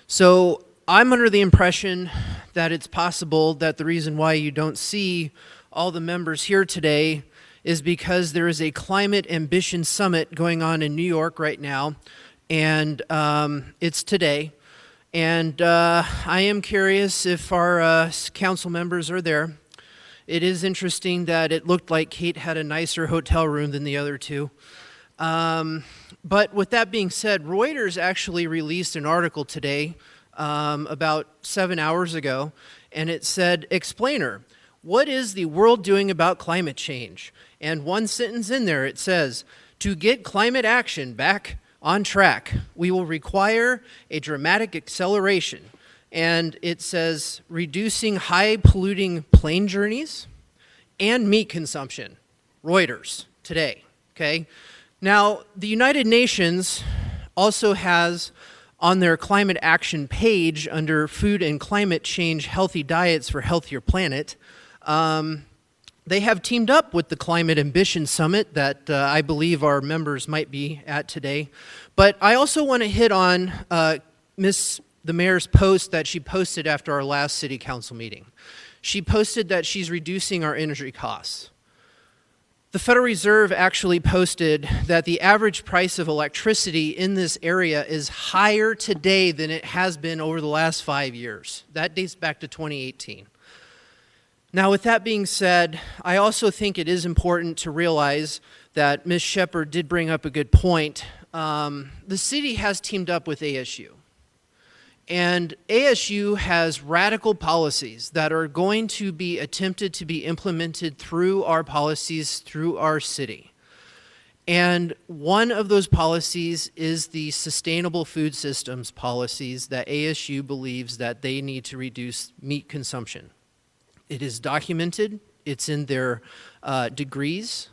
So I'm under the impression that it's possible that the reason why you don't see all the members here today is because there is a climate ambition summit going on in New York right now, and it's today. And I am curious if our council members are there. It is interesting that it looked like Kate had a nicer hotel room than the other two. But with that being said, Reuters actually released an article today about 7 hours ago, and it said, "Explainer, what is the world doing about climate change?" And one sentence in there, it says, "To get climate action back on track, we will require a dramatic acceleration." And it says reducing high polluting plane journeys and meat consumption. Reuters today, okay? Now, the United Nations also has on their climate action page under food and climate change healthy diets for healthier planet, they have teamed up with the Climate Ambition Summit that I believe our members might be at today. But I also want to hit on the mayor's post that she posted after our last city council meeting. She posted that she's reducing our energy costs. The Federal Reserve actually posted that the average price of electricity in this area is higher today than it has been over the last 5 years. That dates back to 2018. Now, with that being said, I also think it is important to realize that Ms. Shepard did bring up a good point. The city has teamed up with ASU. And ASU has radical policies that are going to be attempted to be implemented through our policies, through our city. And one of those policies is the sustainable food systems policies that ASU believes that they need to reduce meat consumption. It is documented, it's in their degrees.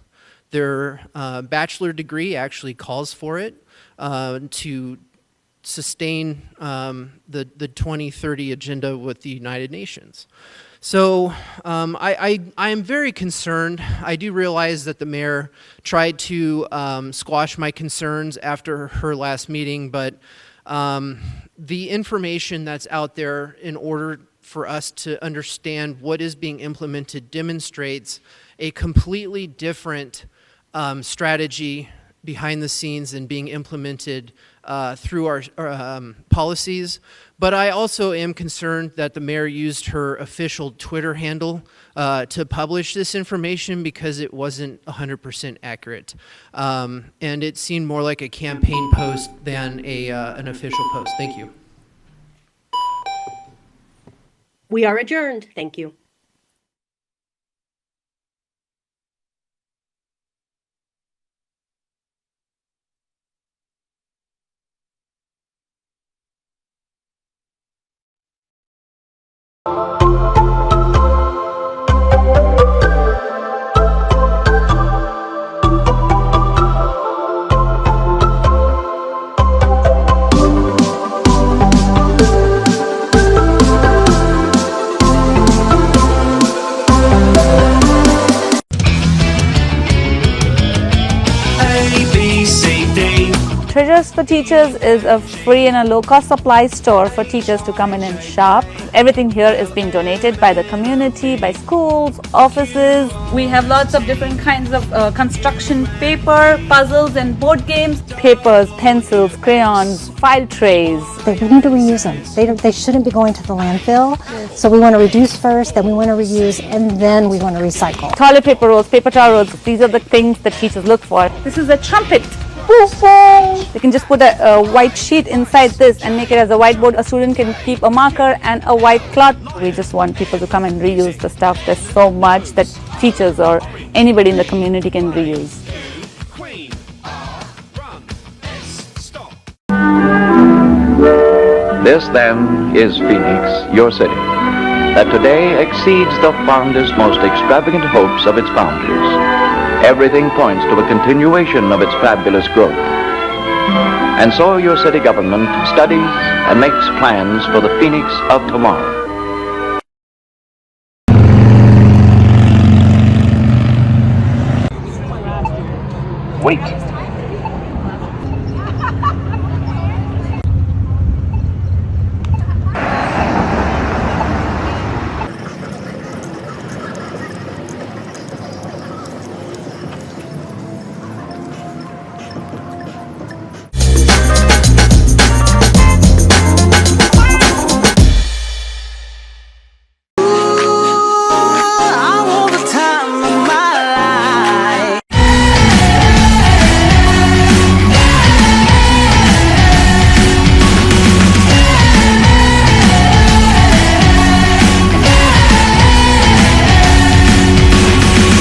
Their bachelor degree actually calls for it to sustain the 2030 agenda with the United Nations. So I am very concerned. I do realize that the mayor tried to squash my concerns after her last meeting, but the information that's out there in order for us to understand what is being implemented demonstrates a completely different strategy behind the scenes and being implemented through our policies. But I also am concerned that the mayor used her official Twitter handle to publish this information because it wasn't 100% accurate. And it seemed more like a campaign post than an official post. Thank you. We are adjourned. Thank you. Treasures for Teachers is a free and a low-cost supply store for teachers to come in and shop. Everything here is being donated by the community, by schools, offices. We have lots of different kinds of construction paper, puzzles and board games. Papers, pencils, crayons, file trays. We need to reuse them. They shouldn't be going to the landfill. So we want to reduce first, then we want to reuse, and then we want to recycle. Toilet paper rolls, paper towel rolls, these are the things that teachers look for. This is a trumpet. You can just put a white sheet inside this and make it as a whiteboard. A student can keep a marker and a white cloth. We just want people to come and reuse the stuff. There's so much that teachers or anybody in the community can reuse. This then is Phoenix, your city, that today exceeds the fondest, most extravagant hopes of its founders. Everything points to a continuation of its fabulous growth. And so your city government studies and makes plans for the Phoenix of tomorrow. Wait.